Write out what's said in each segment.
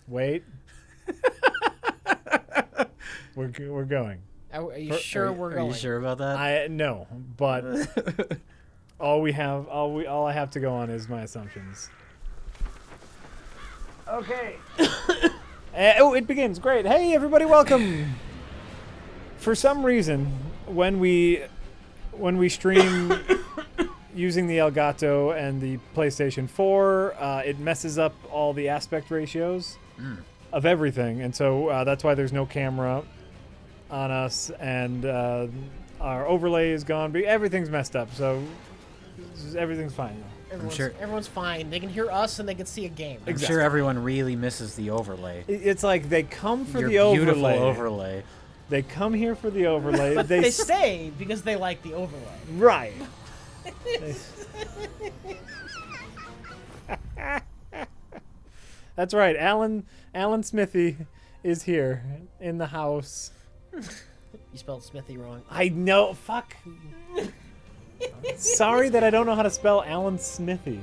Wait. We're going. Are you sure we're going? Are you sure about that? No, but all I have to go on is my assumptions. Okay. It begins. Great. Hey, everybody, welcome. For some reason, when we stream using the Elgato and the PlayStation 4, it messes up all the aspect ratios of everything, and so that's why there's no camera on us, and our overlay is gone. Everything's messed up, so everything's fine now. Everyone's fine. They can hear us and they can see a game. I'm sure everyone really misses the overlay. It's like they come for Your the overlay. beautiful overlay. They come here for the overlay. But they stay because they like the overlay. Right. That's right. Alan Smithy is here in the house. You spelled Smithy wrong. I know. Fuck. Sorry that I don't know how to spell Alan Smithy.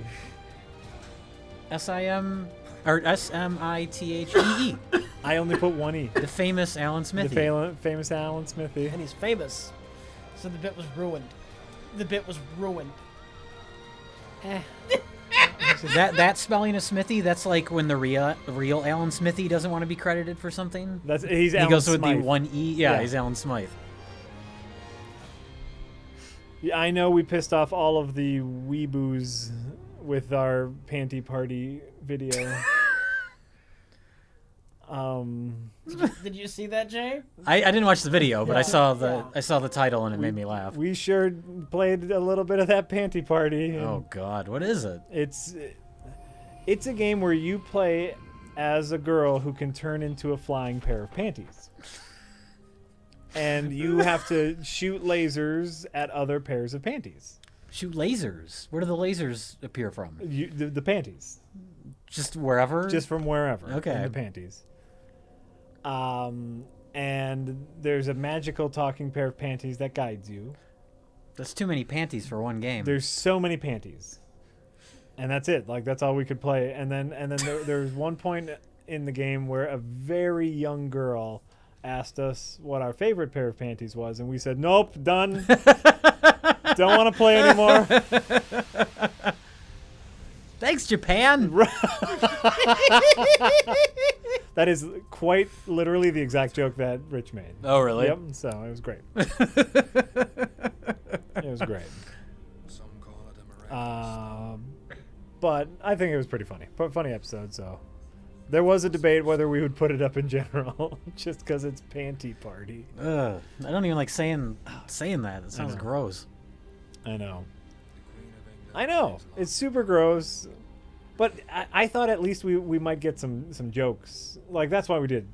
S-I-M or S-M-I-T-H-E-E. I only put one E. The famous Alan Smithy. The famous Alan Smithy. And he's famous. So the bit was ruined. That spelling of Smithy, that's like when the real Alan Smithy doesn't want to be credited for something. He goes with the one E. Yeah, he's Alan Smythe. Yeah, I know we pissed off all of the weeboos with our panty party video. Did you see that, Jay? I didn't watch the video, but I saw the title and it made me laugh. We sure played a little bit of that panty party. Oh God, what is it? It's a game where you play as a girl who can turn into a flying pair of panties. And you have to shoot lasers at other pairs of panties. Shoot lasers? Where do the lasers appear from? The panties. Just wherever? Just from wherever. Okay. In the panties. And there's a magical talking pair of panties that guides you. That's too many panties for one game. There's so many panties. And that's it. Like, that's all we could play. And then there's one point in the game where a very young girl asked us what our favorite pair of panties was, and we said, nope, done. Don't want to play anymore. Thanks, Japan. That is quite literally the exact joke that Rich made. Oh, really? Yep. So it was great. It was great. Some call it a miraculous. But I think it was pretty funny. Funny episode, so. There was a debate whether we would put it up in general, just because it's panty party. I don't even like saying that. It sounds gross. I know. It's super gross. But I thought at least we might get some jokes. Like, that's why we did.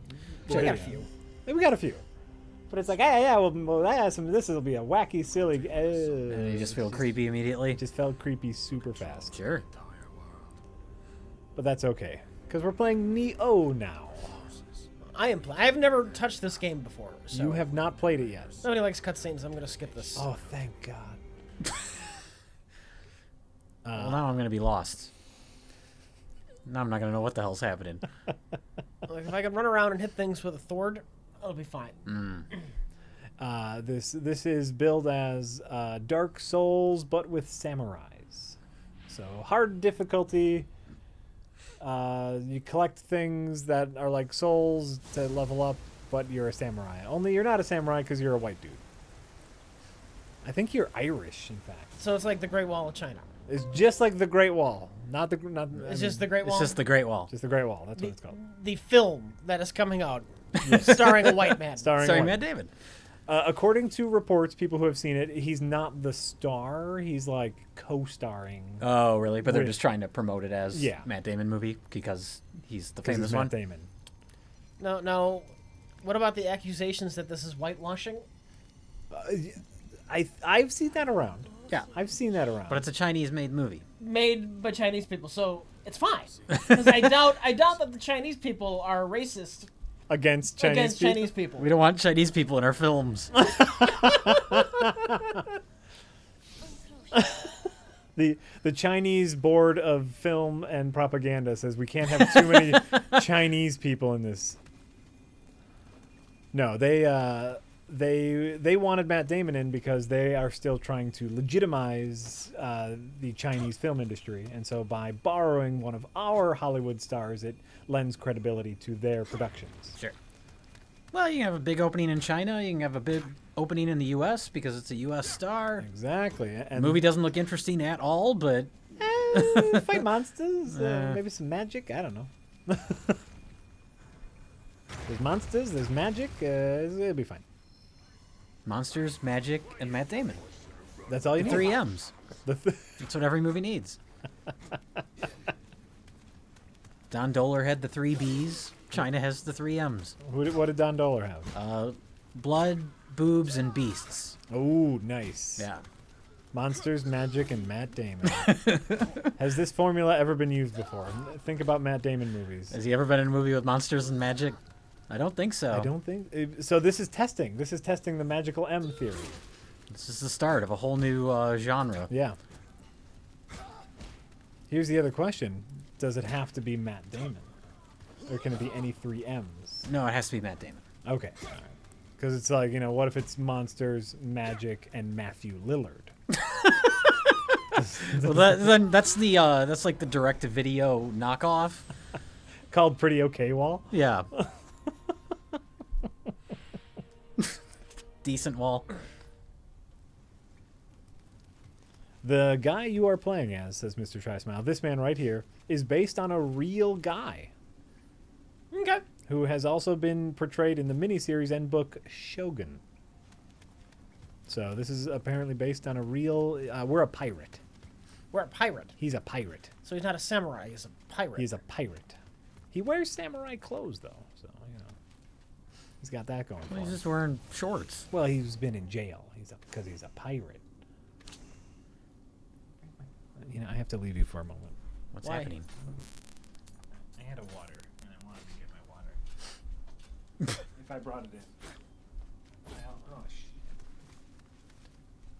We got a few. We got a few. But it's like, yeah, well this will be a wacky, silly. And you just feel creepy immediately? Just felt creepy super fast. Sure. But that's okay. Because we're playing Nioh now. I've never touched this game before. So You have not played it yet. Nobody likes cutscenes. I'm going to skip this. Oh, thank God. Well, now I'm going to be lost. Now I'm not going to know what the hell's happening. Like, if I can run around and hit things with a sword, it'll be fine. This is billed as Dark Souls, but with samurais. So hard difficulty. You collect things that are like souls to level up, but you're a samurai. Only you're not a samurai because you're a white dude. I think you're Irish, in fact. So it's like the Great Wall of China. It's just like the Great Wall, Just the Great Wall. It's just the Great Wall. Just the Great Wall. That's what it's called. The film that is coming out, starring a white man. Starring Matt Damon. According to reports, people who have seen it, he's not the star. He's like co-starring. Oh, really? But they're just trying to promote it as Yeah. Matt Damon movie because he's the famous one. Matt Damon. No. What about the accusations that this is whitewashing? I've seen that around. Yeah. I've seen that around. But it's a Chinese-made movie. Made by Chinese people, so it's fine. Because I doubt that the Chinese people are racist against Chinese people. We don't want Chinese people in our films. The Chinese Board of Film and Propaganda says we can't have too many Chinese people in this. No, they wanted Matt Damon in because they are still trying to legitimize the Chinese film industry, and so by borrowing one of our Hollywood stars, it lends credibility to their productions. Sure. Well, you can have a big opening in China. You can have a big opening in the U.S. because it's a U.S. star. Exactly. And The movie doesn't look interesting at all, but fight monsters, maybe some magic. I don't know. There's monsters. There's magic. It'll be fine. monsters, magic, and Matt Damon. That's all you The need. 3 M's. That's what every movie needs. Don Dohler had the 3 B's. China has the 3 M's. What did Don Dohler have? Blood, boobs, and beasts. Oh, nice. Yeah. Monsters, magic, and Matt Damon. Has this formula ever been used before? Think about Matt Damon movies. Has he ever been in a movie with monsters and magic? I don't think so. I don't think so. This is testing. This is testing the magical M theory. This is the start of a whole new genre. Yeah. Here's the other question: does it have to be Matt Damon, or can it be any 3 M's? No, it has to be Matt Damon. Okay, all right. Because it's like, what if it's monsters, magic, and Matthew Lillard? Well, that's like the direct-to-video knockoff. Called Pretty Okay Wall. Yeah. Decent wall. The guy you are playing as, says Mr. Trismile, this man right here, is based on a real guy. Okay. Who has also been portrayed in the miniseries and book Shogun. So this is apparently based on a real... we're a pirate. We're a pirate. He's a pirate. So he's not a samurai. He's a pirate. He's a pirate. He wears samurai clothes, though. So, he's got that going for Well, he's him. just wearing shorts. Well, he's been in jail. Because he's a pirate. I have to leave you for a moment. What's Why? happening? I had a water, and I wanted to get my water. If I brought it in. Oh, shit.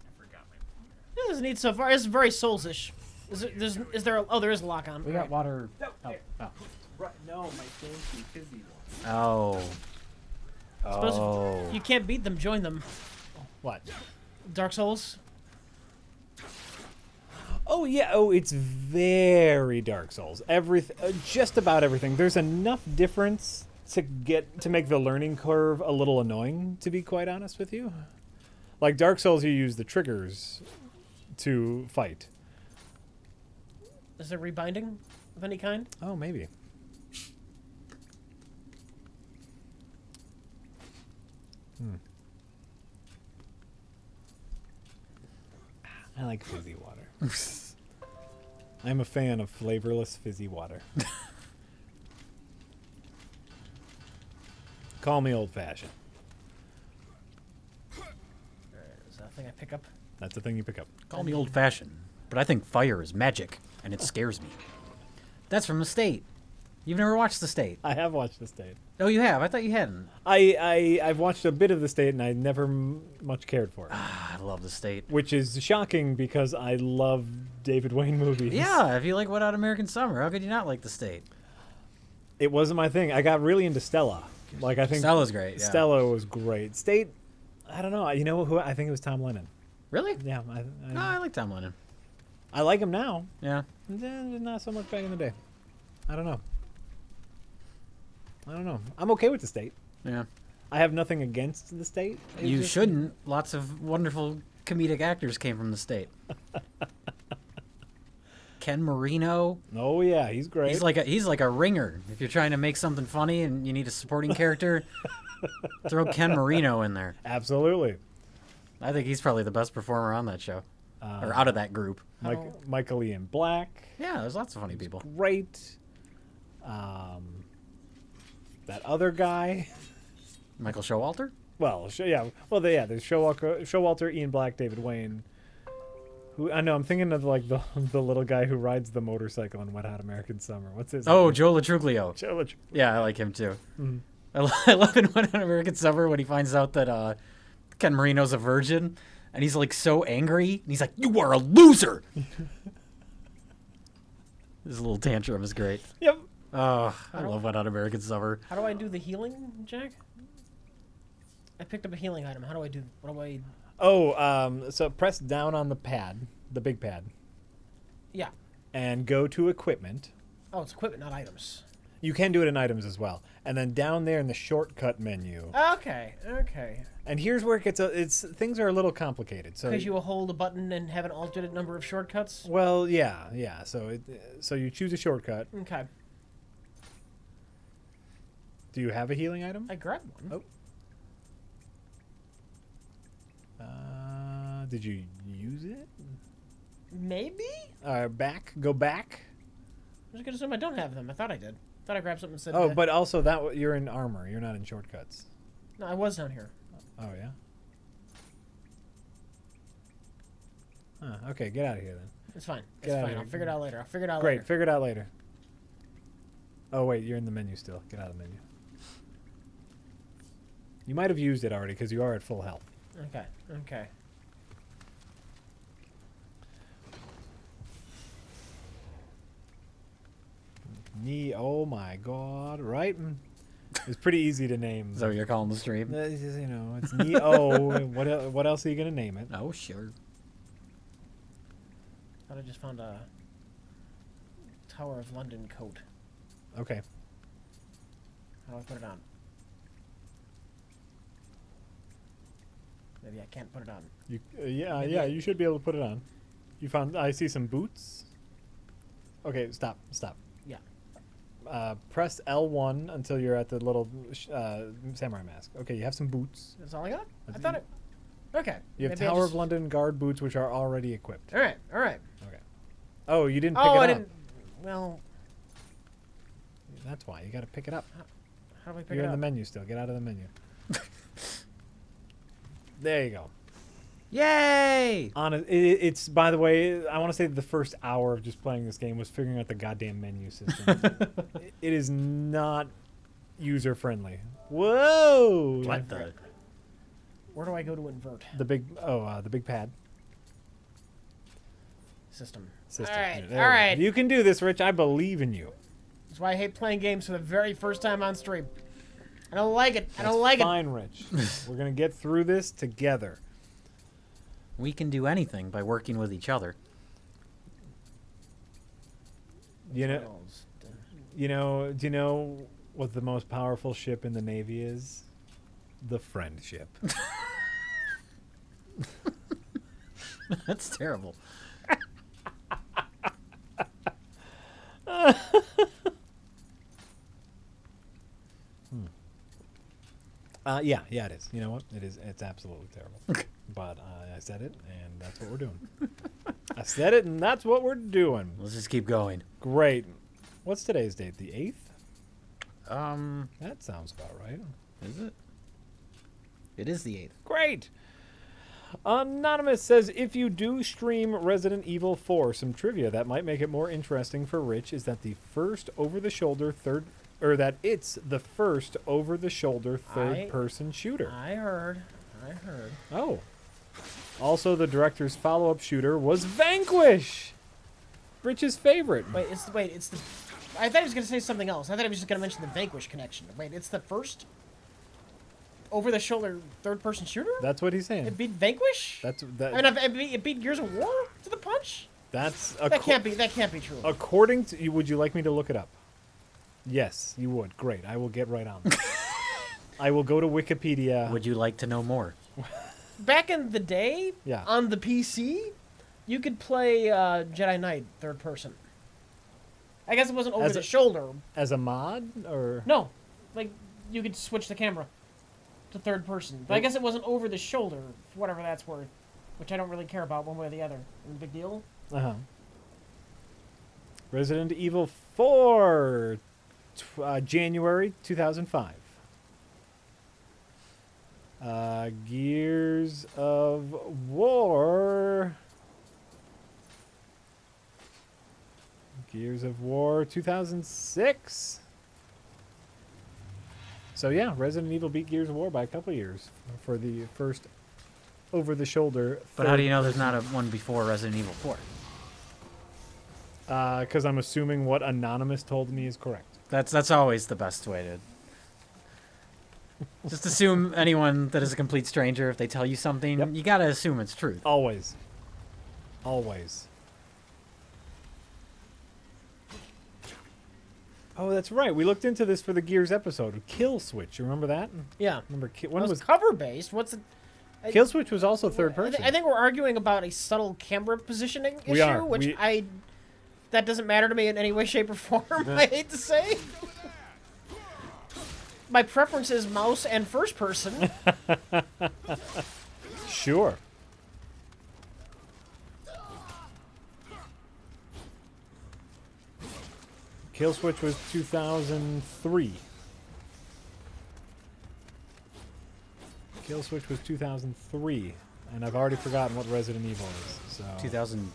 I forgot my water. This is neat so far. It's very Souls-ish. Is there there is a lock on. We got water. No, Oh. there. Oh. Right, no, my fancy fizzy one. Oh. You can't beat them. Join them. What? Dark Souls. Oh, yeah. Oh, it's very Dark Souls. Just about everything. There's enough difference to make the learning curve a little annoying, to be quite honest with you. Like Dark Souls, you use the triggers to fight. Is there rebinding of any kind? Oh, maybe. I like fizzy water. I'm a fan of flavorless fizzy water. Call me old-fashioned. Is that a thing I pick up? That's the thing you pick up. Call me old-fashioned, but I think fire is magic, and it scares me. That's from The State. You've never watched The State? I have watched The State. Oh, you have? I thought you hadn't. I've watched a bit of The State, and I never much cared for it. I love The State. Which is shocking because I love David Wayne movies. Yeah, if you like Wet Hot American Summer, how could you not like The State? It wasn't my thing. I got really into Stella. Like, I think Stella's great, yeah. Stella was great. State, I don't know. You know who? I think it was Tom Lennon. Really? Yeah. No, I like Tom Lennon. I like him now. Yeah. Not so much back in the day. I don't know. I'm okay with The State. Yeah. I have nothing against The State. It's You just- shouldn't. Lots of wonderful comedic actors came from The State. Ken Marino. Oh yeah, he's great. He's like a ringer. If you're trying to make something funny and you need a supporting character, throw Ken Marino in there. Absolutely. I think he's probably the best performer on that show, or out of that group. Michael Ian Black. Yeah, there's lots of funny people. Great. That other guy. Michael Showalter. Well, there's Showalter, Ian Black, David Wayne. Who I know, I'm thinking of like the little guy who rides the motorcycle in Wet Hot American Summer. What's his Oh, name? Joe Latruglio. Joe Latruglio. Yeah, I like him too. Mhm. I love in Wet Hot American Summer when he finds out that Ken Marino's a virgin, and he's like so angry. And he's like, "You are a loser." His little tantrum is great. Yep. Oh, I love Wet Hot American Summer. How do I do the healing, Jack? I picked up a healing item. How do I do? What do I? Oh, so press down on the pad, the big pad, Yeah. and go to equipment. Oh, it's equipment, not items. You can do it in items as well. And then down there in the shortcut menu. Okay. Okay. And here's where it gets things are a little complicated. So Because you will hold a button and have an alternate number of shortcuts. well, yeah. So you choose a shortcut. Okay. Do you have a healing item? I grabbed one. Oh. Did you use it? Maybe. Go back. I'm just gonna assume I don't have them. I thought I did. I thought I grabbed something and said. Oh, but also you're in armor. You're not in shortcuts. No, I was down here. Oh yeah. Okay, get out of here then. It's fine. It's Get out of fine. here. I'll figure it out later. I'll figure it out Great, later. figure it out later. Oh wait, you're in the menu still. Get out of the menu. You might have used it already because you are at full health. Okay. Okay. Oh my God! Right? It's pretty easy to name. Is that what you're calling the stream? It's just, it's Nioh. What else are you gonna name it? Oh, sure. Thought I just found a Tower of London coat. Okay. How do I put it on? Maybe I can't put it on. You yeah. You should be able to put it on. You found. I see some boots. Okay, stop. Yeah. Press L1 until you're at the little samurai mask. Okay, you have some boots. That's all I got? That's I thought it. it... Okay. You have Maybe I Tower just- of London guard boots, which are already equipped. All right. All right. Okay. Oh, you didn't pick Oh, it I up. didn't... Well, That's why. You got to pick it up. how do I pick You're it in up? the menu still. Get out of the menu. There you go. Yay! It's, by the way, I want to say the first hour of just playing this game was figuring out the goddamn menu system. It is not user friendly. Whoa! What the? Where do I go to invert? The big pad System. system. All right. There All we go. right. You can do this, Rich. I believe in you. That's why I hate playing games for the very first time on stream. I don't like it. I That's don't like it. fine, Rich. We're gonna get through this together. We can do anything by working with each other. You know. Do you know what the most powerful ship in the Navy is? The friendship. That's terrible. Yeah, it is. You know what? It is. It's absolutely terrible. But I said it, and that's what we're doing. I said it, and that's what we're doing. Let's just keep going. Great. What's today's date? The 8th? That sounds about right. Is it? It is the 8th. Great. Anonymous says, if you do stream Resident Evil 4, some trivia that might make it more interesting for Rich is that it's the first over-the-shoulder third-person shooter. I heard. Oh. Also, the director's follow-up shooter was Vanquish, Rich's favorite. Wait, it's the... I thought he was going to say something else. I thought he was just going to mention the Vanquish connection. Wait, it's the first over-the-shoulder third-person shooter? That's what he's saying. It beat Vanquish? That's it beat Gears of War to the punch? That's That can't be true. According to you, would you like me to look it up? Yes, you would. Great. I will get right on that. I will go to Wikipedia. Would you like to know more? Back in the day, Yeah. on the PC, you could play Jedi Knight third person. I guess it wasn't over As the a- shoulder. As a mod, or No, like you could switch the camera to third person. But I guess it wasn't over the shoulder, for whatever that's worth, which I don't really care about one way or the other. Big deal. Resident Evil 4, January 2005. Gears of War. Gears of War 2006. So yeah, Resident Evil beat Gears of War by a couple years for the first over-the-shoulder. But how do you know there's not a one before Resident Evil 4? because I'm assuming what Anonymous told me is correct. That's always the best way to. Just assume anyone that is a complete stranger, if they tell you something, Yep. you gotta assume it's truth. Always. Always. Oh, that's right. We looked into this for the Gears episode. Kill Switch. You remember that? Yeah. Remember When when was was cover based? What's the Kill Switch was also third person. I think we're arguing about a subtle camera positioning issue, We are. which that doesn't matter to me in any way, shape, or form. I hate to say. My preference is mouse and first person. Sure. Kill Switch was 2003. Kill Switch was 2003, and I've already forgotten what Resident Evil is. So 2000.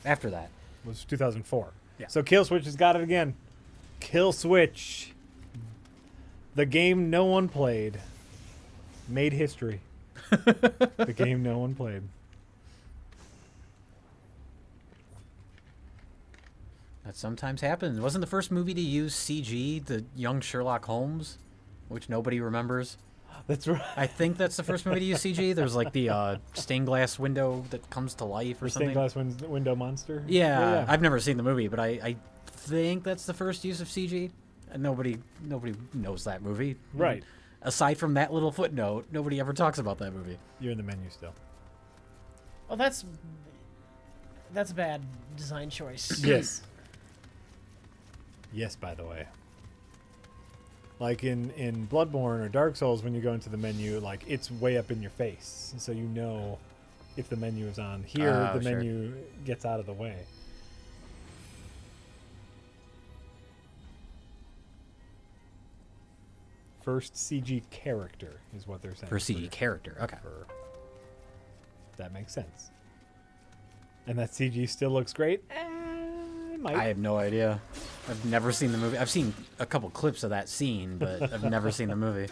After that. was 2004. Yeah. So Kill Switch has got it again. Kill Switch. The game no one played. Made history. The game no one played. That sometimes happens. Wasn't the first movie to use CG the young Sherlock Holmes, which nobody remembers? That's right. I think that's the first movie to use CG. There's like the stained glass window that comes to life or The something. stained glass window monster. Yeah, I've never seen the movie, but I think that's the first use of CG. And nobody knows that movie. Right. Aside from that little footnote, nobody ever talks about that movie. You're in the menu still. Well, that's a bad design choice. Yes. Yes, by the way. Like in Bloodborne or Dark Souls, when you go into the menu, like it's way up in your face, so you know if the menu is on. Here, the sure. menu gets out of the way. First CG character is what they're saying. For CG character, okay. That makes sense. And that CG still looks great. Might. I have no idea. I've never seen the movie. I've seen a couple clips of that scene, but I've never seen the movie.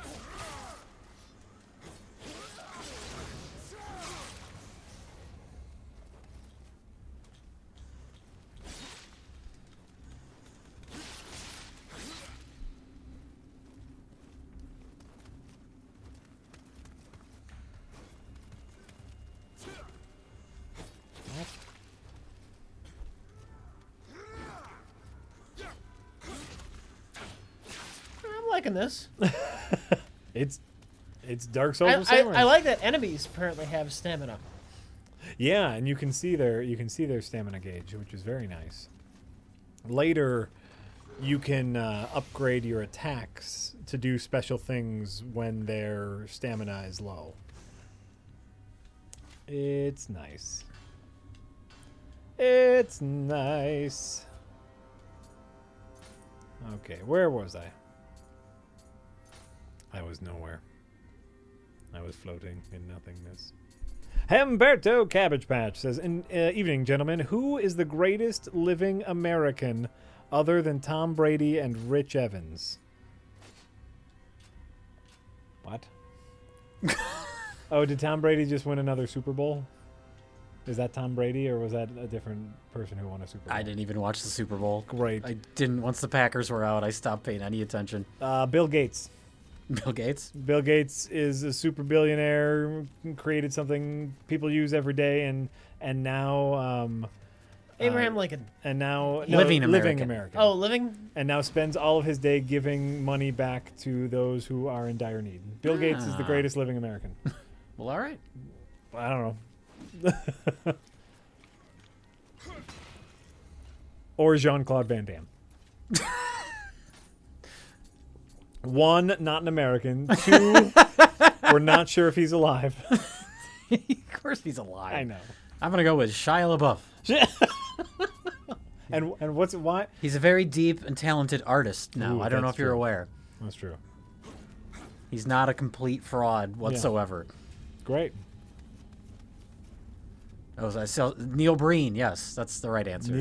I'm liking this. It's Dark Souls with I samurai. like that enemies apparently have stamina. Yeah, and you can see their stamina gauge, which is very nice. Later, you can upgrade your attacks to do special things when their stamina is low. It's nice. It's nice. Okay, where was I? I was nowhere. I was floating in nothingness. Humberto Cabbage Patch says, evening, gentlemen. Who is the greatest living American other than Tom Brady and Rich Evans? What? Oh, did Tom Brady just win another Super Bowl? Is that Tom Brady, or was that a different person who won a Super Bowl? I didn't even watch the Super Bowl. Great. I didn't. Once the Packers were out, I stopped paying any attention. Bill Gates. Bill Gates? Bill Gates is a super billionaire, created something people use every day, and now Abraham Lincoln. and now Living living American. American. Oh, living? And now spends all of his day giving money back to those who are in dire need. Bill Gates is the greatest living American. Well, all right. I don't know. Or Jean-Claude Van Damme. One, not an American. Two, we're not sure if he's alive. Of course he's alive. I know. I'm going to go with Shia LaBeouf. And what's why? He's a very deep and talented artist now. Ooh, I don't know that's if you're true. aware. That's true. He's not a complete fraud whatsoever. Great. So Neil Breen, yes, that's the right answer.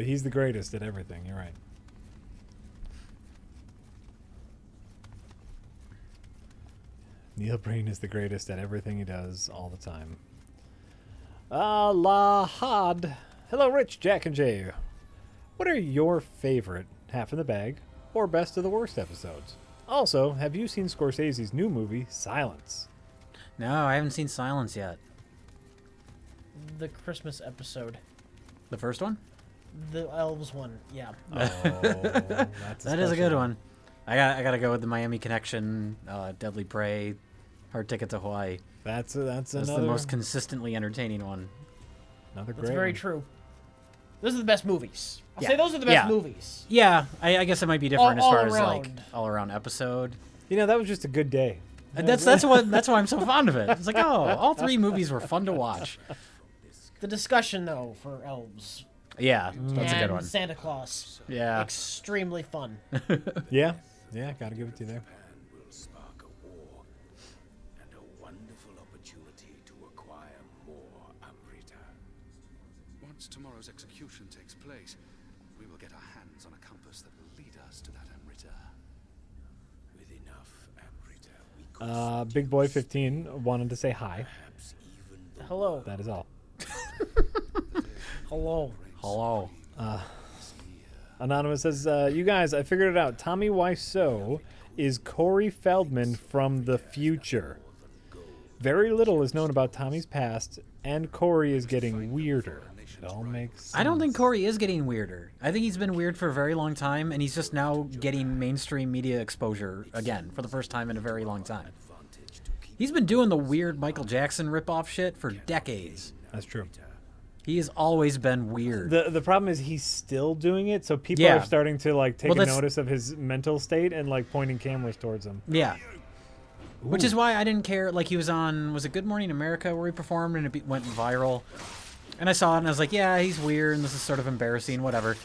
He's the greatest at everything. You're right. Neil Breen is the greatest at everything he does all the time. Lahad. Hello, Rich, Jack, and Jay. What are your favorite half in the bag or best of the worst episodes? Also, have you seen Scorsese's new movie, Silence? No, I haven't seen Silence yet. The Christmas episode. The first one? The elves one, yeah. Oh, that's That is a good one. I gotta go with the Miami Connection, Deadly Prey, Hard Ticket to Hawaii. That's That's another, the most consistently entertaining one. another That's great very one. true. Those are the best movies. I'll Yeah. say those are the best Yeah. movies. Yeah, I guess it might be different All as far as like around. all around episode. You know, that was just a good day. And that's why I'm so fond of it. It's like, oh, all three movies were fun to watch. The discussion, though, for elves Yeah, that's a and good one. Santa Claus, Yeah. extremely fun. Yeah, gotta give it to you there. Japan will spark a war and a wonderful opportunity to acquire more Amrita. Once tomorrow's execution takes place, we will get our hands on a compass that will lead us to that Amrita. With enough Amrita, we could Big Boy 15 wanted to say hi. perhaps even the Hello. That is all. Hello. Hello. Anonymous says, you guys, I figured it out. Tommy Wiseau is Cory Feldman from the future. Very little is known about Tommy's past, and Cory is getting weirder. It all makes sense. I don't think Cory is getting weirder. I think he's been weird for a very long time, and he's just now getting mainstream media exposure again for the first time in a very long time. He's been doing the weird Michael Jackson ripoff shit for decades. That's true. He has always been weird. The problem is he's still doing it, so people Yeah. are starting to like take Well, that's- notice of his mental state and like pointing cameras towards him. Yeah. Which is why I didn't care. Like, he was on, was it Good Morning America where he performed and it went viral? And I saw it and I was like, yeah, he's weird and this is sort of embarrassing, whatever.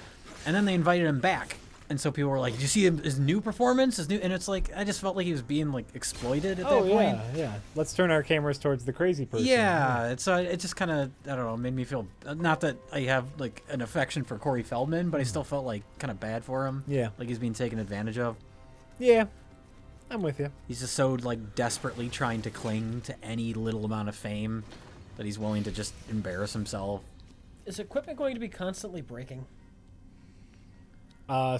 And then they invited him back. And so people were like, did you see his new performance? His new, and it's like, I just felt like he was being like exploited at that point. yeah. Let's turn our cameras towards the crazy person. Yeah, it's it just kind of, I don't know, made me feel, not that I have like an affection for Cory Feldman, but I still felt like kind of bad for him. Yeah. Like he's being taken advantage of. Yeah. I'm with you. He's just so like desperately trying to cling to any little amount of fame that he's willing to just embarrass himself. Is equipment going to be constantly breaking?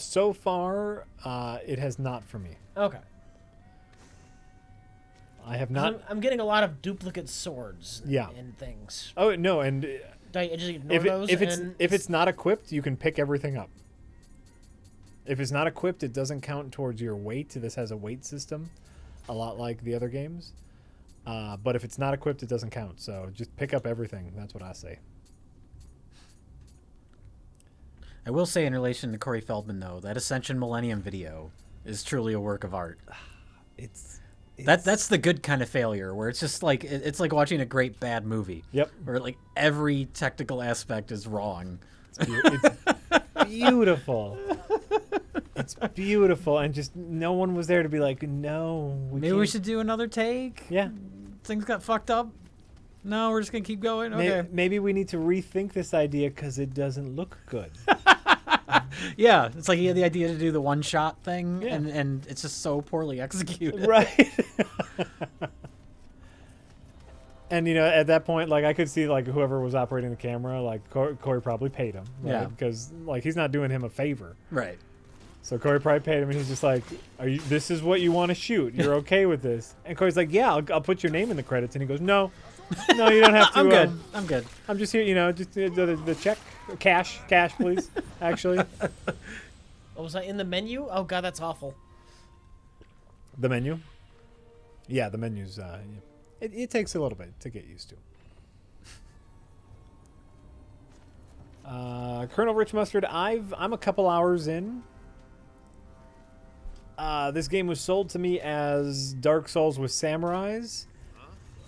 So far, it has not for me. Okay. I have 'Cause not. I'm getting a lot of duplicate swords Yeah. and things. Oh no, and Do I just ignore if those? if it's not equipped, you can pick everything up. If it's not equipped, it doesn't count towards your weight. This has a weight system, a lot like the other games. But if it's not equipped, it doesn't count. So just pick up everything. That's what I say. I will say in relation to Cory Feldman though, that Ascension Millennium video is truly a work of art. It's That's the good kind of failure where it's just like it's like watching a great bad movie. Yep. Where like every technical aspect is wrong. It's beautiful. It's beautiful, and just no one was there to be like, no. Maybe we should do another take. Yeah. Things got fucked up. No, we're just gonna keep going. Okay. Maybe we need to rethink this idea because it doesn't look good. Yeah, it's like he had the idea to do the one shot thing, Yeah. and it's just so poorly executed. Right. And you know, at that point, like I could see like whoever was operating the camera, like Cory probably paid him, right? Yeah. Because like he's not doing him a favor. Right. So Cory probably paid him, and he's just like, "Are you? This is what you want to shoot? You're okay with this?" And Cory's like, "Yeah, I'll put your name in the credits." And he goes, "No, no, you don't have to. I'm good. I'm good. I'm just here, you know, just the check, cash, please. Actually, Oh, was I in the menu? Oh god, that's awful. the menu. Yeah, the menu's. It takes a little bit to get used to. Colonel Rich Mustard, I'm a couple hours in. This game was sold to me as Dark Souls with samurais,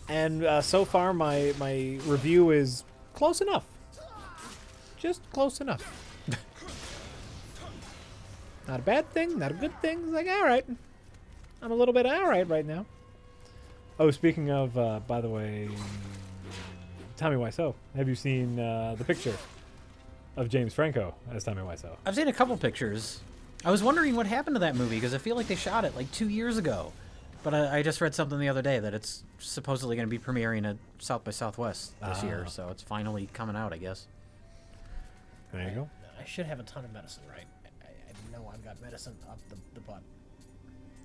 and so far my review is close enough. Just close enough. Not a bad thing, not a good thing. It's like, all right, I'm a little bit all right now. Oh, speaking of, by the way, Tommy Wiseau, have you seen the picture of James Franco as Tommy Wiseau? I've seen a couple pictures. I was wondering what happened to that movie because I feel like they shot it like 2 years ago. But I just read something the other day that it's supposedly going to be premiering at South by Southwest this year, so it's finally coming out, I guess. There you go. I should have a ton of medicine, right? I know I've got medicine up the butt.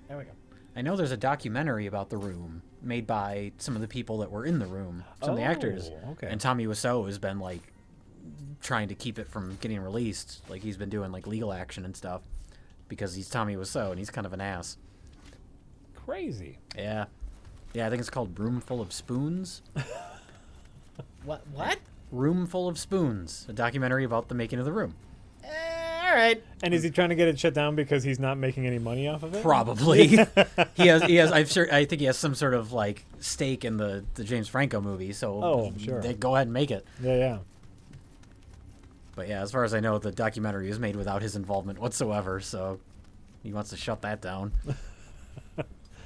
There we go. I know there's a documentary about The Room made by some of the people that were in The Room, some of the actors. Okay. And Tommy Wiseau has been like trying to keep it from getting released. Like he's been doing like legal action and stuff because he's Tommy Wiseau and he's kind of an ass. Crazy. Yeah. Yeah, I think it's called Room Full of Spoons. What? Room Full of Spoons, a documentary about the making of The Room. All right. And is he trying to get it shut down because he's not making any money off of it? Probably. he has I think he has some sort of like stake in the James Franco movie, so I'm sure. they go ahead and make it. Yeah. But yeah, as far as I know, the documentary is made without his involvement whatsoever, so he wants to shut that down.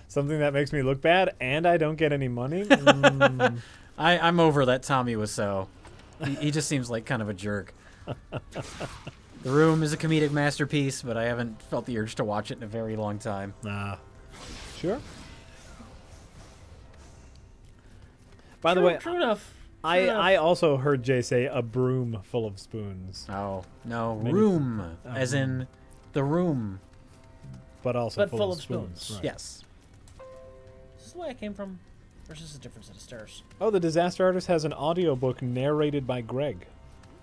Something that makes me look bad and I don't get any money? Mm. I'm over that Tommy Wiseau. He just seems like kind of a jerk. The Room is a comedic masterpiece, but I haven't felt the urge to watch it in a very long time. Sure. By the way, True enough. I also heard Jay say a broom full of spoons, Oh, no. Maybe- Room, as in the room. but also But full of spoons. Right. Yes. This is the way I came from. Or is this a different set of stairs? Oh, The Disaster Artist has an audiobook narrated by Greg.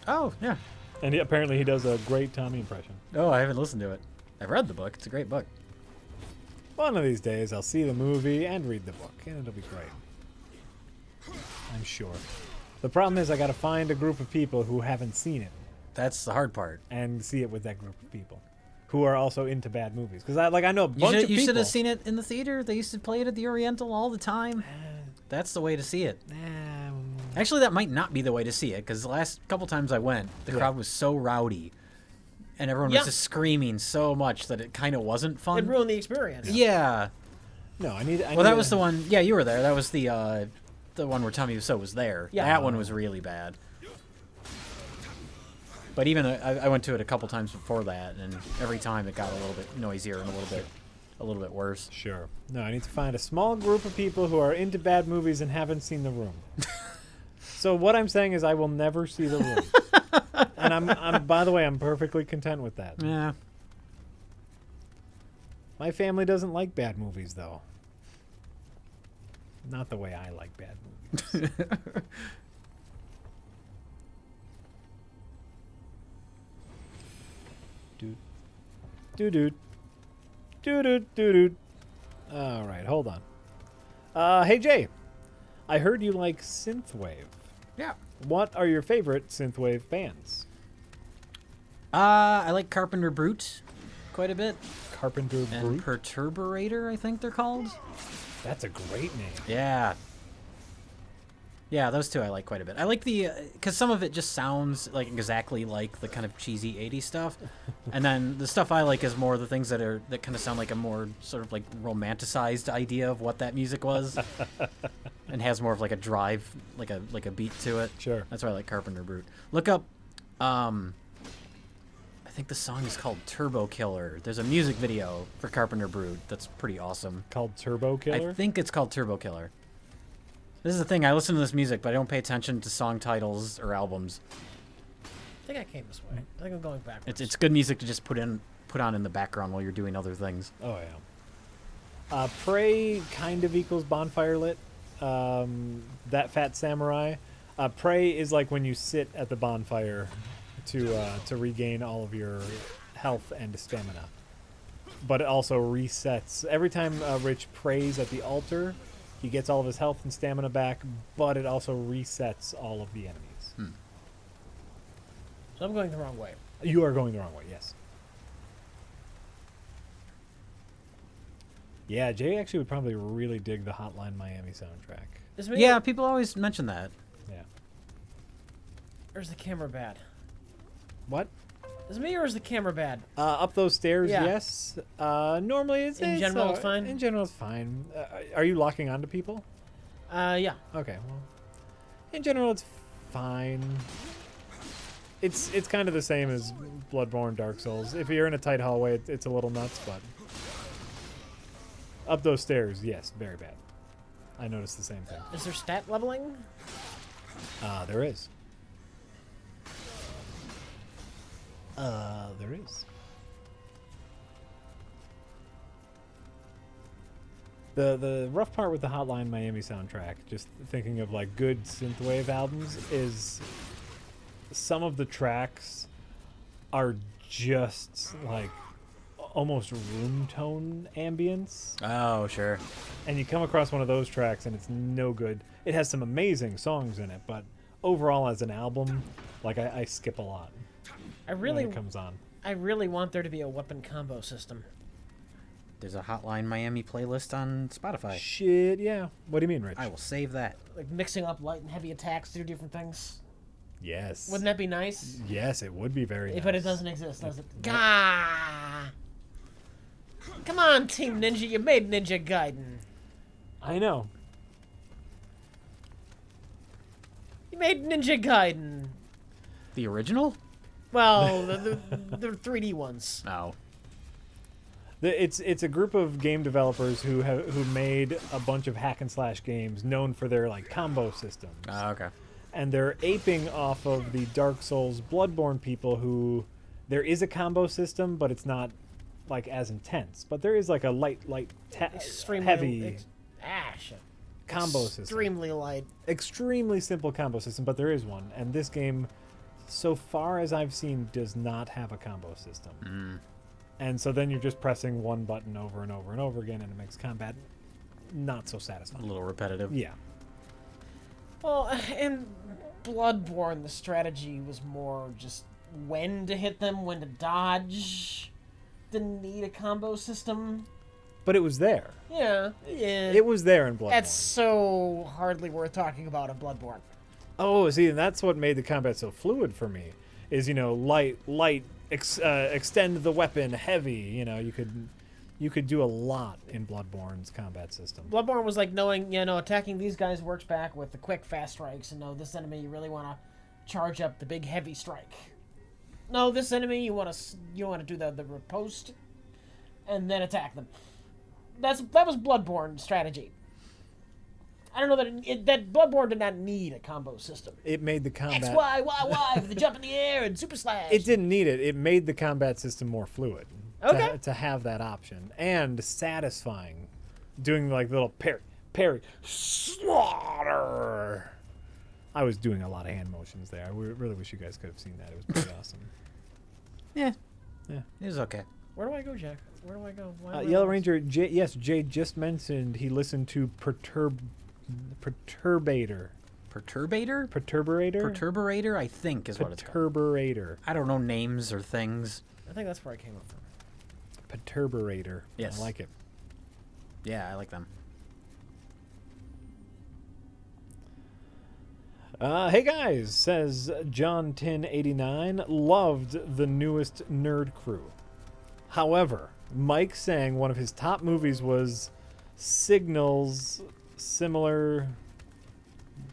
Oh, yeah. And apparently he does a great Tommy impression. Oh, I haven't listened to it. I've read the book. It's a great book. One of these days I'll see the movie and read the book, and it'll be great. I'm sure. The problem is I gotta find a group of people who haven't seen it That's the hard part. and see it with that group of people who are also into bad movies. Because I know a bunch of people. You should have seen it in the theater. They used to play it at the Oriental all the time. That's the way to see it. Actually, that might not be the way to see it, because the last couple times I went, the crowd was so rowdy, and everyone was just screaming so much that it kind of wasn't fun. It ruined the experience. Yeah. No, I need. Well, that was the one. Yeah, you were there. That was the one where Tommy Wiseau was there. Yeah. That one was really bad. But even I went to it a couple times before that, and every time it got a little bit noisier and a little bit worse. Sure. No, I need to find a small group of people who are into bad movies and haven't seen The Room. So what I'm saying is I will never see The Room. And I'm by the way, I'm perfectly content with that. Yeah. My family doesn't like bad movies though. Not the way I like bad movies. Doo-doo. Doo-doo-doo-doo. All right, hold on. Hey, Jay. I heard you like Synthwave. Yeah. What are your favorite Synthwave bands? I like Carpenter Brute quite a bit. Carpenter And Brute? Perturberator, I think they're called. That's a great name. Yeah. Yeah, those two I like quite a bit. I like the, because some of it just sounds like exactly like the kind of cheesy 80s stuff. And then the stuff I like is more the things that kind of sound like a more sort of like romanticized idea of what that music was. And has more of like a drive, like a beat to it. Sure. That's why I like Carpenter Brute. Look up, I think the song is called Turbo Killer. There's a music video for Carpenter Brute that's pretty awesome. Called Turbo Killer? I think it's called Turbo Killer. This is the thing. I listen to this music, but I don't pay attention to song titles or albums. I think I came this way. I think I'm going backwards. It's good music to just put on in the background while you're doing other things. Oh, yeah. Prey kind of equals Bonfire Lit. That Fat Samurai. Prey is like when you sit at the bonfire to regain all of your health and stamina. But it also resets. Every time Rich prays at the altar, he gets all of his health and stamina back, but it also resets all of the enemies. So I'm going the wrong way. You are going the wrong way, yes. Yeah, Jay actually would probably really dig the Hotline Miami soundtrack. Is me Yeah, people always mention that. Yeah. Or is the camera bad? What? Is it me or is the camera bad? Up those stairs, Yeah. yes. Normally In general, it's fine? In general, it's fine. Are you locking onto people? Yeah. Okay, well, in general, it's fine. It's kind of the same as Bloodborne, Dark Souls. If you're in a tight hallway, it's a little nuts, but up those stairs, yes, very bad. I noticed the same thing. Is there stat leveling? There is. There is. The rough part with the Hotline Miami soundtrack, just thinking of like good synthwave albums, is some of the tracks are just like almost room tone ambience, Oh, sure. and you come across one of those tracks and it's no good. It has some amazing songs in it, but overall as an album, like I skip a lot I when really, it comes on. I really want there to be a weapon combo system. There's a Hotline Miami playlist on Spotify. Shit, yeah. What do you mean, Rich? I will save that. Like mixing up light and heavy attacks to do different things. Yes. Wouldn't that be nice? Yes, it would be very nice. But it doesn't exist, does it? Gah! Come on, Team Ninja, you made Ninja Gaiden. I know. You made Ninja Gaiden. The original? Well, the 3D ones. Oh. It's a group of game developers who made a bunch of hack and slash games known for their like combo systems. Oh, okay. And they're aping off of the Dark Souls Bloodborne people who there is a combo system, but it's not like as intense. But there is like a Extremely heavy shit. combo system. Extremely light. Extremely simple combo system, but there is one. And this game, so far as I've seen, does not have a combo system. And so then you're just pressing one button over and over and over again, and it makes combat not so A satisfying. little repetitive. Yeah. Well, in Bloodborne, the strategy was more just when to hit them, when to dodge. Didn't need a combo system. But it was there. Yeah. It was there in Bloodborne. That's so hardly worth talking about in Bloodborne. Oh, see, and that's what made the combat so fluid for me. Is, you know, light, extend the weapon, heavy. You know, you could do a lot in Bloodborne's combat system. Bloodborne was like knowing, attacking these guys works back with the quick, fast strikes, and no, this enemy you really want to charge up the big, heavy strike. No, this enemy you want to do the riposte, and then attack them. That was Bloodborne strategy. I don't know that Bloodborne did not need a combo system. It made the combat... X, Y, Y, Y, with the jump in the air and super slash. It didn't need it. It made the combat system more fluid. Okay. To have that option. And satisfying. Doing like little parry, slaughter. I was doing a lot of hand motions there. I really wish you guys could have seen that. It was pretty awesome. Yeah. Yeah. It was okay. Where do I go, Jack? Where do I go? Why am I Yellow lost? Ranger, Jay just mentioned he listened to Perturbator. Perturbator? Perturberator? Perturberator, I think, is what it's called. Perturberator. I don't know names or things. I think that's where I came up from. Perturberator. Yes. I like it. Yeah, I like them. Hey guys, says John1089, loved the newest Nerd Crew. However, Mike saying one of his top movies was Signals, similar...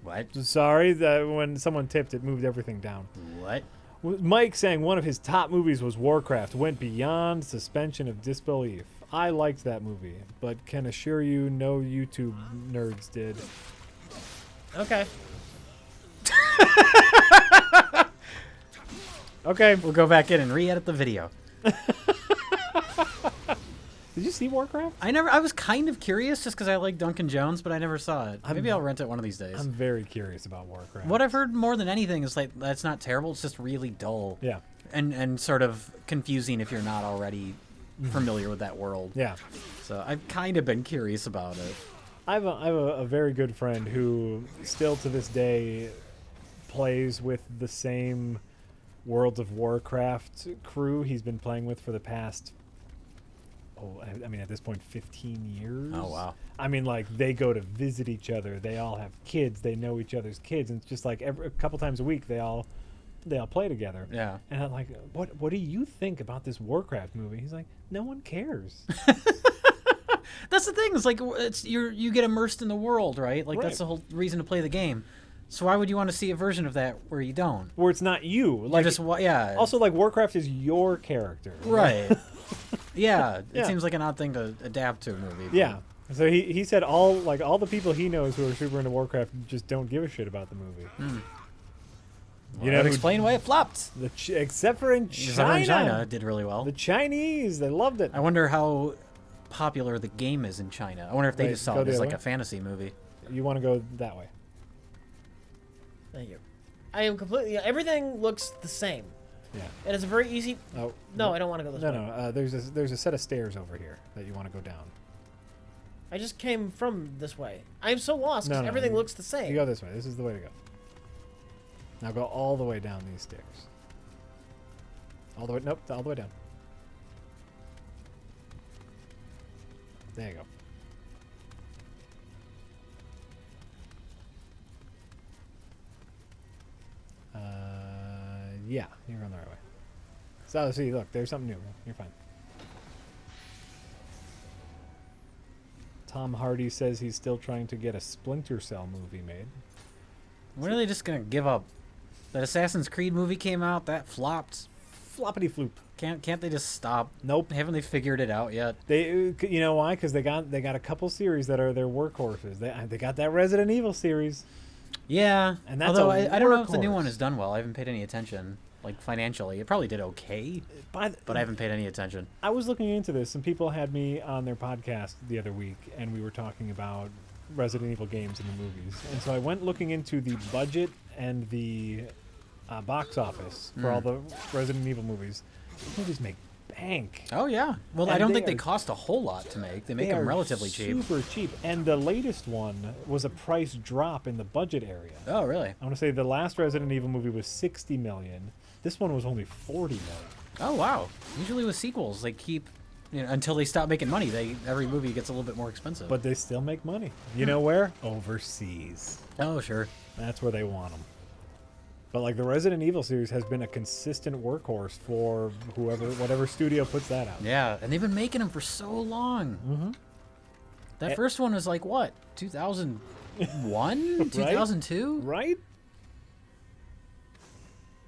What? Sorry, that when someone tipped, it moved everything down. What? Mike saying one of his top movies was Warcraft, went beyond suspension of disbelief. I liked that movie, but can assure you no YouTube nerds did. Okay. Okay. We'll go back in and re-edit the video. Did you see Warcraft? I was kind of curious just because I like Duncan Jones, but I never saw it. Maybe I'll rent it one of these days. I'm very curious about Warcraft. What I've heard more than anything is like that's not terrible. It's just really dull. Yeah. And sort of confusing if you're not already familiar with that world. Yeah. So I've kind of been curious about it. I have a very good friend who still to this day plays with the same World of Warcraft crew he's been playing with for the past, I mean, at this point, 15 years. Oh, wow. I mean, like, they go to visit each other. They all have kids. They know each other's kids. And it's just like a couple times a week, they all play together. Yeah. And I'm like, what do you think about this Warcraft movie? He's like, no one cares. That's the thing. It's like you get immersed in the world, right? Like Right. that's the whole reason to play the game. So why would you want to see a version of that where you don't? Where it's not you. Like, Yeah. also, like, Warcraft is your character. Right. Yeah. It Yeah. seems like an odd thing to adapt to a movie. But Yeah. So he said all the people he knows who are super into Warcraft just don't give a shit about the movie. You That would who- explain why it flopped. except for in Because everyone China. in China did really well. The Chinese, they loved it. I wonder how popular the game is in China. I wonder if they Wait, just saw go it the as other like way? a fantasy movie. You want to go that way. Thank you. I am completely. Everything looks the same. Yeah. It is a very easy. Oh. No, I don't want to go this No, way. no. There's a set of stairs over here that you want to go down. I just came from this way. I am so lost No, because no, everything you- looks the same. You go this way. This is the way to go. Now go all the way down these stairs. All the way. Nope. All the way down. There you go. Yeah, you're on the right way. So, see, look, there's something new. You're fine. Tom Hardy says he's still trying to get a Splinter Cell movie made. When are they just gonna give up? That Assassin's Creed movie came out, that flopped. Floppity floop. Can't they just stop? Nope. Haven't they figured it out yet? They, you know why? Because they got a couple series that are their workhorses. They got that Resident Evil series. Yeah, And that's although a I don't know if the new workhorse. one has done well. I haven't paid any attention, like financially. It probably did okay, but I haven't paid any attention. I was looking into this. Some people had me on their podcast the other week, and we were talking about Resident Evil games in the movies. And so I went looking into the budget and the box office for all the Resident Evil movies. These movies make bank. Oh yeah. Well, I And don't they think they are- cost a whole lot to make. They make They them are relatively cheap. Super cheap. And the latest one was a price drop in the budget area. Oh really? I want to say the last Resident Evil movie was 60 million. This one was only 40 million. Oh wow. Usually with sequels, they keep, until they stop making money. Every movie gets a little bit more expensive. But they still make money. You know where? Overseas. oh sure. That's where they want them. But like the Resident Evil series has been a consistent workhorse for whatever studio puts that out. Yeah, and they've been making them for so long. Mm-hmm. That first one was like what? 2001? 2002? Right?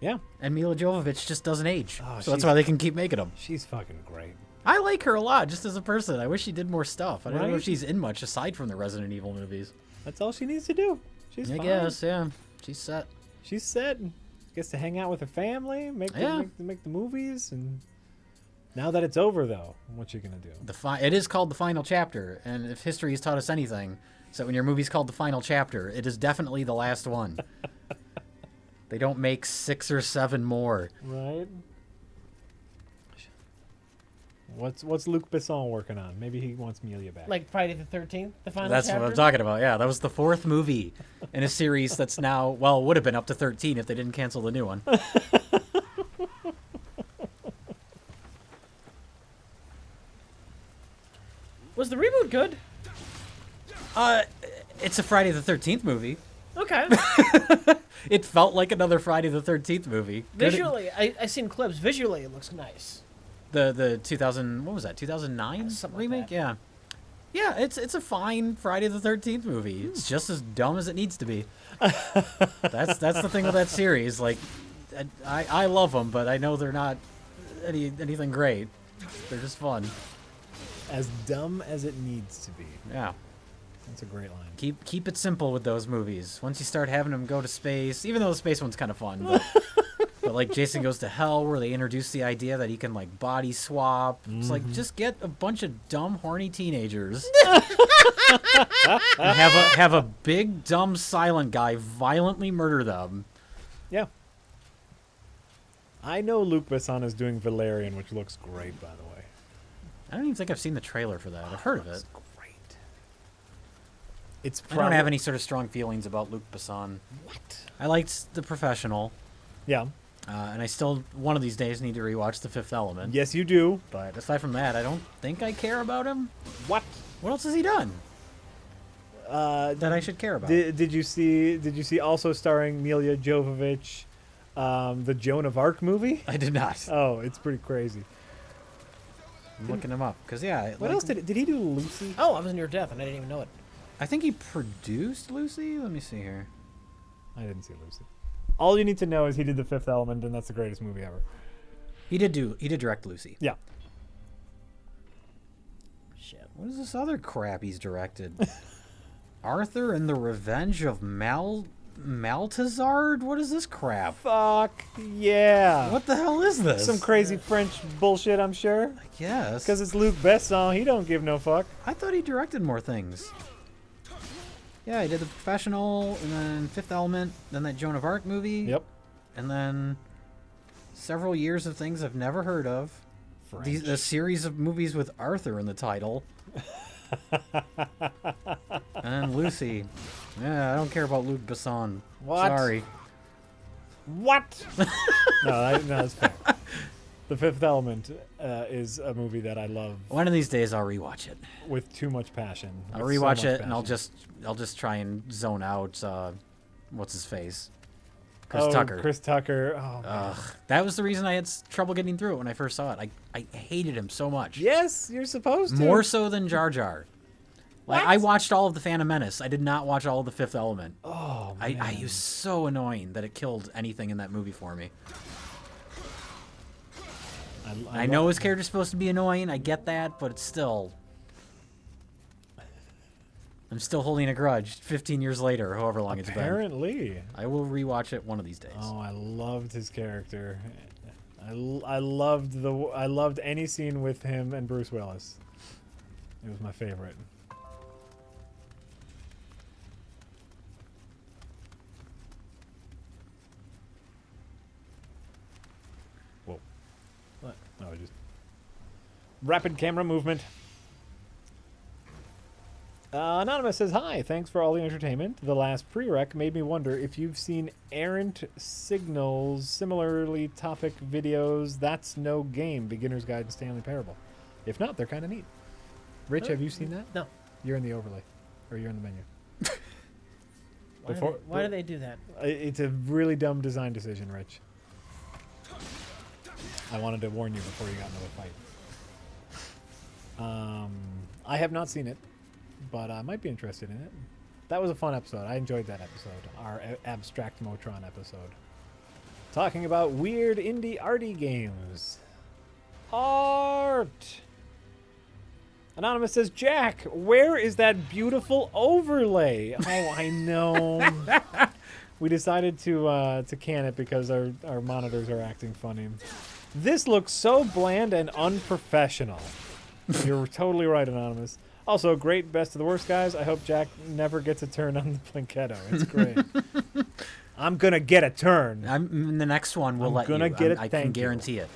Yeah. And Mila Jovovich just doesn't age. Oh, so that's she's- why they can keep making them. She's fucking great. I like her a lot just as a person. I wish she did more stuff. I don't know Right? if she's in much aside from the Resident Evil movies. That's all she needs to do. She's I fine. guess, yeah. She's set. She's set and gets to hang out with her family, make Yeah. the movies, and now that it's over though, what you gonna do? It is called the final chapter, and if history has taught us anything, so when your movie's called the final chapter, it is definitely the last one. They don't make 6 or 7 more. Right? What's Luc Besson working on? Maybe he wants Amelia back. Like Friday the 13th, the final That's chapter. what I'm talking about. Yeah, that was the 4th movie in a series that's now, well, would have been up to 13 if they didn't cancel the new one. Was the reboot good? It's a Friday the 13th movie. Okay. It felt like another Friday the 13th movie. Good- Visually, I seen clips. Visually, it looks nice. The 2000, what was that, 2009 Something like remake? that. Yeah. Yeah, it's a fine Friday the 13th movie. It's just as dumb as it needs to be. That's the thing with that series. Like, I love them, but I know they're not anything great. They're just fun. as dumb as it needs to be. Yeah. That's a great line. Keep it simple with those movies. Once you start having them go to space, even though the space one's kind of fun, but, but like Jason Goes to Hell, where they introduce the idea that he can like body swap. It's like just get a bunch of dumb, horny teenagers and have a big, dumb, silent guy violently murder them. Yeah. I know Luc Besson is doing Valerian, which looks great, by the way. I don't even think I've seen the trailer for that. I've heard of it. It's great. It's I don't have any sort of strong feelings about Luc Besson. What? I liked The Professional, Yeah. and I still, one of these days, need to rewatch The Fifth Element. Yes, you do. But aside from that, I don't think I care about him. What? What else has he done that I should care about? Did you see also starring Mila Jovovich, the Joan of Arc movie? I did not. Oh, it's pretty crazy. I'm looking him up because yeah. What else did he do? Lucy? Oh, I was near death and I didn't even know it. I think he produced Lucy. Let me see here. I didn't see Lucy. All you need to know is he did The Fifth Element, and that's the greatest movie ever. He did direct Lucy. Yeah. Shit. What is this other crap he's directed? Arthur and the Revenge of Maltazard? What is this crap? Fuck yeah. What the hell is this? Some crazy French bullshit, I'm sure. Yes. Because it's Luc Besson. He don't give no fuck. I thought he directed more things. Yeah, he did The Professional, and then Fifth Element, then that Joan of Arc movie. Yep. And then several years of things I've never heard of. A series of movies with Arthur in the title. And Lucy. Yeah, I don't care about Luc Besson. What? Sorry. What? No, that's fair. The Fifth Element is a movie that I love One of these days I'll rewatch it. with too much passion. I'll With so rewatch much it and passion. I'll just try and zone out what's his face? Chris Tucker. Chris Tucker. Oh, man. Ugh. That was the reason I had trouble getting through it when I first saw it. I hated him so much. Yes, you're supposed to. More so than Jar Jar. Like, What? I watched all of The Phantom Menace. I did not watch all of The Fifth Element. Oh, man. It was so annoying that it killed anything in that movie for me. I know his character's supposed to be annoying. I get that, but it's still... I'm still holding a grudge 15 years later, however long it's been. Apparently. I will rewatch it one of these days. Oh, I loved his character. I loved any scene with him and Bruce Willis. It was my favorite. Whoa. What? No, just rapid camera movement. Anonymous says, hi, thanks for all the entertainment. The last prereq made me wonder if you've seen Errant Signals, similarly topic videos, That's No Game, Beginner's Guide to Stanley Parable. If not, they're kind of neat. Rich, have you seen that? No. You're in the overlay. Or you're in the menu. Why do they do that? It's a really dumb design decision, Rich. I wanted to warn you before you got into a fight. I have not seen it, but I might be interested in it. That was a fun episode. I enjoyed that episode. Our Abstract Motron episode. Talking about weird indie arty games. Art! Anonymous says, Jack, where is that beautiful overlay? Oh, I know. We decided to can it because our monitors are acting funny. This looks so bland and unprofessional. You're totally right, Anonymous. Also, great best of the worst, guys. I hope Jack never gets a turn on the Plinketto. It's great. I'm going to get a turn. In the next one, we'll let you. gonna get it, I thank can you. guarantee it.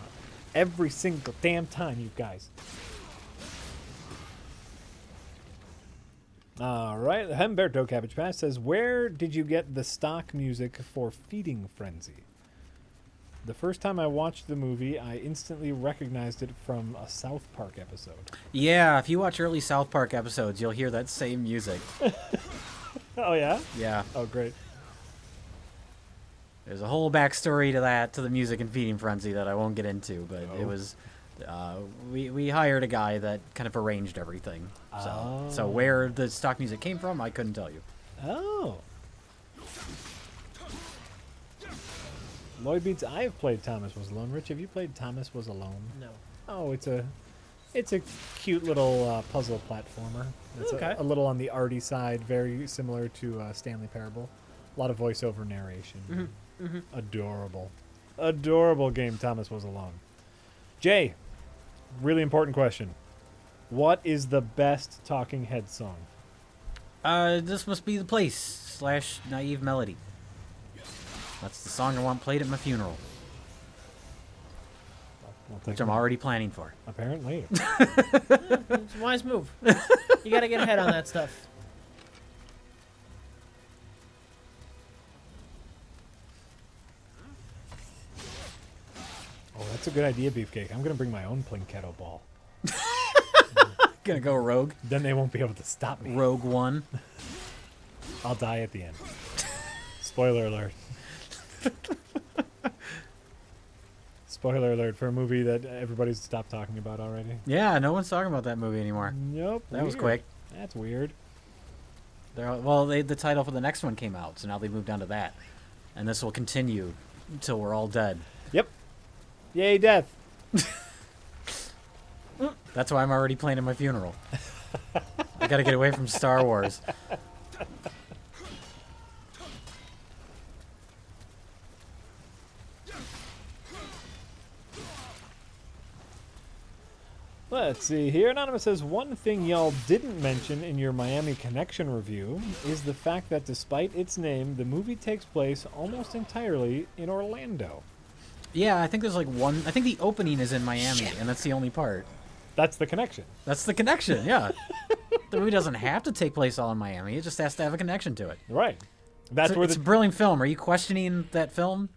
Every single damn time, you guys. All right. Humberto Cabbage Patch says, where did you get the stock music for Feeding Frenzy? The first time I watched the movie, I instantly recognized it from a South Park episode. Yeah, if you watch early South Park episodes, you'll hear that same music. Oh, yeah? Yeah. Oh, great. There's a whole backstory to that, to the music in Feeding Frenzy that I won't get into, but it was... we hired a guy that kind of arranged everything. So where the stock music came from, I couldn't tell you. Oh. Lloyd Beats, I have played Thomas Was Alone. Rich, have you played Thomas Was Alone? No. Oh, it's a cute little puzzle platformer. It's Okay. a little on the arty side, very similar to Stanley Parable. A lot of voiceover narration. Adorable. Adorable game, Thomas Was Alone. Jay, really important question. What is the best Talking Head song? This Must Be the Place / Naive Melody. That's the song I want played at my funeral, which I'm already planning for. Apparently. It's a wise move. You got to get ahead on that stuff. Oh, that's a good idea, Beefcake. I'm going to bring my own Plinketto ball. Gonna go rogue. Then they won't be able to stop me. Rogue One. I'll die at the end. Spoiler alert. Spoiler alert for a movie that everybody's stopped talking about already. Yeah, no one's talking about that movie anymore. Nope. That was weird. quick. That's weird. The title for the next one came out, so now they've moved on to that. And this will continue until we're all dead. Yep. Yay, death. That's why I'm already planning my funeral. I gotta get away from Star Wars. Let's see here. Anonymous says, one thing y'all didn't mention in your Miami Connection review is the fact that despite its name, the movie takes place almost entirely in Orlando. Yeah, I think there's like one. I think the opening is in Miami, and that's the only part. That's the connection. That's the connection, yeah. The movie doesn't have to take place all in Miami. It just has to have a connection to it. Right. That's where it's a brilliant film. Are you questioning that film?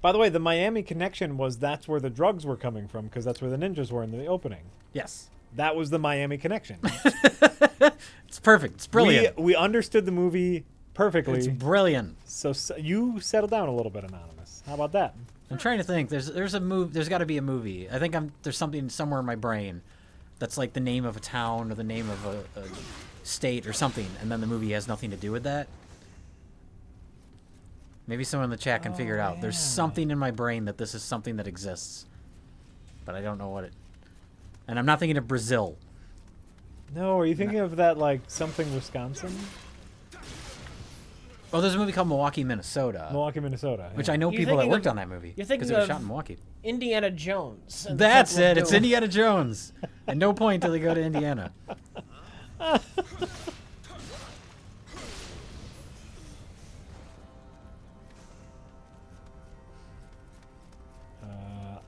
By the way, the Miami Connection that's where the drugs were coming from, because that's where the ninjas were in the opening. Yes. That was the Miami Connection. It's perfect. It's brilliant. We understood the movie perfectly. It's brilliant. So you settle down a little bit, Anonymous. How about that? I'm trying to think. There's a movie. There's got to be a movie. I think there's something somewhere in my brain that's like the name of a town or the name of a state or something, and then the movie has nothing to do with that. Maybe someone in the chat can figure it out. There's something in my brain that this is something that exists, but I don't know what it. And I'm not thinking of Brazil. No, are you thinking of that like something Wisconsin? Oh, there's a movie called Milwaukee, Minnesota. Milwaukee, Minnesota. Which I know You're people that thinking worked of- on that movie. you're thinking because it was of- shot in Milwaukee. Indiana Jones. and the That's Temple of it. It's Doom. Indiana Jones. At no point do they go to Indiana.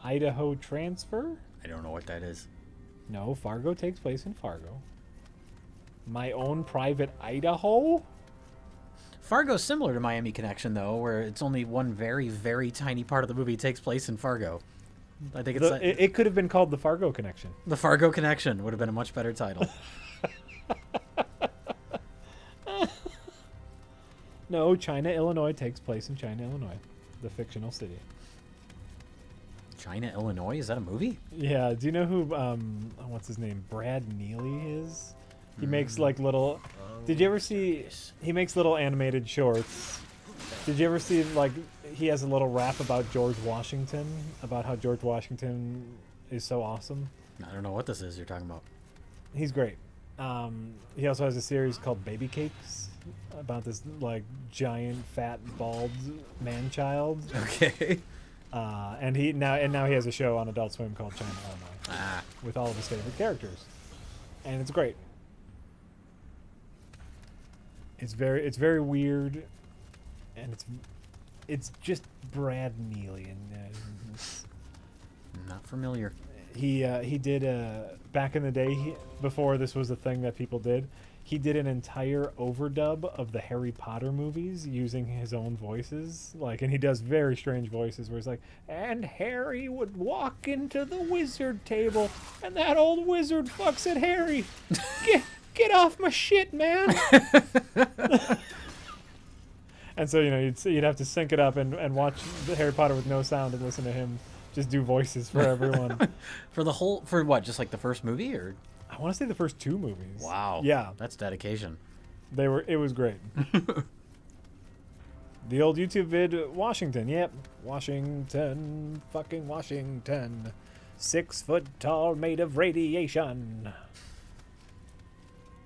Idaho transfer? I don't know what that is. No, Fargo takes place in Fargo. My own private Idaho? Fargo's similar to Miami Connection, though, where it's only one very, very tiny part of the movie takes place in Fargo. I think it's It could have been called the Fargo Connection. The Fargo Connection would have been a much better title. No, China, Illinois takes place in China, Illinois, the fictional city. China, Illinois? Is that a movie? Yeah, do you know who, what's his name, Brad Neely is? He makes like little, did you ever see, he makes little animated shorts. Did you ever see, like, he has a little rap about George Washington, about how George Washington is so awesome? I don't know what this is you're talking about. He's great. He also has a series called Baby Cakes about this, like, giant, fat, bald man-child. Okay. And now he has a show on Adult Swim called China, Illinois, with all of his favorite characters, and it's great. It's very weird, and it's just Brad Neely, and Not familiar. he did back in the day, before this was a thing that people did. He did an entire overdub of the Harry Potter movies using his own voices, like, and he does very strange voices where he's like, and Harry would walk into the wizard table, and that old wizard fucks at Harry. Get off my shit, man. And so, you know, you'd have to sync it up and watch the Harry Potter with no sound and listen to him just do voices for everyone. For what? Just like the first movie, or? I want to say the first two movies. Wow. Yeah. That's dedication. It was great. The old YouTube vid, Washington. Yep. Washington. Fucking Washington. 6 foot tall, made of radiation.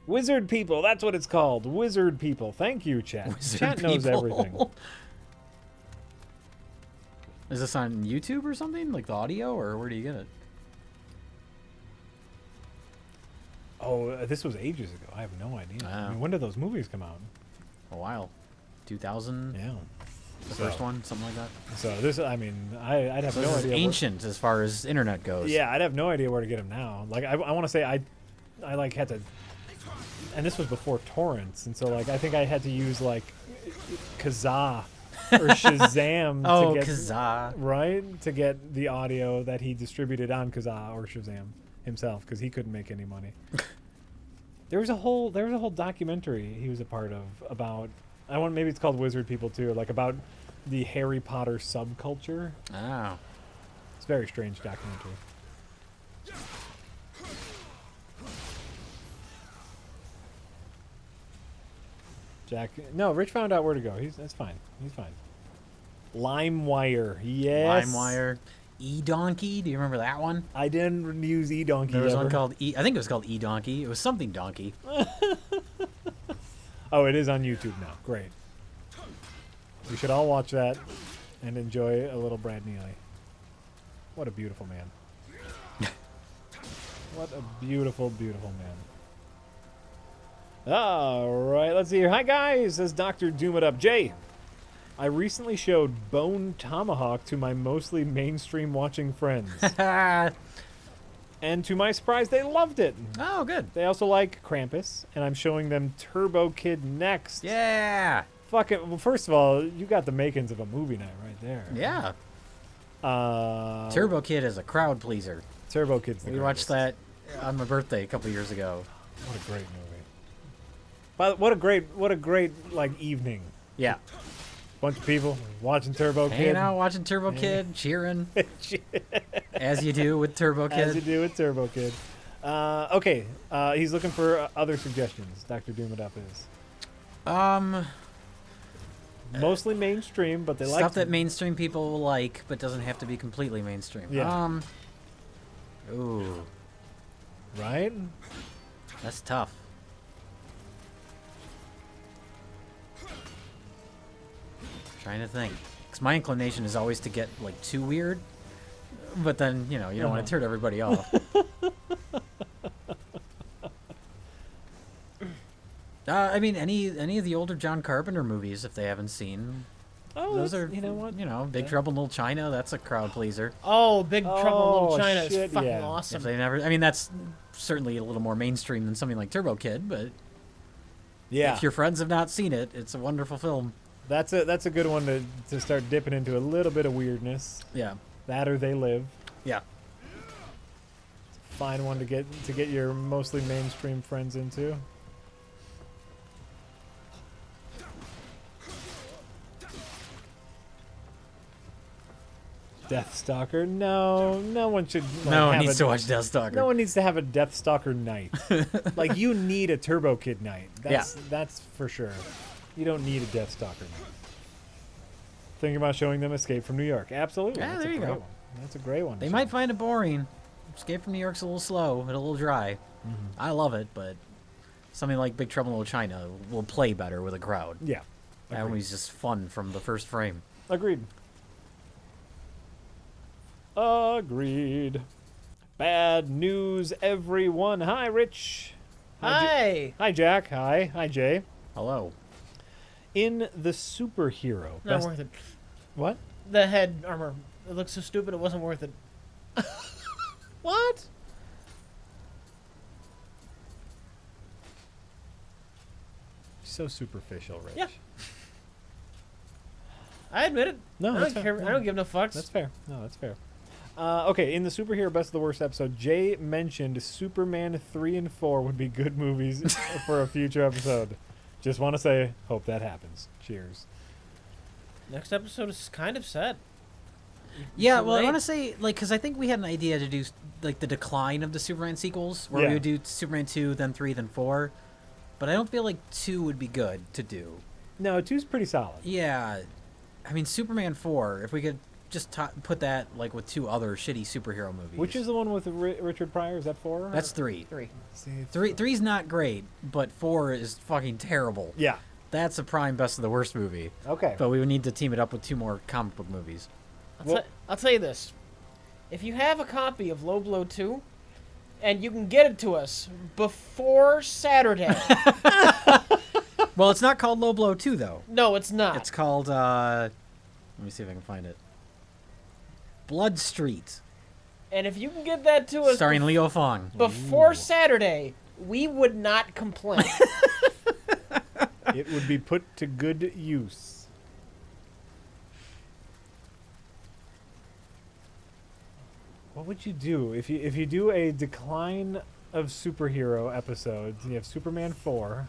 Wizard people. That's what it's called. Wizard people. Thank you, chat. Wizard Chat knows people. everything. Is this on YouTube or something? Like the audio, or where do you get it? Oh, this was ages ago. I have no idea. Wow. I mean, when did those movies come out? A while. 2000? Yeah. The first one? Something like that? So this, I mean, I'd have So no this is idea. ancient as far as internet goes. Yeah, I'd have no idea where to get them now. Like, I want to say I like had to, and this was before torrents, and so like I think I had to use like Kazaa or Shazam Oh, to get Kazaa. right to get the audio that he distributed on Kazaa or Shazam himself, because he couldn't make any money. There was a whole documentary he was a part of about, maybe it's called Wizard People too, like about the Harry Potter subculture. Oh. It's a very strange documentary. Jack, no, Rich found out where to go. That's fine. He's fine. LimeWire, yes. LimeWire. E-Donkey. Do you remember that one? I didn't use eDonkey. There was ever. one called I think it was called E-Donkey. It was something donkey. Oh, it is on YouTube now. Great. We should all watch that and enjoy a little Brad Neely. What a beautiful man. What a beautiful, beautiful man. All right, let's see here. Hi, guys. Says Dr. Doom It Up. Jay, I recently showed Bone Tomahawk to my mostly mainstream watching friends. And to my surprise, they loved it. Oh, good. They also like Krampus, and I'm showing them Turbo Kid next. Yeah. Fuck it. Well, first of all, you got the makings of a movie night right there. Yeah. Uh, Turbo Kid is a crowd pleaser. Turbo Kid's the We greatest. watched that on my birthday a couple years ago. What a great movie. But what a great like evening. Yeah. Bunch of people watching Turbo Kid. Hanging out, watching Turbo Kid, cheering. As you do with Turbo Kid. As you do with Turbo Kid. Okay. He's looking for other suggestions. Dr. Doom It Up is. Mostly mainstream, but they like Stuff that mainstream people will like, but doesn't have to be completely mainstream. Yeah. Ooh, right? that's tough. Trying to think. Because my inclination is always to get, like, too weird. But then, you know, you don't want to turn everybody off. I mean, any of the older John Carpenter movies, if they haven't seen, Oh, those are, you know what? Big Trouble in Little China, that's a crowd pleaser. Oh, Big Trouble in Little Oh, China shit, is fucking yeah. If awesome. they never, I mean, that's certainly a little more mainstream than something like Turbo Kid, but Yeah. if your friends have not seen it, it's a wonderful film. That's a good one to start dipping into a little bit of weirdness. Yeah. That or They Live. Yeah. Fine one to get your mostly mainstream friends into. Deathstalker? No one should. Like, No one have needs a- to watch Deathstalker. No one needs to have a Deathstalker night. Like you need a Turbo Kid night. That's for sure. You don't need a Deathstalker night. Thinking about showing them Escape from New York. Absolutely. Yeah, That's there a you great go. one. That's a great one. They might find it boring. Escape from New York's a little slow and a little dry. I love it, but something like Big Trouble in Little China will play better with a crowd. Yeah. That Agreed. movie's just fun from the first frame. Agreed. Agreed. Bad news, everyone. Hi, Rich. Hi. Hi, Jack. Hi, Jay. Hello. In the superhero. Not worth it. What? The head armor. It looks so stupid. It wasn't worth it. What? So superficial, Rich. Yeah. I admit it. No, I that's don't fair. care. No. I don't give no fucks. That's fair. No, that's fair. Okay, in the superhero best of the worst episode, Jay mentioned Superman 3 and 4 would be good movies for a future episode. Just want to say, hope that happens. Cheers. Next episode is kind of set. Yeah, Too well, I late. want to say, like, because I think we had an idea to do, like, the decline of the Superman sequels, where Yeah. we would do Superman 2, then 3, then 4. But I don't feel like 2 would be good to do. No, 2's pretty solid. Yeah. I mean, Superman 4, if we could just put that, like, with 2 other shitty superhero movies. Which is the one with Richard Pryor? Is that 4? That's 3. 3. See, 3's not great, but 4 is fucking terrible. Yeah. That's a prime best of the worst movie. Okay. But we would need to team it up with 2 more comic book movies. I'll tell you this. If you have a copy of Low Blow 2, and you can get it to us before Saturday. Well, it's not called Low Blow 2, though. No, it's not. It's called, let me see if I can find it. Blood Street, And if you can get that to us starring Leo Fong. before Saturday, we would not complain. It would be put to good use. What would you do if you do a decline of superhero episodes? You have Superman 4.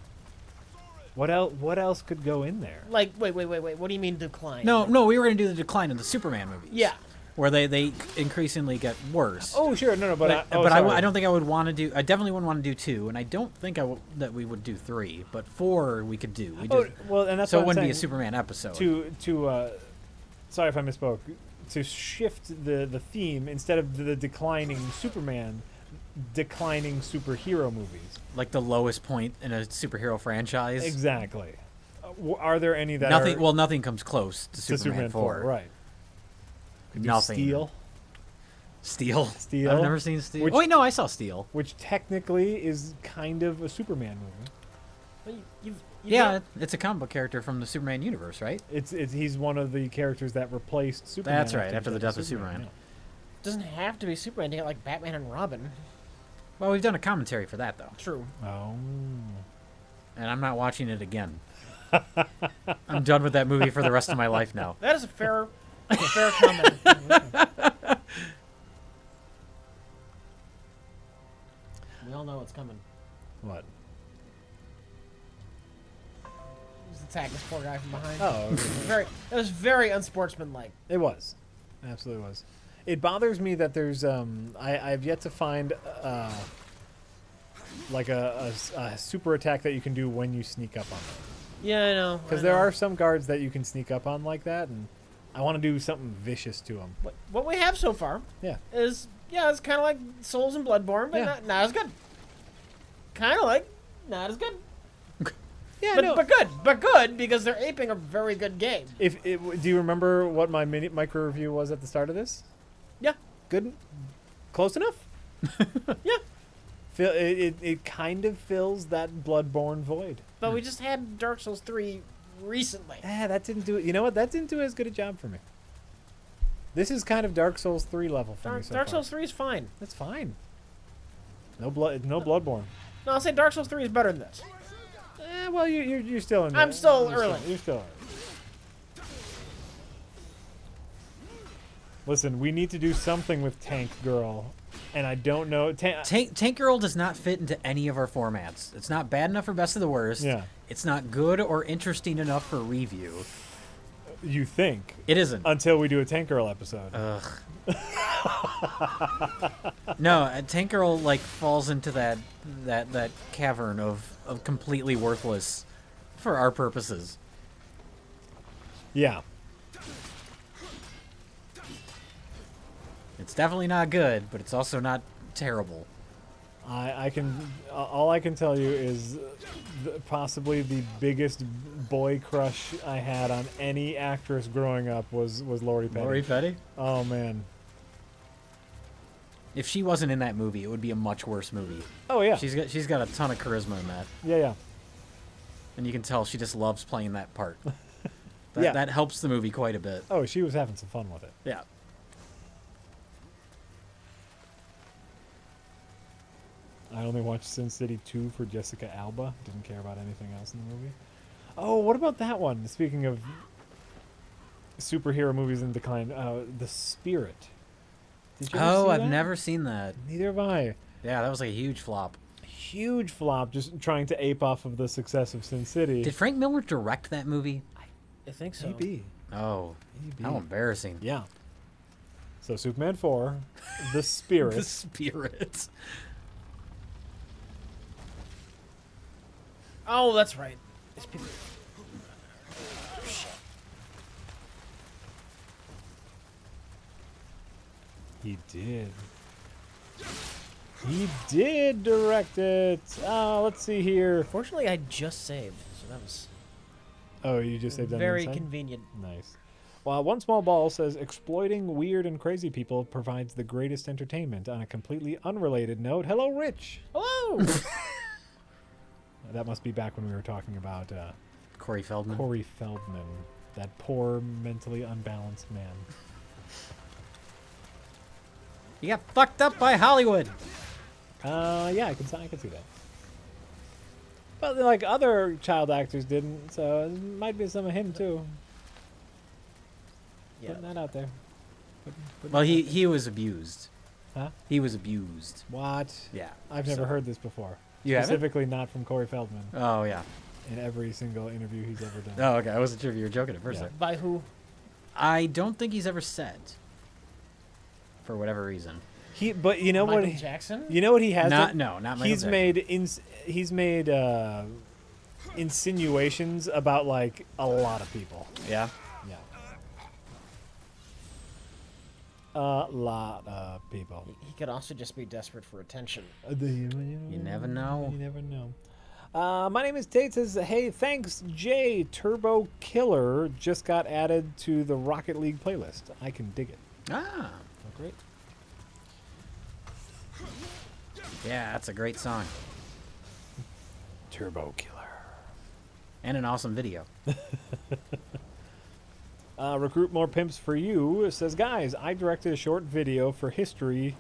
What else could go in there? Like, wait. What do you mean decline? No, we were going to do the decline of the Superman movies. Yeah. Where they increasingly get worse. Oh, sure. No, but I don't think I would want to do. I definitely wouldn't want to do 2, and I don't think that we would do 3. But 4 we could do. Well, and that's so what it I'm wouldn't be a saying. Superman episode. Sorry if I misspoke. To shift the theme, instead of the declining Superman, declining superhero movies. Like the lowest point in a superhero franchise. Exactly. Are there any that Nothing. are Well, nothing comes close to to Superman 4. Right. Could do Nothing. Steel. Steel. Steel. I've never seen Steel. Which- Oh, wait, no, I saw Steel. which technically is kind of a Superman movie. Well, you've Yeah, it's a comic book character from the Superman universe, right? It's he's one of the characters that replaced Superman. That's right, after the death of Superman. It doesn't have to be Superman to get like Batman and Robin. Well, we've done a commentary for that, though. True. Yeah. Oh. And I'm not watching it again. I'm done with that movie for the rest of my life now. That is a fair comment. We all know what's coming. What? Just attack this poor guy from behind. Oh. It was very unsportsmanlike. It was. It absolutely was. It bothers me that there's I've yet to find like a super attack that you can do when you sneak up on them. Yeah, I know. Because there are some guards that you can sneak up on like that, and I want to do something vicious to them. What we have so far Yeah. is it's kind of like Souls and Bloodborne, but Yeah. not as good. Kind of like not as good, Yeah, but good because they're aping a very good game. Do you remember what my micro review was at the start of this? Yeah, Good, close enough. yeah. It kind of fills that Bloodborne void. But we just had Dark Souls 3 recently. That didn't do it. You know what? That didn't do as good a job for me. This is kind of Dark Souls 3 level for me so Dark far. Souls 3 is fine. That's fine. No Bloodborne. No, I'll say Dark Souls 3 is better than this. Well, you're still in. I'm still early. You're still early. Listen, we need to do something with Tank Girl, and I don't know. Tank Girl does not fit into any of our formats. It's not bad enough for best of the worst. Yeah. It's not good or interesting enough for review. You think It isn't. until we do a Tank Girl episode. No, Tank Girl like falls into that cavern of completely worthless for our purposes. Yeah. It's definitely not good, but it's also not terrible. I can. All I can tell you is possibly the biggest boy crush I had on any actress growing up was Lori Petty. Lori Petty? Oh man. If she wasn't in that movie, it would be a much worse movie. Oh yeah. She's got a ton of charisma in that, Yeah. and you can tell she just loves playing that part. Yeah. That helps the movie quite a bit. Oh, she was having some fun with it. Yeah. I only watched Sin City 2 for Jessica Alba. Didn't care about anything else in the movie. Oh, what about that one? Speaking of superhero movies in decline, The Spirit. Did you ever see I've that? never seen that. Neither have I. Yeah, that was like a huge flop. Huge flop, just trying to ape off of the success of Sin City. Did Frank Miller direct that movie? I think so. Maybe. Oh, Maybe. how embarrassing. Yeah. So Superman 4, The Spirit. The Spirit. Oh, that's right. These people. He did. He did direct it. Let's see here. Fortunately, I just saved, so that was Oh, you just saved that very inside? convenient. Nice. Well, One Small Ball says, exploiting weird and crazy people provides the greatest entertainment. On a completely unrelated note, hello, Rich. Hello. That must be back when we were talking about Cory Feldman. Cory Feldman, that poor, mentally unbalanced man. You got fucked up by Hollywood. Yeah, I can see that. But like other child actors didn't, so it might be some of him too. Yeah. Putting that out there. Well, he was abused. Huh? He was abused. What? Yeah. I've never So- heard this before. You haven't? Specifically not from Cory Feldman Oh, yeah. in every single interview he's ever done. Oh, okay. I wasn't sure if you were joking at first Yeah. there. By who? I don't think he's ever said. For whatever reason. But you know Michael what? Jackson? You know what he has? Not Michael He's Jackson. he's made insinuations about like a lot of people. Yeah. Yeah. A lot of people. He could also just be desperate for attention. You never know. You never know. My name is Tate. Says, hey, thanks, Jay. Turbo Killer just got added to the Rocket League playlist. I can dig it. Ah. Oh, great. Yeah, that's a great song. Turbo Killer. And an awesome video. Recruit More Pimps for You says, guys, I directed a short video for History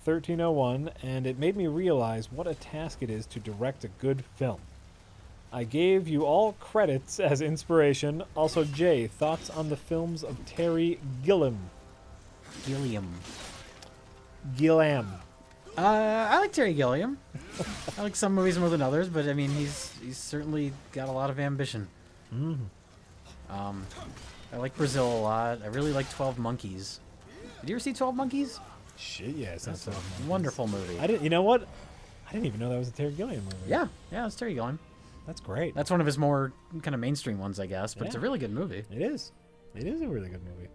1301, and it made me realize what a task it is to direct a good film. I gave you all credits as inspiration. Also, Jay, thoughts on the films of Terry Gilliam? Gilliam. Gilliam. I like Terry Gilliam. I like some movies more than others, but I mean, he's certainly got a lot of ambition. I like Brazil a lot. I really like 12 Monkeys. Did you ever see 12 Monkeys? Shit, yeah, it's not so Wonderful movie. I didn't. You know what? I didn't even know that was a Terry Gilliam movie. Yeah, it's Terry Gilliam. That's great. That's one of his more kind of mainstream ones, I guess, but it's a Yeah. really good movie. It is. It is a really good movie.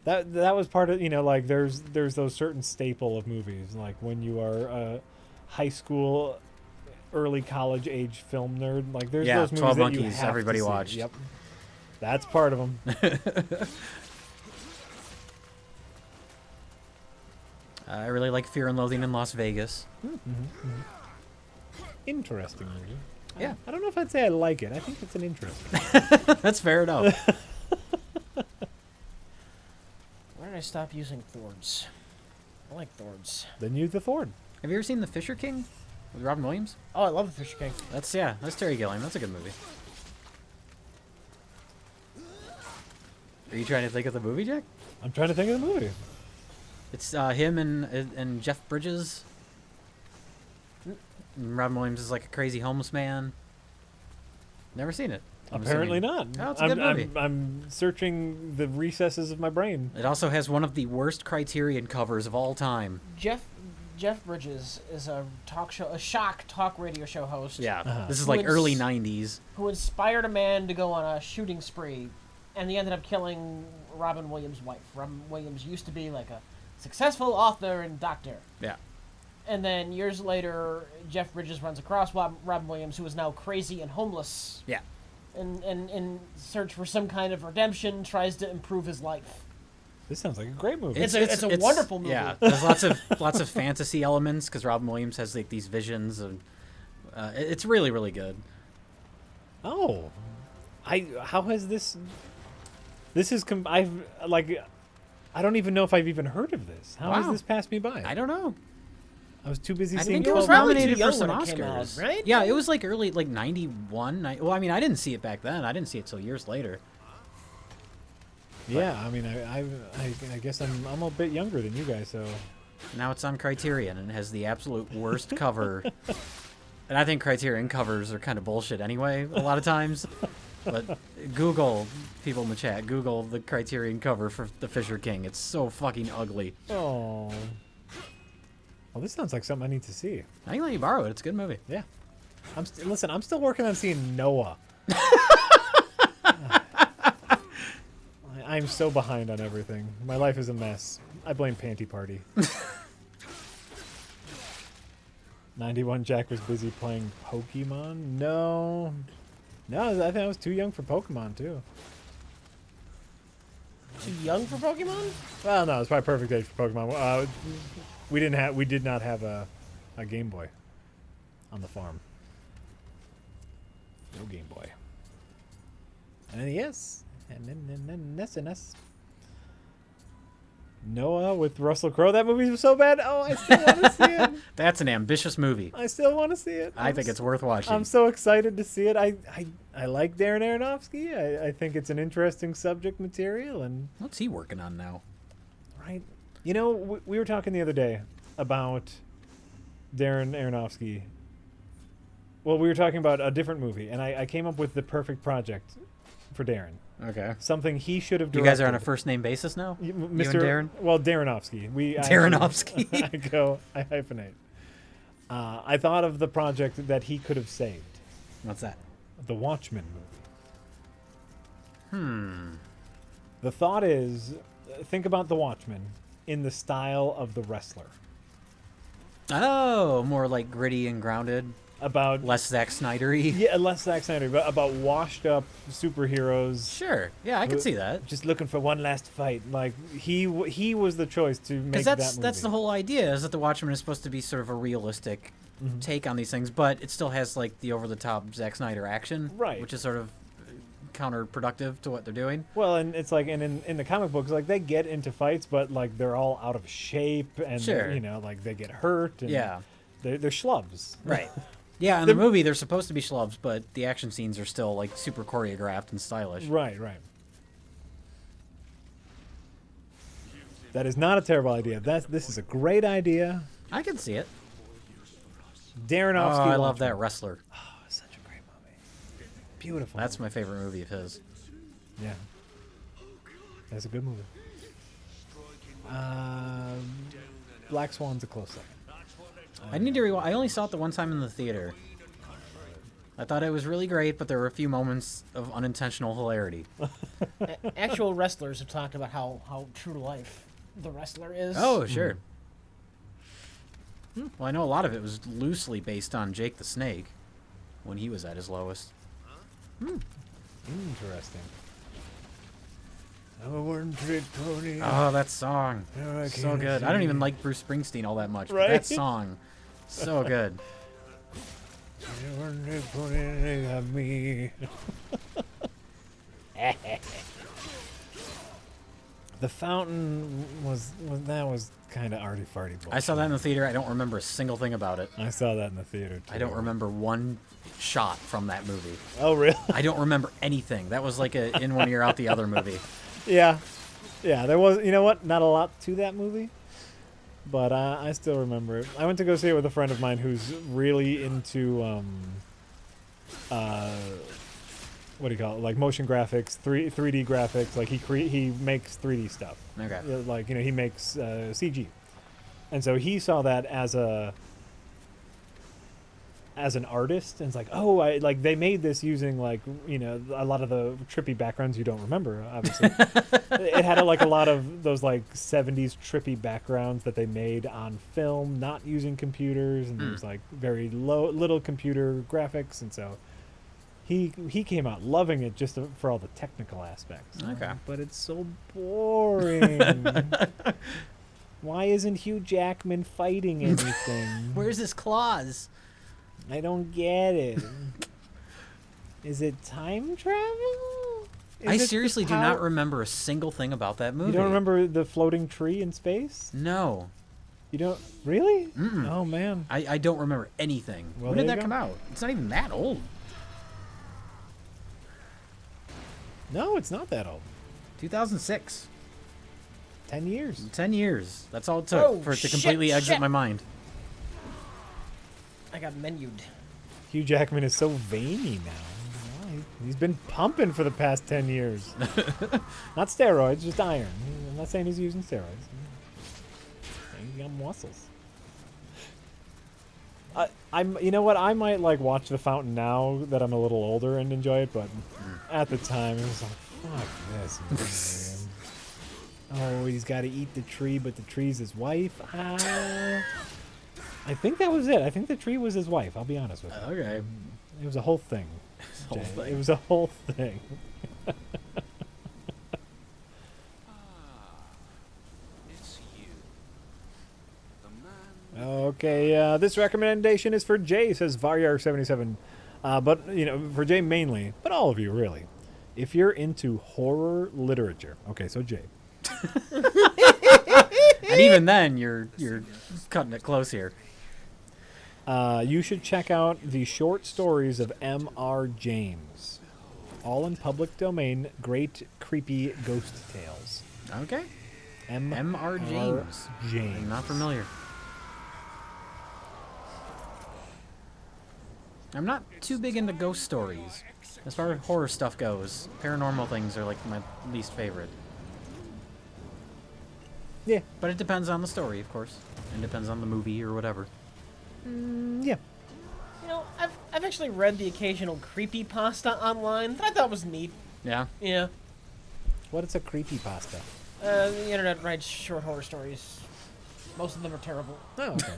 That was part of, like there's those certain staple of movies, like when you are a high school, early college age film nerd, like there's Yeah, those movies 12 that you Monkeys, have everybody to see. watched. Yep. That's part of them. I really like Fear and Loathing in Las Vegas. Interesting movie. Yeah. I don't know if I'd say I like it. I think it's an interesting. That's fair enough. Where did I stop using Thorns? I like Thorns. Then use the Thorn. Have you ever seen The Fisher King with Robin Williams? Oh, I love the Fisher King. That's Terry Gilliam. That's a good movie. Are you trying to think of the movie, Jack? I'm trying to think of the movie. It's him and Jeff Bridges. And Robin Williams is like a crazy homeless man. Never seen it. I'm Apparently assuming. not. Oh, it's a good movie. I'm searching the recesses of my brain. It also has one of the worst Criterion covers of all time. Jeff Bridges is a shock talk radio show host. Yeah, this is like Who early ins- '90s. Who inspired a man to go on a shooting spree, and he ended up killing Robin Williams' wife. Robin Williams used to be like a successful author and doctor. Yeah, And then years later, Jeff Bridges runs across Robin Williams, who is now crazy and homeless. yeah. And in search for some kind of redemption, tries to improve his life. This sounds like a great movie. It's a wonderful movie. Yeah, there's lots of fantasy elements because Robin Williams has like these visions, and it's really really good. Oh, how has this? This is I don't even know if I've even heard of this. How has Wow. this passed me by? I don't know. I was too busy I seeing. think it 12 was probably nominated too for young some when it came out, Oscars, right? Yeah, it was like early, like 91. Well, I mean, I didn't see it back then. I didn't see it till years later. Yeah, I mean, I guess I'm a bit younger than you guys, so Now it's on Criterion and it has the absolute worst cover. And I think Criterion covers are kind of bullshit anyway, a lot of times. But Google, people in the chat, Google the Criterion cover for The Fisher King. It's so fucking ugly. oh. Well, this sounds like something I need to see. I can let you borrow it. It's a good movie. Yeah, listen. I'm still working on seeing Noah. I'm so behind on everything. My life is a mess. I blame Panty Party. 91 Jack was busy playing Pokemon? No, I think I was too young for Pokemon, too. Too young for Pokemon? Well, no, it's probably perfect age for Pokemon. We did not have a Game Boy on the farm. No Game Boy. And NES. And then SNES. Noah with Russell Crowe. That movie was so bad. Oh, I still want to see it. That's an ambitious movie. I still want to see it. I think it's worth watching. I'm so excited to see it. I like Darren Aronofsky. I think it's an interesting subject material. And What's he working on now? right, you know, we were talking the other day about Darren Aronofsky. Well, we were talking about a different movie, and I came up with the perfect project for Darren. Okay. Something he should have You directed. guys are on a first name basis now? You, You Mr. and Darren? Well, Darrenovsky. Darrenovsky. I hyphenate. I thought of the project that he could have saved. What's that? The Watchmen movie. The thought is, think about The Watchmen in the style of The Wrestler. Oh, more like gritty and grounded. about Less Zack Snyder-y. yeah, less Zack Snyder, but about washed up superheroes. Sure. Yeah, I could see that. Just looking for one last fight. Like he was the choice to make Because that that's movie. the whole idea, is that the Watchmen is supposed to be sort of a realistic take on these things, but it still has like the over-the-top Zack Snyder action, Right. Which is sort of counterproductive to what they're doing. Well, and it's like, and in the comic books, like they get into fights, but like they're all out of shape, and Sure. you know, like they get hurt. And Yeah. they're schlubs. Right. Yeah, in the movie they're supposed to be schlubs, but the action scenes are still like super choreographed and stylish. Right, right. That is not a terrible idea. This is a great idea. I can see it. Darrenovsky. Oh, I love Watchmen. that wrestler. Oh, such a great movie. Beautiful. That's my favorite movie of his. yeah. That's a good movie. Black Swan's a close second. I need to rewatch. I only saw it the one time in the theater. I thought it was really great, but there were a few moments of unintentional hilarity. Actual wrestlers have talked about how true to life the wrestler is. Oh, sure. Well, I know a lot of it was loosely based on Jake the Snake when he was at his lowest. Interesting. I'm a one-trick pony. Oh, that song. No, I So can't good. I don't see. even like Bruce Springsteen all that much, but Right? that song, so good. I'm a one-trick pony, they got me. The fountain was kind of arty farty bullshit. I saw that in the theater. I don't remember a single thing about it. I saw that in the theater too. I don't remember one shot from that movie. Oh really? I don't remember anything. That was like a in one ear out the other movie. Yeah, there was. You know what? Not a lot to that movie, but I still remember it. I went to go see it with a friend of mine who's really into what do you call it? Like motion graphics, 3D graphics. Like he makes 3D stuff. Okay. Like he makes CG, and so he saw that as an artist, and it's like, oh, like they made this using like a lot of the trippy backgrounds you don't remember. Obviously, it had a lot of those like 70s trippy backgrounds that they made on film, not using computers, and there's like very little computer graphics, and so he came out loving it just for all the technical aspects. Okay. But it's so boring. Why isn't Hugh Jackman fighting anything? Where's his claws? I don't get it. Is it time travel? I Is it the seriously do power- not remember a single thing about that movie. You don't remember the floating tree in space? No. You don't really? Mm-mm. Oh man. I don't remember anything. Well, When did there that you come go. out? It's not even that old. No, it's not that old. 2006. 10 years. 10 years. That's all it took Oh, for it to shit, completely exit shit. my mind. I got menued. Hugh Jackman is so veiny now. He's been pumping for the past 10 years. Not steroids, just iron. I'm not saying he's using steroids. He's got muscles. You know what? I might like watch The Fountain now that I'm a little older and enjoy it, but at the time it was like, fuck this. Man. Oh, he's got to eat the tree, but the tree's his wife. I think that was it. I think the tree was his wife. I'll be honest with you. Okay. It was a whole thing. Whole Jay. thing. It was a whole thing. It's you. The man. Okay, this recommendation is for Jay, says Varyar77. But, for Jay mainly, but all of you, really. If you're into horror literature. Okay, so Jay. And even then, you're cutting it close here. You should check out the short stories of M.R. James. All in public domain, great creepy ghost tales. Okay. M.R. James. James. I'm not familiar. I'm not too big into ghost stories. As far as horror stuff goes, paranormal things are like my least favorite. Yeah. But it depends on the story, of course. And depends on the movie or whatever. Yeah. You know, I've actually read the occasional creepypasta online that I thought was neat. Yeah? Yeah. What is a creepypasta? The internet writes short horror stories. Most of them are terrible. Oh, okay.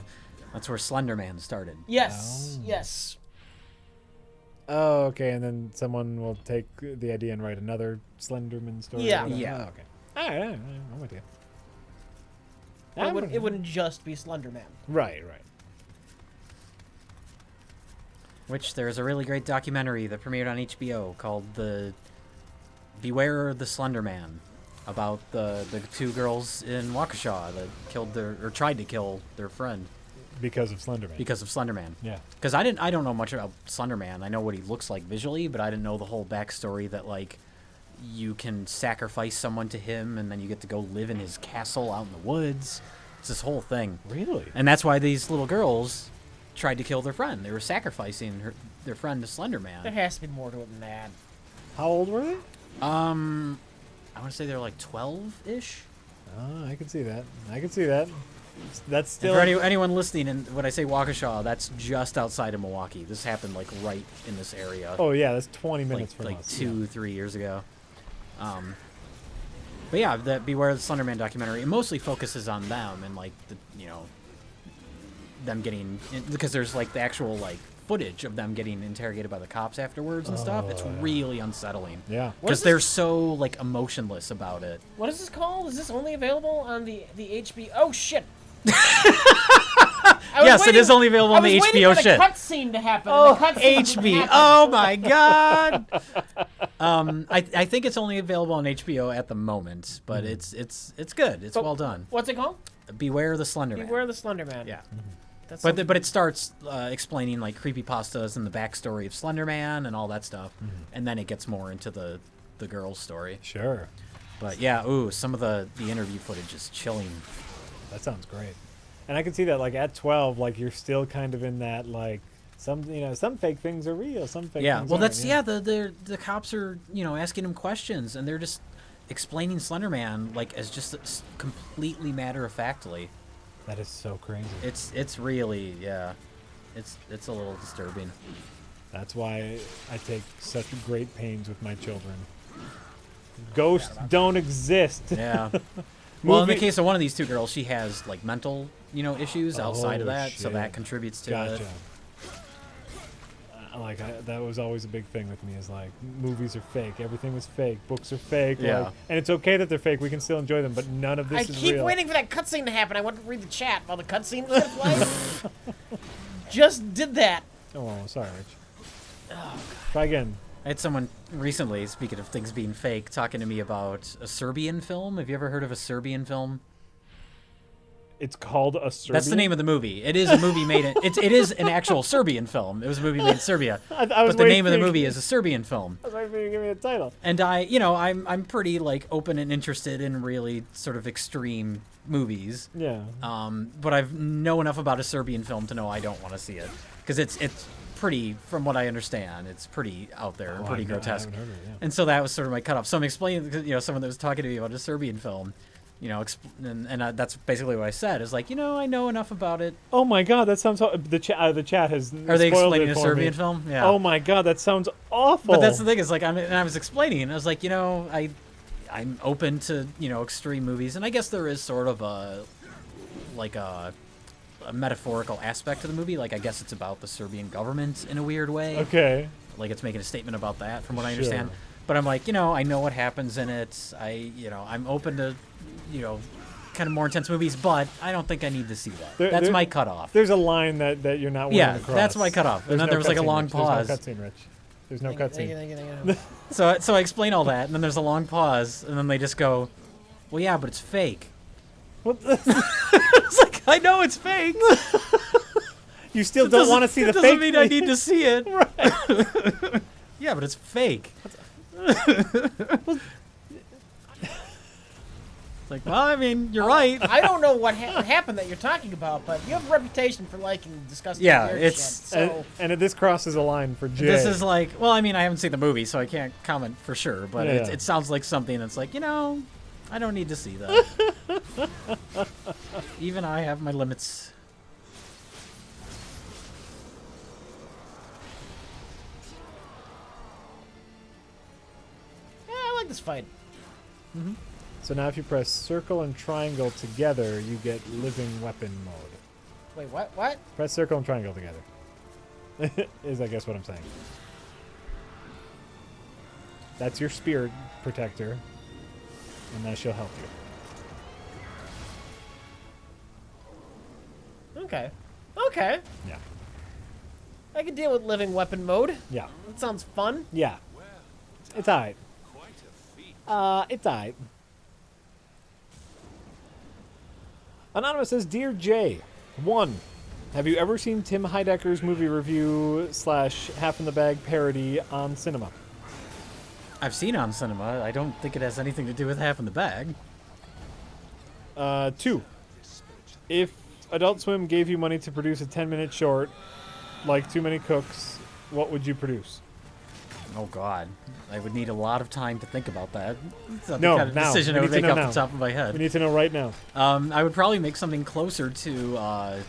That's where Slender Man started. Yes, Oh. yes. Oh, okay, and then someone will take the idea and write another Slenderman story. or Yeah. whatever. Yeah. Oh, okay. All right, I'm with you. It wouldn't just be Slender Man. Right. Which there's a really great documentary that premiered on HBO called the Beware the Slender Man, about the two girls in Waukesha that tried to kill their friend Because of Slenderman. because of Slenderman. Yeah. Because I don't know much about Slenderman. I know what he looks like visually, but I didn't know the whole backstory that like you can sacrifice someone to him and then you get to go live in his castle out in the woods. It's this whole thing. Really? And that's why these little girls tried to kill their friend. They were sacrificing their friend to Slenderman. There has to be more to it than that. How old were they? I want to say they're like 12-ish. Oh, I can see that. That's And still. for anyone listening, and when I say Waukesha, that's just outside of Milwaukee. This happened like right in this area. Oh yeah, that's 20 minutes from like us. 2-3 years ago. But yeah, the Beware the Slenderman documentary, it mostly focuses on them and like them getting, because there's like the actual like footage of them getting interrogated by the cops afterwards and stuff. It's really unsettling. Yeah. Because they're so like emotionless about it. What is this called? Is this only available on the HBO? Oh shit! Yes, it is only available on the I was HBO waiting for shit. the cutscene to happen. Oh, HB. Oh my god. I think it's only available on HBO at the moment, but it's good. It's well done. What's it called? Beware the Slender Man. Beware the Slender Man. Yeah. That's But it starts explaining like creepypastas and the backstory of Slender Man and all that stuff, and then it gets more into the girl's story. Sure. But yeah, some of the interview footage is chilling. That sounds great. And I can see that, like, at 12, like, you're still kind of in that, like, some fake things are real, some fake Yeah, things well, aren't, that's the cops are asking him questions, and they're just explaining Slender Man like as just completely matter of factly. That is so crazy. It's really it's a little disturbing. That's why I take such great pains with my children. Ghosts don't exist. Yeah. Well, in the case of one of these two girls, she has like mental, issues outside of Oh, that, so shit. that contributes to Gotcha. it. That was always a big thing with me, is like, movies are fake, everything is fake, books are fake, Yeah. like, and it's okay that they're fake, we can still enjoy them, but none of this I is keep real. waiting for that cutscene to happen. I want to read the chat while the cutscene was gonna play. Just did that. Oh, sorry, Rich. Try again. I had someone recently, speaking of things being fake, talking to me about a Serbian film. Have you ever heard of a Serbian film? It's called a Serbian? That's the name of the movie. It is a movie made in it is an actual Serbian film. It was a movie made in Serbia. I was But the name of the waiting- movie is a Serbian film. I was waiting for you to give me a title. And I'm pretty like open and interested in really sort of extreme movies. Yeah. But I know enough about a Serbian film to know I don't want to see it, because it's pretty, from what I understand, it's pretty out there and pretty grotesque. I haven't heard of it, yeah. And so that was sort of my cutoff. So I'm explaining, someone that was talking to me about a Serbian film, that's basically what I said. Is like, I know enough about it. Oh my god, that sounds the chat has. Are they spoiled explaining it a for Serbian me. film? Yeah. Oh my god, that sounds awful. But that's the thing, is like, I was explaining, I was like, I'm open to, extreme movies, and I guess there is sort of a metaphorical aspect to the movie. Like, I guess it's about the Serbian government in a weird way. Okay. Like, it's making a statement about that, from what I understand. Sure. But I'm like, I know what happens in it. I'm open to, kind of more intense movies, but I don't think I need to see that. That's my cutoff. There's a line that you're not willing Yeah, to cross. that's my cutoff. And then there was like a long pause. There's no cutscene, Rich. There's no Thank you, cutscene. thank you. So I explain all that, and then there's a long pause, and then they just go, well, yeah, but it's fake. What the- It's like, I know it's fake. You still don't want to see the It fake doesn't mean I thing. need to see it. Right. Yeah, but it's fake. It's like, well, I mean, you're right. I don't know what happened that you're talking about, but you have a reputation for liking disgusting Yeah, weird it's- shit. So And this crosses a line for Jay. This is like, well, I mean, I haven't seen the movie, so I can't comment for sure, but Yeah. it sounds like something that's like, I don't need to see that. Even I have my limits. yeah, I like this fight. So now if you press circle and triangle together, you get living weapon mode. Wait, what? What? Press circle and triangle together. Is I guess what I'm saying. That's your spirit protector, and that she'll help you. Okay. Okay. Yeah. I can deal with living weapon mode. Yeah. That sounds fun. Yeah. It's alright. Quite a feat. It's alright. Anonymous says, Dear Jay, 1. Have you ever seen Tim Heidecker's movie review / Half in the Bag parody on cinema? I've seen on cinema. I don't think it has anything to do with Half in the Bag. 2. If Adult Swim gave you money to produce a 10-minute short, like Too Many Cooks, what would you produce? Oh, God. I would need a lot of time to think about that. It's not No, the kind of now. decision We I would need to make know off the now. top of my We head. need to know right now. I would probably make something closer to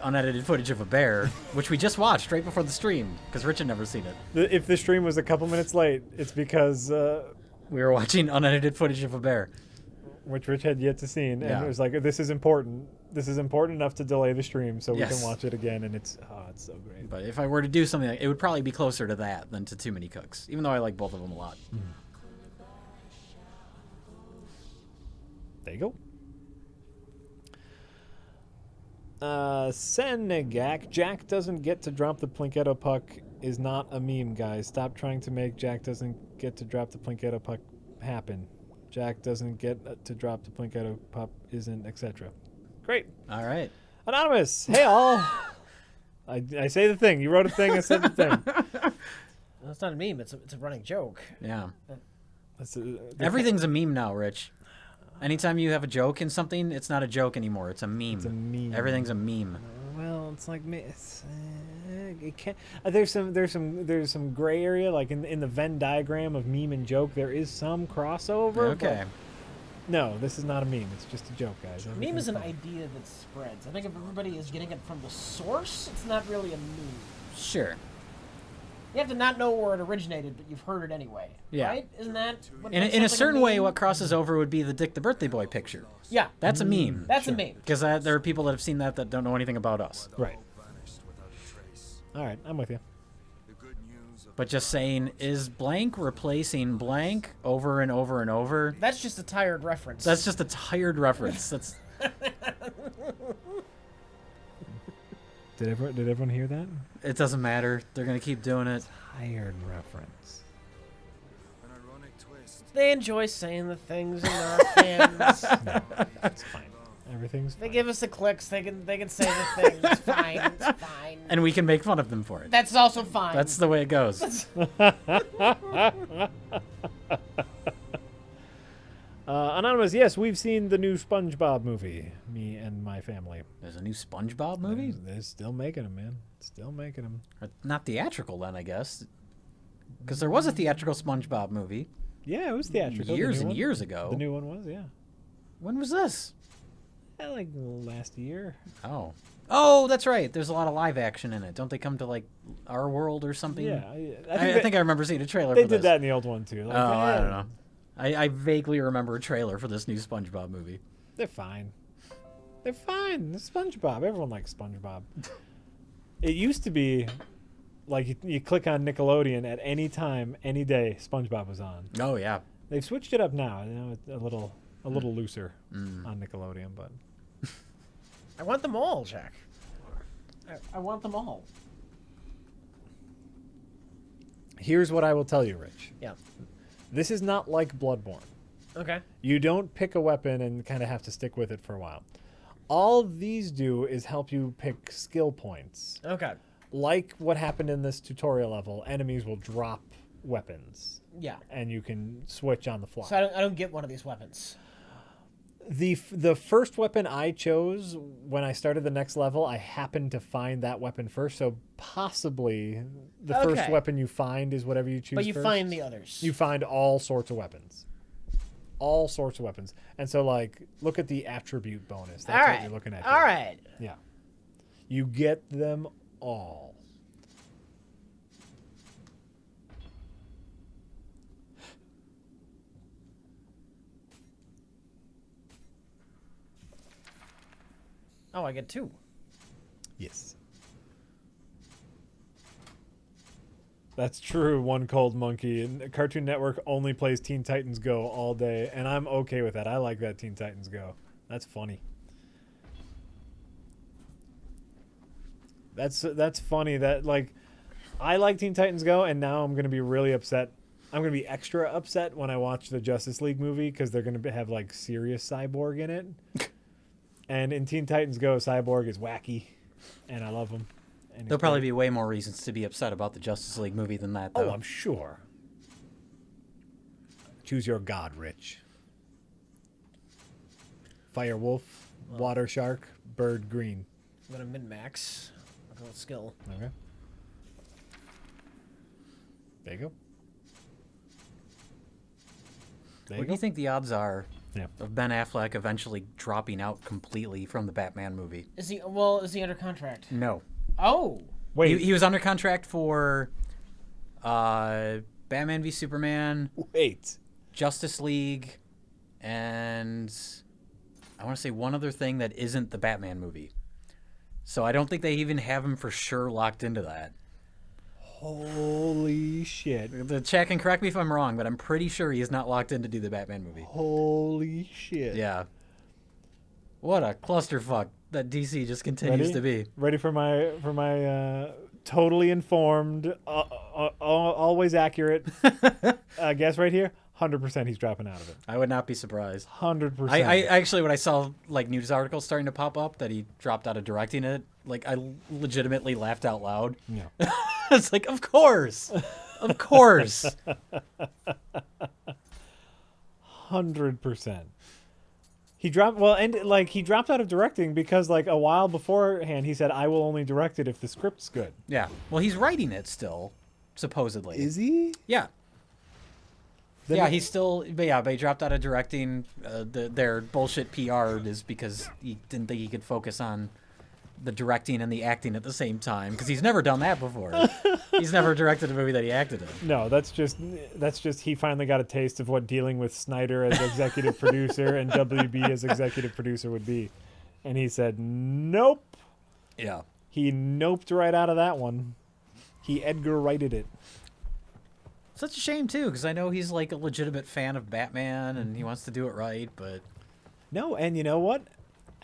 unedited footage of a bear, which we just watched right before the stream, because Rich had never seen it. If the stream was a couple minutes late, it's because We were watching unedited footage of a bear. which Rich had yet to see, and Yeah. it was like, this is important. This is important enough to delay the stream so we Yes. can watch it again, and it's so great. But if I were to do something, it would probably be closer to that than to Too Many Cooks, even though I like both of them a lot. There you go. Senegak, Jack doesn't get to drop the Plinketto puck is not a meme, guys. Stop trying to make Jack doesn't get to drop the Plinketto puck happen. Jack doesn't get to drop the Plinketto puck isn't, etc. Great. All right. Anonymous, hey all. I say the thing. You wrote a thing, I said the thing. That's not a meme. It's a running joke. Yeah. That's Everything's a meme now, Rich. Anytime you have a joke in something, it's not a joke anymore. It's a meme. It's a meme. Everything's a meme. Well, it's like it's, it can't. There's some gray area, like in the Venn diagram of meme and joke. There is some crossover. Okay. but no, this is not a meme. It's just a joke, guys. Meme Everything's is an fine. idea that spreads. I think if everybody is getting it from the source, it's not really a meme. Sure. You have to not know where it originated, but you've heard it anyway. Yeah. Right? Isn't that what In makes a something certain way, meme? what crosses over would be the Dick the Birthday Boy picture. Yeah. That's a meme. That's a meme. Because there are people that have seen that don't know anything about us. Right. Vanished without a trace. All right, I'm with you. The good news of But just saying, is blank replacing blank over and over and over? That's just a tired reference. That's just a tired reference. That's Did everyone hear that? it. Doesn't matter. They're gonna keep doing it. Tired reference. an ironic twist. They enjoy saying the things in our fans. It's fine. Everything's They fine. give us the clicks. They can say the things. It's fine. It's fine. And we can make fun of them for it. That's also fine. That's the way it goes. Anonymous, yes, we've seen the new SpongeBob movie. Me and my family. There's a new SpongeBob movie? They're still making them, man. Still making them. Not theatrical then, I guess. Because there was a theatrical SpongeBob movie Yeah, it was theatrical. the years new and one. years ago. The new one was, yeah. When was this? Like last year. Oh. Oh, that's right. There's a lot of live action in it. Don't they come to like our world or something? Yeah, I think I remember seeing a trailer they for did this. that in the old one too. Like, Oh, I eh, don't know. I vaguely remember a trailer for this new SpongeBob movie. They're fine. They're fine. It's SpongeBob. Everyone likes SpongeBob. It used to be like you click on Nickelodeon at any time, any day. SpongeBob was on. Oh yeah. They've switched it up now. You know, it's a little looser on Nickelodeon, but I want them all, Jack. I want them all. here's what I will tell you, Rich. Yeah. This is not like Bloodborne. Okay. You don't pick a weapon and kind of have to stick with it for a while. All these do is help you pick skill points. Okay. Like what happened in this tutorial level, enemies will drop weapons, Yeah. and you can switch on the fly. So I don't get one of these weapons. The first weapon I chose when I started the next level, I happened to find that weapon first. So possibly the first Okay. weapon you find is whatever you choose. But you first. find the others. You find all sorts of weapons. All sorts of weapons. And so, like, look at the attribute bonus. That's all what right. you're looking at. All here. right. Yeah. You get them all. Oh, I get two. Yes. That's true. One cold monkey. And Cartoon Network only plays Teen Titans Go all day, and I'm okay with that. I like that Teen Titans Go. That's funny. That's funny that like I like Teen Titans Go, and now I'm gonna be really upset. I'm gonna be extra upset when I watch the Justice League movie because they're gonna have like serious Cyborg in it. And in Teen Titans Go, Cyborg is wacky, and I love him. And There'll probably be way more reasons to be upset about the Justice League movie than that, though. Oh, I'm sure. Choose your god, Rich. Fire wolf, water shark, bird green. I'm gonna min-max. I'll go with skill. Okay. There you go. There What you do you go. think the odds are Yeah. of Ben Affleck eventually dropping out completely from the Batman movie? Is he under contract? No. Oh. Wait, He was under contract for Batman v Superman, wait. Justice League, and I want to say one other thing that isn't the Batman movie. So I don't think they even have him for sure locked into that. Holy shit. The chat can correct me if I'm wrong, but I'm pretty sure he is not locked in to do the Batman movie. Holy shit. Yeah. What a clusterfuck that DC just continues to be. Ready for my totally informed, always accurate guess right here? 100% he's dropping out of it. I would not be surprised. 100%. I actually, when I saw like news articles starting to pop up that he dropped out of directing it, like I legitimately laughed out loud. Yeah. It's like, of course, of course. 100%. He dropped he dropped out of directing because like a while beforehand he said I will only direct it if the script's good. Yeah. Well, he's writing it still, supposedly. Is he? Yeah. Then Yeah, he- he's still. But yeah, but he dropped out of directing. Their bullshit PR is because he didn't think he could focus on the directing and the acting at the same time because he's never done that before. He's never directed a movie that he acted in. No, that's just he finally got a taste of what dealing with Snyder as executive producer and WB as executive producer would be. And he said, nope. Yeah. He noped right out of that one. He Edgar Wrighted it. Such a shame too, because I know he's like a legitimate fan of Batman and he wants to do it right, but No, and you know what?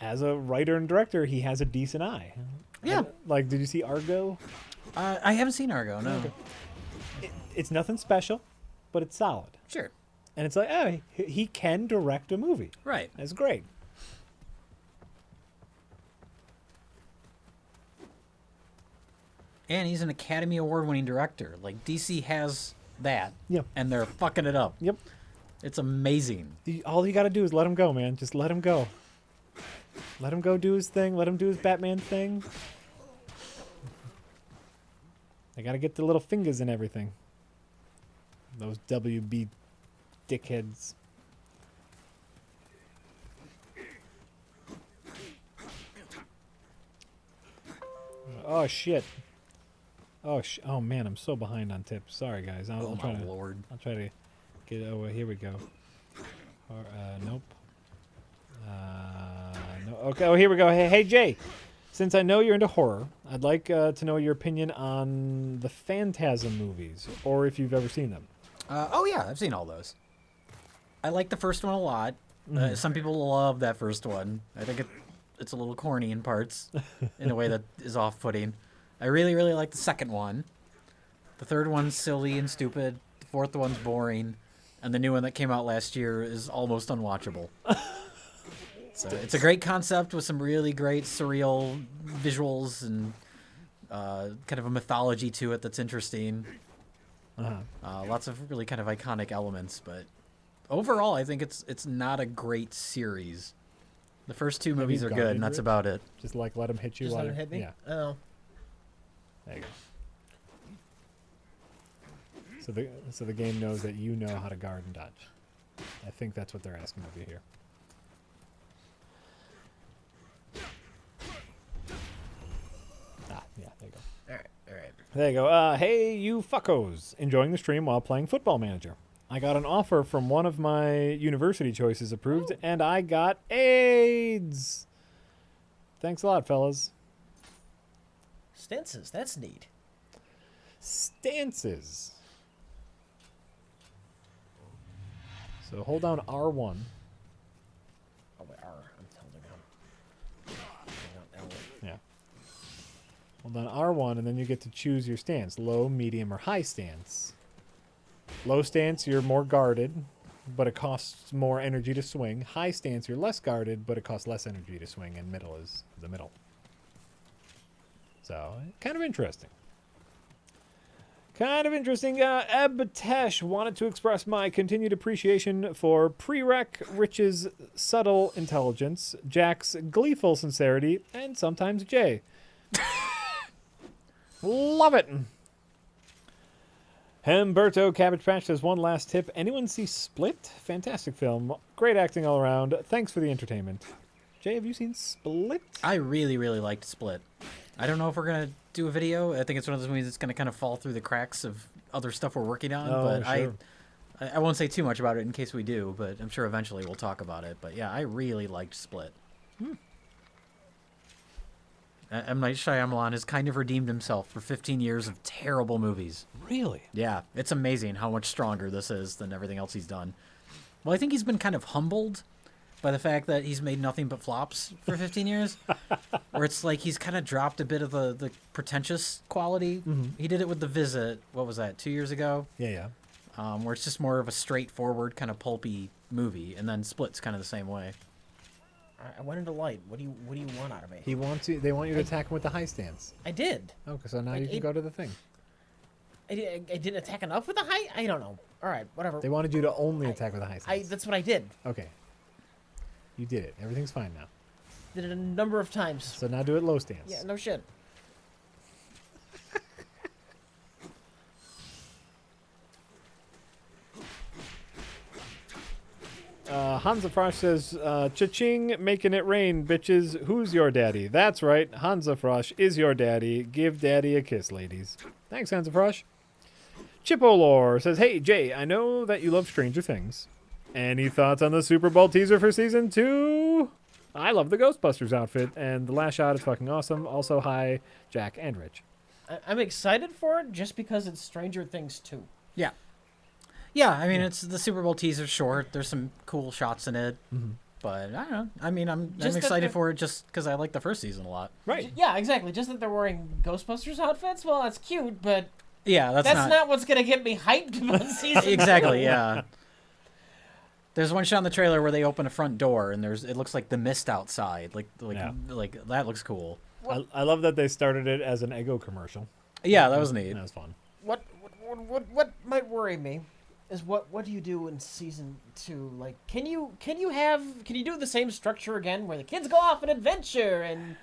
As a writer and director, he has a decent eye. Yeah. Like, did you see Argo? I haven't seen Argo. No. Okay. It's nothing special, but it's solid. Sure. And it's like, oh, he can direct a movie. Right. That's great. And he's an Academy Award-winning director. Like DC has that. Yeah. And they're fucking it up. Yep. It's amazing. All you got to do is let him go, man. Just let him go. Let him go do his thing. Let him do his Batman thing. They got to get the little fingers and everything. Those WB dickheads. Oh, shit. Oh, man, I'm so behind on tips. Sorry, guys. Oh I'll my try to, lord. I'll try to get... Oh, here we go. Nope. No. Okay. Oh, here we go. Hey, Jay. Since I know you're into horror, I'd like to know your opinion on the Phantasm movies, or if you've ever seen them. Oh yeah, I've seen all those. I like the first one a lot. Some people love that first one. I think it's a little corny in parts, in a way that is off-putting. I really, really like the second one. The third one's silly and stupid. The fourth one's boring. And the new one that came out last year is almost unwatchable. So it's a great concept with some really great surreal visuals and kind of a mythology to it that's interesting. Lots of really kind of iconic elements, but overall, I think it's not a great series. The first two movies are good, and that's about it. Just like let him hit you. Just while let him you're- hit me? Yeah. Oh. There you go. So the game knows that you know how to guard and dodge. I think that's what they're asking of you here. Yeah, there you go. All right. There you go. Hey, you fuckos. Enjoying the stream while playing Football Manager. I got an offer from one of my university choices approved, and I got AIDS. Thanks a lot, fellas. Stances, that's neat. stances. So hold down R1. Oh, wait, R. I'm holding down L. Yeah. Hold down R1, and then you get to choose your stance. Low, medium, or high stance. Low stance, you're more guarded, but it costs more energy to swing. High stance, you're less guarded, but it costs less energy to swing. And middle is the middle. So, kind of interesting. Kind of interesting. Abtesh wanted to express my continued appreciation for Prereq Rich's subtle intelligence, Jack's gleeful sincerity, and sometimes Jay. Love it. Humberto Cabbage Patch says one last tip. Anyone see Split? Fantastic film. Great acting all around. Thanks for the entertainment. Jay, have you seen Split? I really, really liked Split. I don't know if we're going to do a video. I think it's one of those movies that's going to kind of fall through the cracks of other stuff we're working on. Oh, but sure. I won't say too much about it in case we do, but I'm sure eventually we'll talk about it. But yeah, I really liked Split. M. Night Shyamalan has kind of redeemed himself for 15 years of terrible movies. Really? Yeah, it's amazing how much stronger this is than everything else he's done. Well, I think he's been kind of humbled by the fact that he's made nothing but flops for 15 years. Where it's like he's kind of dropped a bit of the pretentious quality. Mm-hmm. He did it with The Visit, what was that, 2 years ago? Yeah. Where it's just more of a straightforward kind of pulpy movie. And then Split's kind of the same way. I went into light. What do you want out of me? They want you to attack him with the high stance. I did. Okay, so now Like you can go to the thing. I didn't attack enough with the high. I don't know. All right, whatever. They wanted you to only attack with the high stance. That's what I did. Okay. You did it. Everything's fine now. Did it a number of times. So now do it low stance. Yeah, no shit. Hansa Frosch says, cha-ching, making it rain, bitches. Who's your daddy? That's right. Hansa Frosch is your daddy. Give daddy a kiss, ladies. Thanks, Hansa Frosch. Chipolor says, hey, Jay, I know that you love Stranger Things. Any thoughts on the Super Bowl teaser for season 2? I love the Ghostbusters outfit, and the last shot is fucking awesome. Also, hi, Jack and Rich. I'm excited for it just because it's Stranger Things 2. Yeah. Yeah, I mean, it's the Super Bowl teaser short. There's some cool shots in it. Mm-hmm. But I don't know. I mean, I'm Just that excited they're- for it just because I like the first season a lot. Right. Yeah, exactly. Just that they're wearing Ghostbusters outfits. Well, that's cute, but Yeah, that's not what's gonna get me hyped about season. Exactly, yeah. There's one shot in the trailer where they open a front door and it looks like the mist outside. Like that looks cool. I love that they started it as an Eggo commercial. Yeah, that was neat. That was fun. What might worry me is what do you do in season 2? Like, can you do the same structure again where the kids go off an adventure and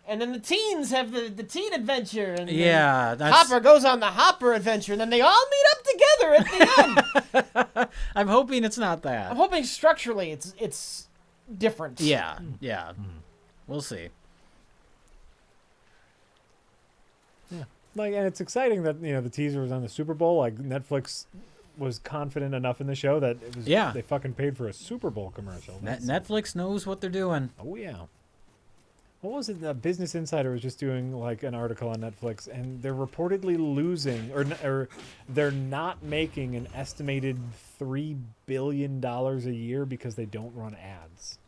then the teens have the teen adventure and Yeah, then that's... Hopper goes on the Hopper adventure and then they all meet up together at the end. I'm hoping it's not that. I'm hoping structurally it's different. Yeah. We'll see. Yeah. And it's exciting that, the teaser was on the Super Bowl. Like, Netflix was confident enough in the show that it was they fucking paid for a Super Bowl commercial. Netflix knows what they're doing. Oh, yeah. What was it? The Business Insider was just doing, like, an article on Netflix, and they're reportedly losing, or they're not making an estimated $3 billion a year because they don't run ads.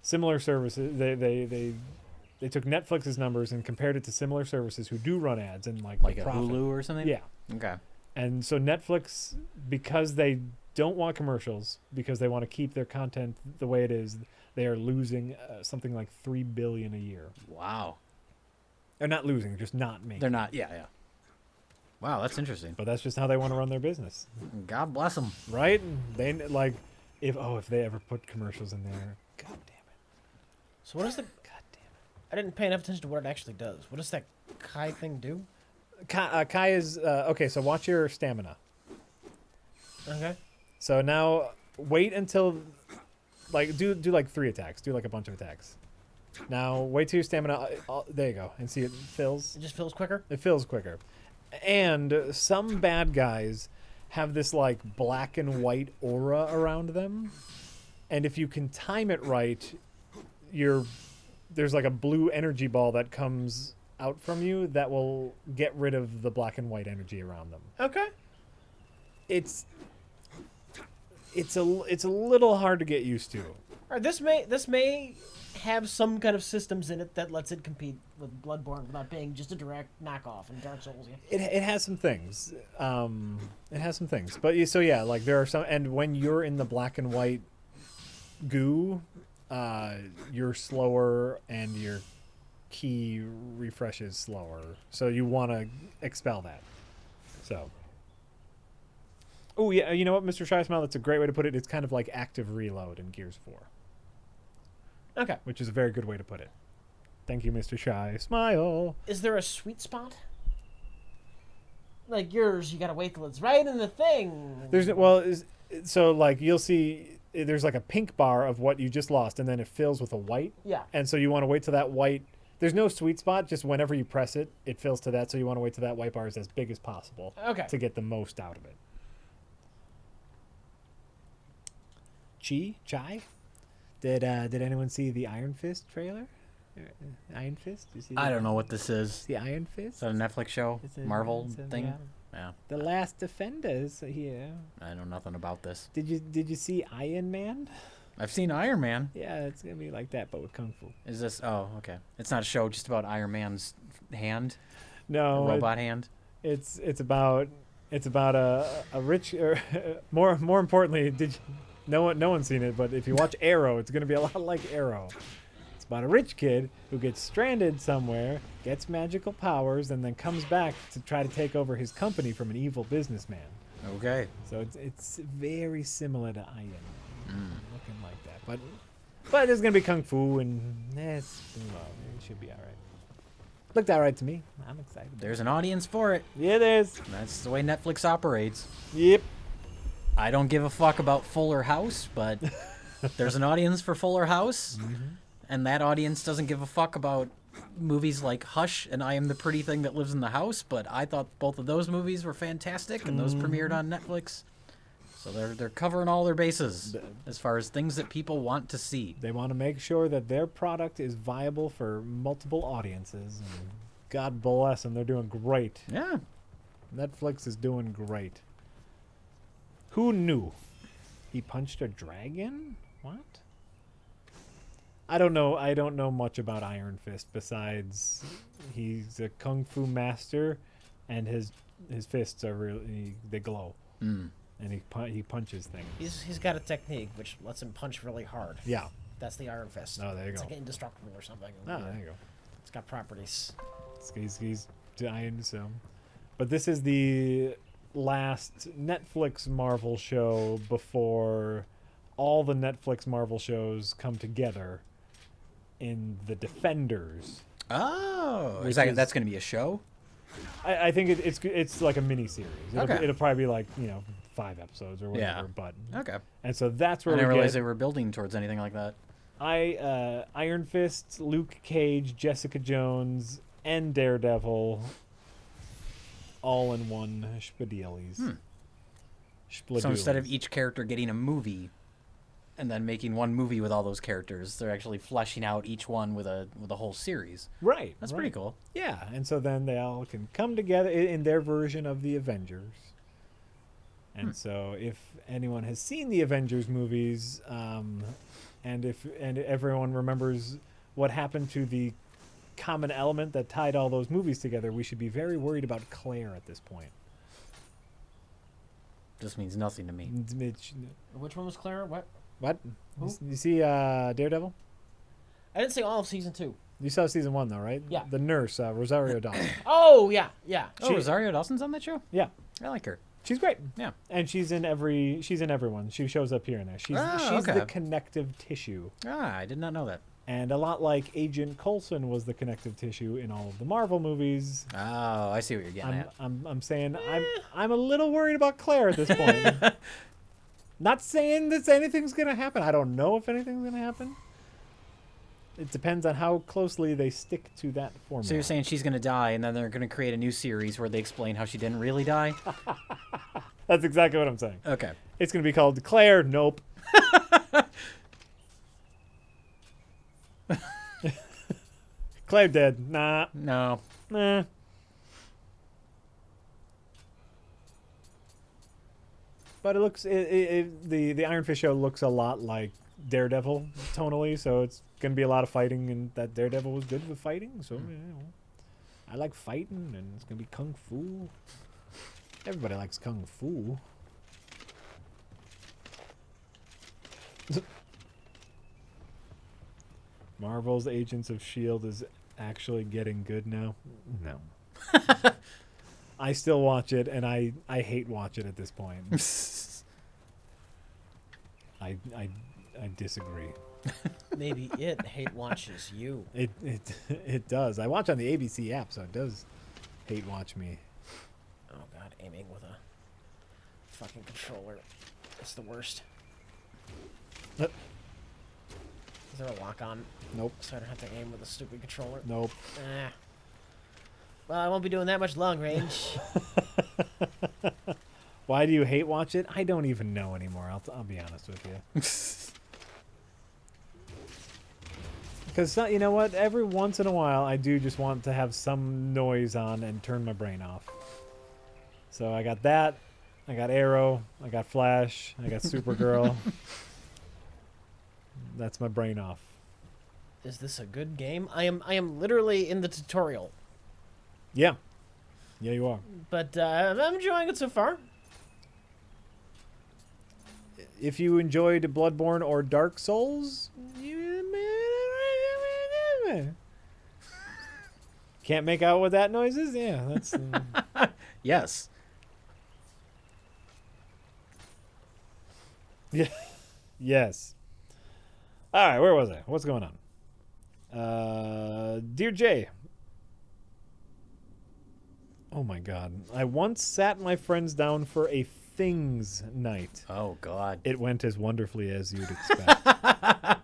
Similar services, they took Netflix's numbers and compared it to similar services who do run ads and, like a profit. Hulu or something? Yeah. Okay. And so Netflix, because they don't want commercials, because they want to keep their content the way it is, they are losing something like $3 billion a year. Wow. They're not losing, just not making. They're not. Yeah. Wow, that's interesting. But that's just how they want to run their business, God bless them. right? They like if they ever put commercials in there. God damn it! So what is the? God damn it! I didn't pay enough attention to what it actually does. What does that Kai thing do? Kai is okay. So watch your stamina. Okay. So now wait until like do like 3 attacks. Do like a bunch of attacks. Now wait till your stamina. There you go, and see it fills. It just feels quicker. It fills quicker. And some bad guys have this like black and white aura around them. And if you can time it right, there's like a blue energy ball that comes out from you that will get rid of the black and white energy around them. Okay. It's a little hard to get used to. All right, this may have some kind of systems in it that lets it compete with Bloodborne without being just a direct knockoff in Dark Souls. Yeah. It has some things. But like there are some, and when you're in the black and white goo, you're slower and your key refreshes slower. So you want to expel that. So. Oh yeah, you know what, Mr. Shy Smile? That's a great way to put it. It's kind of like active reload in Gears 4. Okay. Which is a very good way to put it. Thank you, Mr. Shy Smile. Is there a sweet spot? Like yours, you gotta wait till it's right in the thing. So like you'll see, there's like a pink bar of what you just lost, and then it fills with a white. Yeah. And so you want to wait till that white. There's no sweet spot. Just whenever you press it, it fills to that. So you want to wait till that white bar is as big as possible. Okay. To get the most out of it. Chai? Did anyone see the Iron Fist trailer? Iron Fist? You see I don't know what this is. the Iron Fist? Is that a Netflix show? Marvel thing? Yeah. The Last Defenders here. I know nothing about this. Did you see Iron Man? I've seen Iron Man. Yeah, it's gonna be like that, but with kung fu. Is this? Oh, okay. It's not a show just about Iron Man's hand, No, robot hand. it's about a rich, or more importantly, no one's seen it, but if you watch Arrow, it's gonna be a lot like Arrow. It's about a rich kid who gets stranded somewhere, gets magical powers, and then comes back to try to take over his company from an evil businessman. Okay. So it's very similar to Iron, looking like that. But there's gonna be kung fu, and it should be all right. Looked all right to me. I'm excited. There's an audience for it. Yeah, there's. That's the way Netflix operates. Yep. I don't give a fuck about Fuller House, but there's an audience for Fuller House, and that audience doesn't give a fuck about movies like Hush and I Am the Pretty Thing That Lives in the House, but I thought both of those movies were fantastic, and those premiered on Netflix. So they're covering all their bases as far as things that people want to see. They want to make sure that their product is viable for multiple audiences, and God bless them, they're doing great. Yeah. Netflix is doing great. Who knew? He punched a dragon? What? I don't know much about Iron Fist besides he's a kung fu master, and his fists are really, they glow. And he punches things. He's got a technique which lets him punch really hard. Yeah. That's the Iron Fist. Oh, there you it's go. like indestructible or something. Oh, there you go. It's got properties. He's dying, so. But this is the last Netflix Marvel show before all the Netflix Marvel shows come together in the Defenders. Oh. Which That's is- going to be a show? I think it's like a mini series. Okay. It'll probably be like 5 episodes or whatever. Yeah. But Okay. and so that's where I didn't we realize get they were building towards anything like that. Iron Fist, Luke Cage, Jessica Jones, and Daredevil, all in one Spadieli's. So instead of each character getting a movie and then making one movie with all those characters, they're actually fleshing out each one with a whole series. right, That's right. pretty cool. Yeah, and so then they all can come together in their version of the Avengers. And so if anyone has seen the Avengers movies, and everyone remembers what happened to the common element that tied all those movies together, we should be very worried about Claire at this point. Just means nothing to me. Which one was Clara? What? What? Who? You see Daredevil? I didn't see all of season 2. You saw season 1 though, right? Yeah. The nurse, Rosario Dawson. Oh yeah, yeah. Oh, Rosario Dawson's on that show? Yeah. I like her. She's great. Yeah. And she's in everyone. She shows up here and there. She's okay. the connective tissue. Ah, I did not know that. And a lot like Agent Coulson was the connective tissue in all of the Marvel movies. Oh, I see what you're getting at. I'm saying I'm a little worried about Claire at this point. Not saying that anything's gonna happen. I don't know if anything's gonna happen. It depends on how closely they stick to that formula. So you're saying she's going to die, and then they're going to create a new series where they explain how she didn't really die? That's exactly what I'm saying. Okay. It's gonna be called Claire. Nope. Claire dead. Nah. No. Nah. But it looks the Iron Fist show looks a lot like Daredevil tonally, so it's gonna be a lot of fighting, and that Daredevil was good with fighting, so you know, I like fighting, and it's gonna be kung fu. Everybody likes kung fu. Marvel's Agents of S.H.I.E.L.D. is actually getting good now. No. I still watch it, and I hate watch it at this point. I disagree. Maybe it hate watches you. It does. I watch on the ABC app, so it does hate watch me. Oh god, aiming with a fucking controller. It's the worst. Is there a lock on? Nope. So I don't have to aim with a stupid controller? Nope. Well, I won't be doing that much long range. Why do you hate watch it? I don't even know anymore. I'll be honest with you. Because you know what? Every once in a while, I do just want to have some noise on and turn my brain off. So I got that. I got Arrow. I got Flash. I got Supergirl. That's my brain off. Is this a good game? I am literally in the tutorial. Yeah. Yeah, you are. But I'm enjoying it so far. If you enjoyed Bloodborne or Dark Souls, can't make out what that noise is? Yeah, that's... Yes. Yeah. Yes. All right, where was I? What's going on? Dear Jay. Oh my god. I once sat my friends down for a things night. Oh god. It went as wonderfully as you'd expect. God,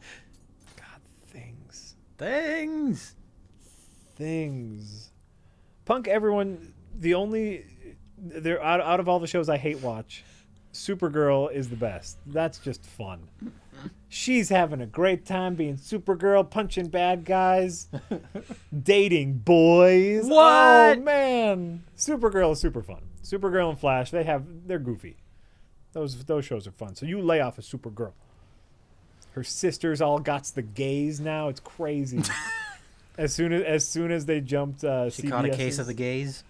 things. Things. Punk everyone, they're out of all the shows I hate watch, Supergirl is the best. That's just fun. She's having a great time being Supergirl, punching bad guys, dating boys. What? Oh man, Supergirl is super fun. Supergirl and Flash, they're goofy. Those shows are fun. So you lay off a Supergirl. Her sisters all got the gays now. It's crazy. as soon as they jumped, She caught a case of the gays.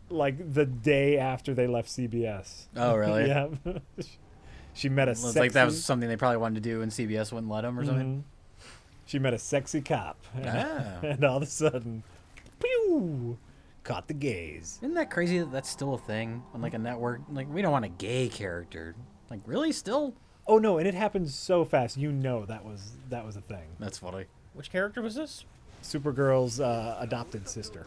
Like the day after they left CBS. Oh really? Yeah. She met a It's like that was something they probably wanted to do, and CBS wouldn't let them or something. She met a sexy cop, Ah. and all of a sudden, pew, caught the gays. Isn't that crazy that that's still a thing on like a network? Like we don't want a gay character. Like really, still? Oh no, and it happened so fast. You know that was a thing. That's funny. Which character was this? Supergirl's adopted sister.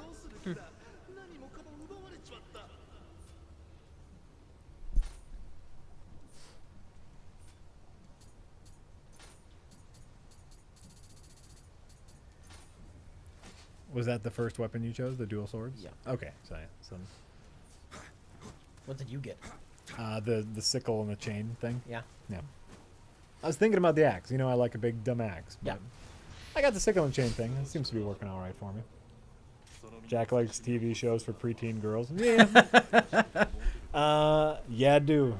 Was that the first weapon you chose, the dual swords? Yeah. Okay, so What did you get? the sickle and the chain thing. Yeah. Yeah. I was thinking about the axe. You know, I like a big dumb axe. But Yeah. I got the sickle and chain thing. It seems to be working all right for me. Jack likes TV shows for preteen girls. Yeah. Yeah, I do.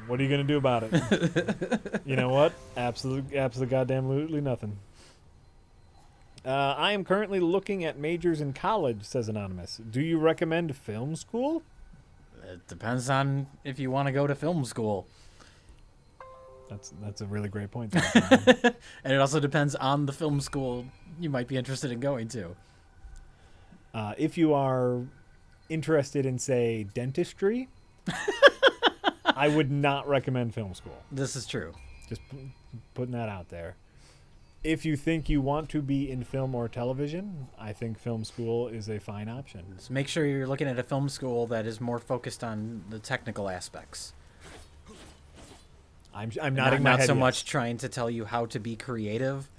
What are you gonna do about it? You know what? Absolutely goddamn nothing. I am currently looking at majors in college, says Anonymous. Do you recommend film school? It depends on if you want to go to film school. That's a really great point. And it also depends on the film school you might be interested in going to. If you are interested in, say, dentistry, I would not recommend film school. This is true. Just putting that out there. If you think you want to be in film or television, I think film school is a fine option. So make sure you're looking at a film school that is more focused on the technical aspects. I'm nodding my Not head so yes. much trying to tell you how to be creative.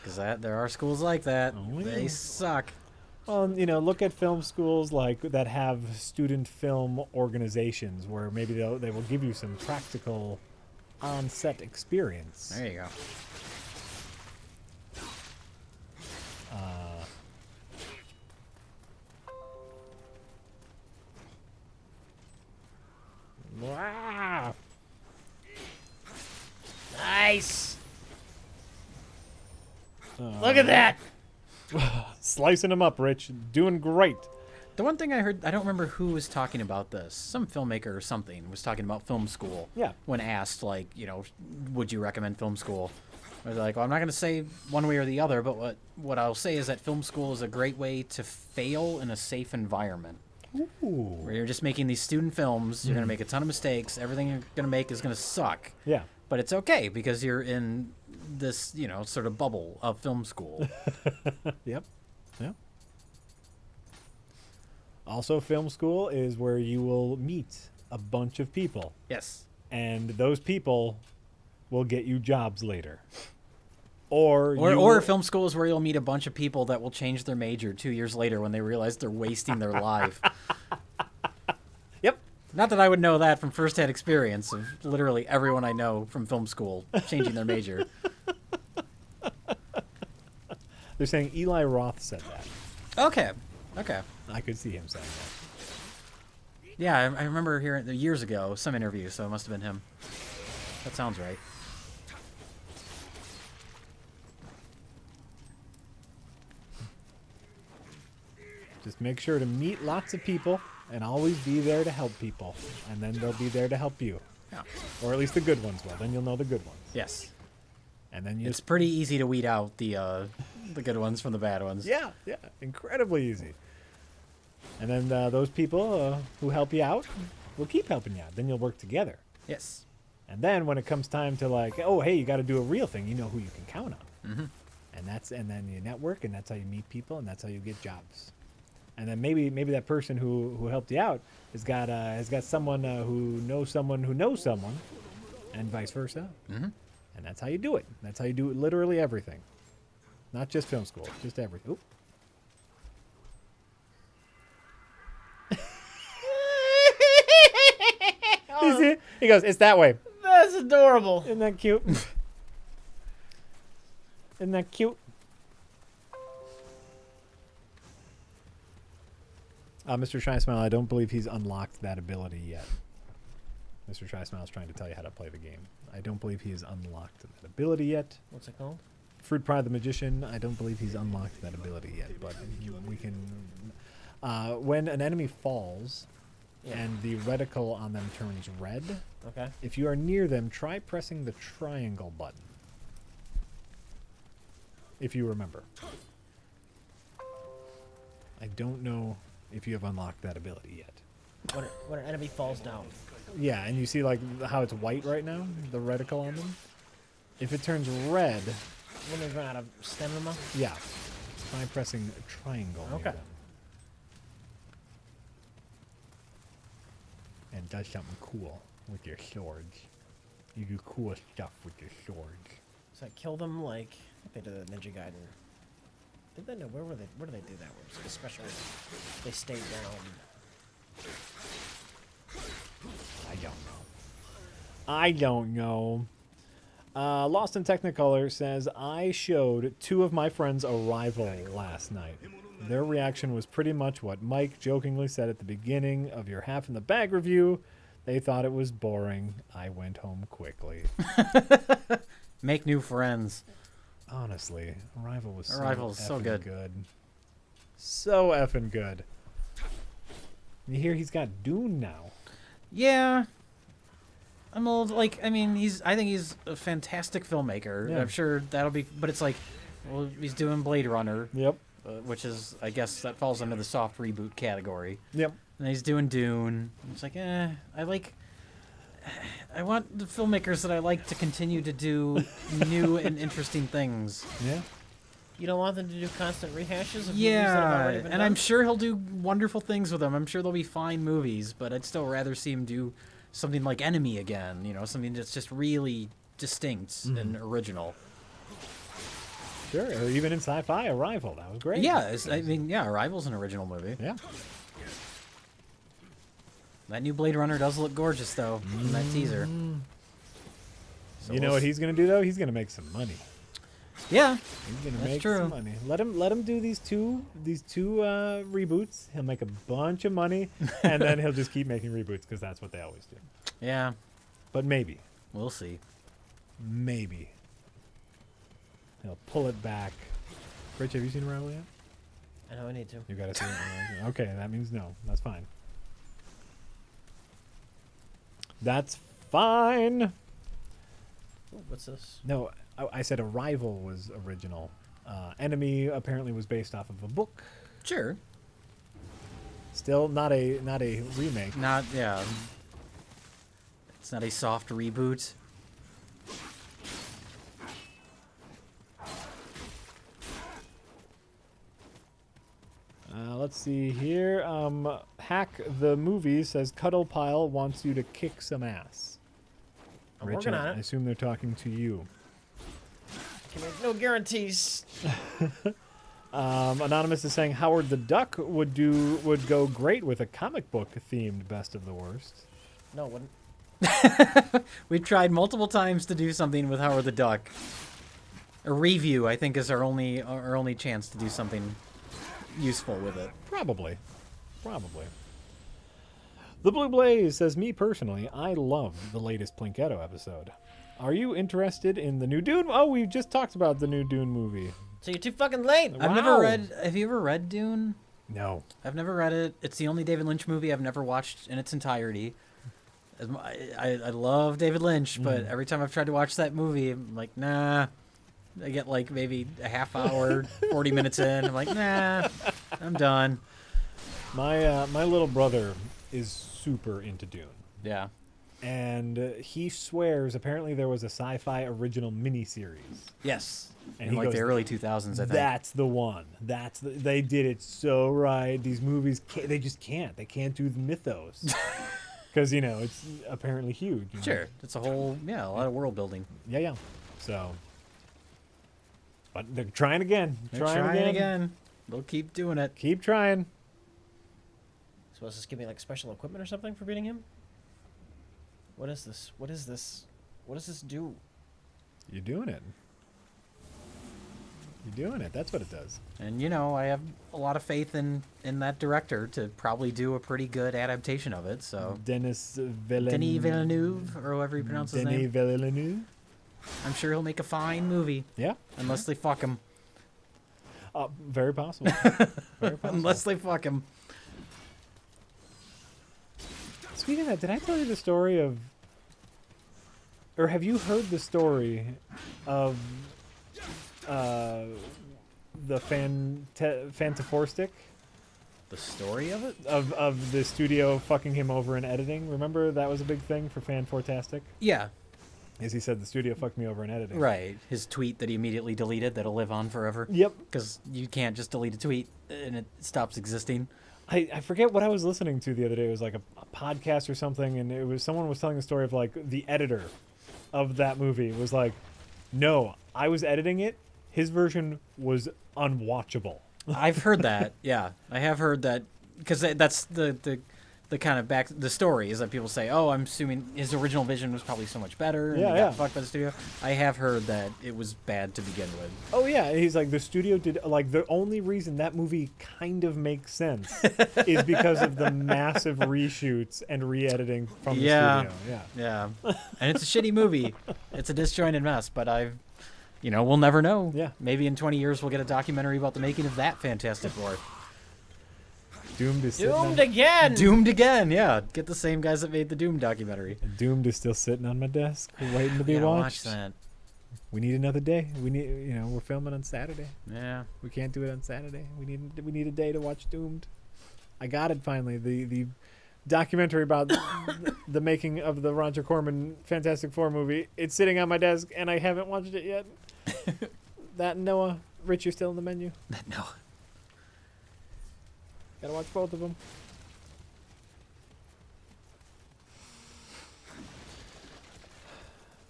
Because there are schools like that. Oh, yeah. They suck. Well, you know, look at film schools like that have student film organizations where maybe they will give you some practical on-set experience. There you go. Look at that. Slicing them up, Rich. Doing great. The one thing I heard, I don't remember who was talking about this. Some filmmaker or something was talking about film school. Yeah. When asked, like, you know, would you recommend film school? I was like, well, I'm not going to say one way or the other, but what I'll say is that film school is a great way to fail in a safe environment. Ooh. Where you're just making these student films, you're going to make a ton of mistakes, everything you're going to make is going to suck. Yeah. But it's okay because you're in this, you know, sort of bubble of film school. Yep. Yep. Also, film school is where you will meet a bunch of people. Yes. And those people will get you jobs later. Or film school is where you'll meet a bunch of people that will change their major 2 years later when they realize they're wasting their life. Yep. Not that I would know that from firsthand experience of literally everyone I know from film school changing their major. They're saying Eli Roth said that. Okay. I could see him saying that. Yeah, I remember hearing years ago some interview, so it must have been him. That sounds right. Just make sure to meet lots of people and always be there to help people. And then they'll be there to help you. Yeah. Or at least the good ones will. Then you'll know the good ones. Yes. And then you It's pretty easy to weed out the good ones from the bad ones. Yeah, incredibly easy. And then those people who help you out will keep helping you out. Then you'll work together. Yes. And then when it comes time to like, oh, hey, you got to do a real thing, you know who you can count on. Mm-hmm. And then you network, and that's how you meet people, and that's how you get jobs. And then maybe that person who helped you out has got someone who knows someone, and vice versa. Mm-hmm. And that's how you do it. That's how you do literally everything. Not just film school, just everything. Oop. You see? He goes, it's that way. That's adorable. Isn't that cute? Isn't that cute? Mr. Shy Smile, I don't believe he's unlocked that ability yet. Mr. Shy Smile is trying to tell you how to play the game. I don't believe he has unlocked that ability yet. What's it called? Fruit Pie the Magician, I don't believe he's unlocked that ability yet, but we can... when an enemy falls and the reticle on them turns red, Okay. if you are near them, try pressing the triangle button. If you remember. I don't know if you have unlocked that ability yet. When an enemy falls down. Yeah, and you see like how it's white right now, the reticle on them. If it turns red, When they run out of stamina. yeah, try pressing triangle. near Okay. them. And does something cool with your swords. You do cool stuff with your swords. So I kill them like they did the Ninja Gaiden. Did they know where were they? Where did they do that? Where it's like a special. They stayed down. I don't know. Lost in Technicolor says, I showed 2 of my friends Arrival last night. Their reaction was pretty much what Mike jokingly said at the beginning of your Half in the Bag review. They thought it was boring. I went home quickly. Make new friends. Honestly, Arrival was so good. So effing good. You hear he's got Dune now. Yeah. I'm a little, like, I mean, I think he's a fantastic filmmaker. Yeah. I'm sure that'll be, but it's like, well, he's doing Blade Runner, Yep. which is, I guess, that falls under the soft reboot category. Yep. And he's doing Dune. It's like, I want the filmmakers that I like to continue to do new and interesting things. Yeah. You don't want them to do constant rehashes of movies that have already been and done? I'm sure he'll do wonderful things with them. I'm sure they'll be fine movies, but I'd still rather see him do something like Enemy again, something that's just really distinct and original. Sure. Or even in sci-fi, Arrival. That was great. Yeah, Arrival's an original movie. Yeah. That new Blade Runner does look gorgeous, though, in that teaser. So You know what he's going to do, though? He's going to make some money. Yeah, He's going to That's make true. some money. Let him do these two reboots. He'll make a bunch of money, and then he'll just keep making reboots because that's what they always do. yeah, But maybe we'll see. he'll pull it back Rich, have you seen Arrival yet? I know I need to. You gotta see it. Okay, that means no. That's fine. That's fine. Ooh, what's this? No, I said Arrival was original. Enemy apparently was based off of a book. Sure. Still not a remake. Not, yeah. It's not a soft reboot. Let's see here. Hack the movie says Cuddle Pile wants you to kick some ass. I'm Rich, working on I it. assume they're talking to you. Can make no guarantees. Anonymous is saying Howard the Duck would go great with a comic book themed Best of the Worst. No, it wouldn't. We've tried multiple times to do something with Howard the Duck. A review, I think, is our only chance to do something useful with it. Probably. The Blue Blaze says, me personally, I love the latest Plinketto episode. Are you interested in the new Dune? Oh, we just talked about the new Dune movie. So you're too fucking late. I've never read. Have you ever read Dune? No. I've never read it. It's the only David Lynch movie I've never watched in its entirety. I love David Lynch, but every time I've tried to watch that movie, I'm like, nah. I get like maybe a half hour, 40 minutes in. I'm like, nah, I'm done. My little brother is super into Dune. Yeah. And he swears apparently there was a sci-fi original miniseries. Yes. And In he like goes, the early 2000s, I think. That's the one. They did it so right. These movies, they just can't. They can't do the mythos. Because, it's apparently huge. Sure. It's a whole, a lot of world building. Yeah. So, but they're trying again. They're trying again. They'll keep doing it. Keep trying. Supposed to give me like special equipment or something for beating him? What is this? What does this do? You're doing it. You're doing it. That's what it does. And, I have a lot of faith in that director to probably do a pretty good adaptation of it, so... Denis Villeneuve, or however you pronounce his name. Villeneuve. I'm sure he'll make a fine movie. Yeah. Unless they fuck him. Very possible. Very possible. Unless they fuck him. Speaking of that, did I tell you the story of... Or have you heard the story of the Fantafour-stick? The story of it? Of the studio fucking him over in editing? Remember that was a big thing for Fantastic? Yeah. As he said, the studio fucked me over in editing. Right. His tweet that he immediately deleted that'll live on forever. Yep. Because you can't just delete a tweet and it stops existing. I forget what I was listening to the other day. It was like a podcast or something, and it was someone was telling the story of like the editor of that movie was like, no, I was editing it. His version was unwatchable. I've heard that. Yeah, I have heard that because that's the kind of the story is that people say, oh, I'm assuming his original vision was probably so much better. And Yeah, got fucked by the studio. I have heard that it was bad to begin with. Oh yeah, he's like the studio did like the only reason that movie kind of makes sense is because of the massive reshoots and re-editing from the studio. Yeah. And it's a shitty movie. It's a disjointed mess, but we'll never know. Yeah. Maybe in 20 years we'll get a documentary about the making of that Fantastic Four. Doomed is Doomed again. Doomed again, yeah. Get the same guys that made the Doom documentary. Doomed is still sitting on my desk, waiting to be watched. Watch that. We need another day. We need, we're filming on Saturday. Yeah. We can't do it on Saturday. We need a day to watch Doomed. I got it finally. The documentary about the making of the Roger Corman Fantastic Four movie. It's sitting on my desk, and I haven't watched it yet. That and Noah. Rich, you're still in the menu. No. Gotta watch both of them.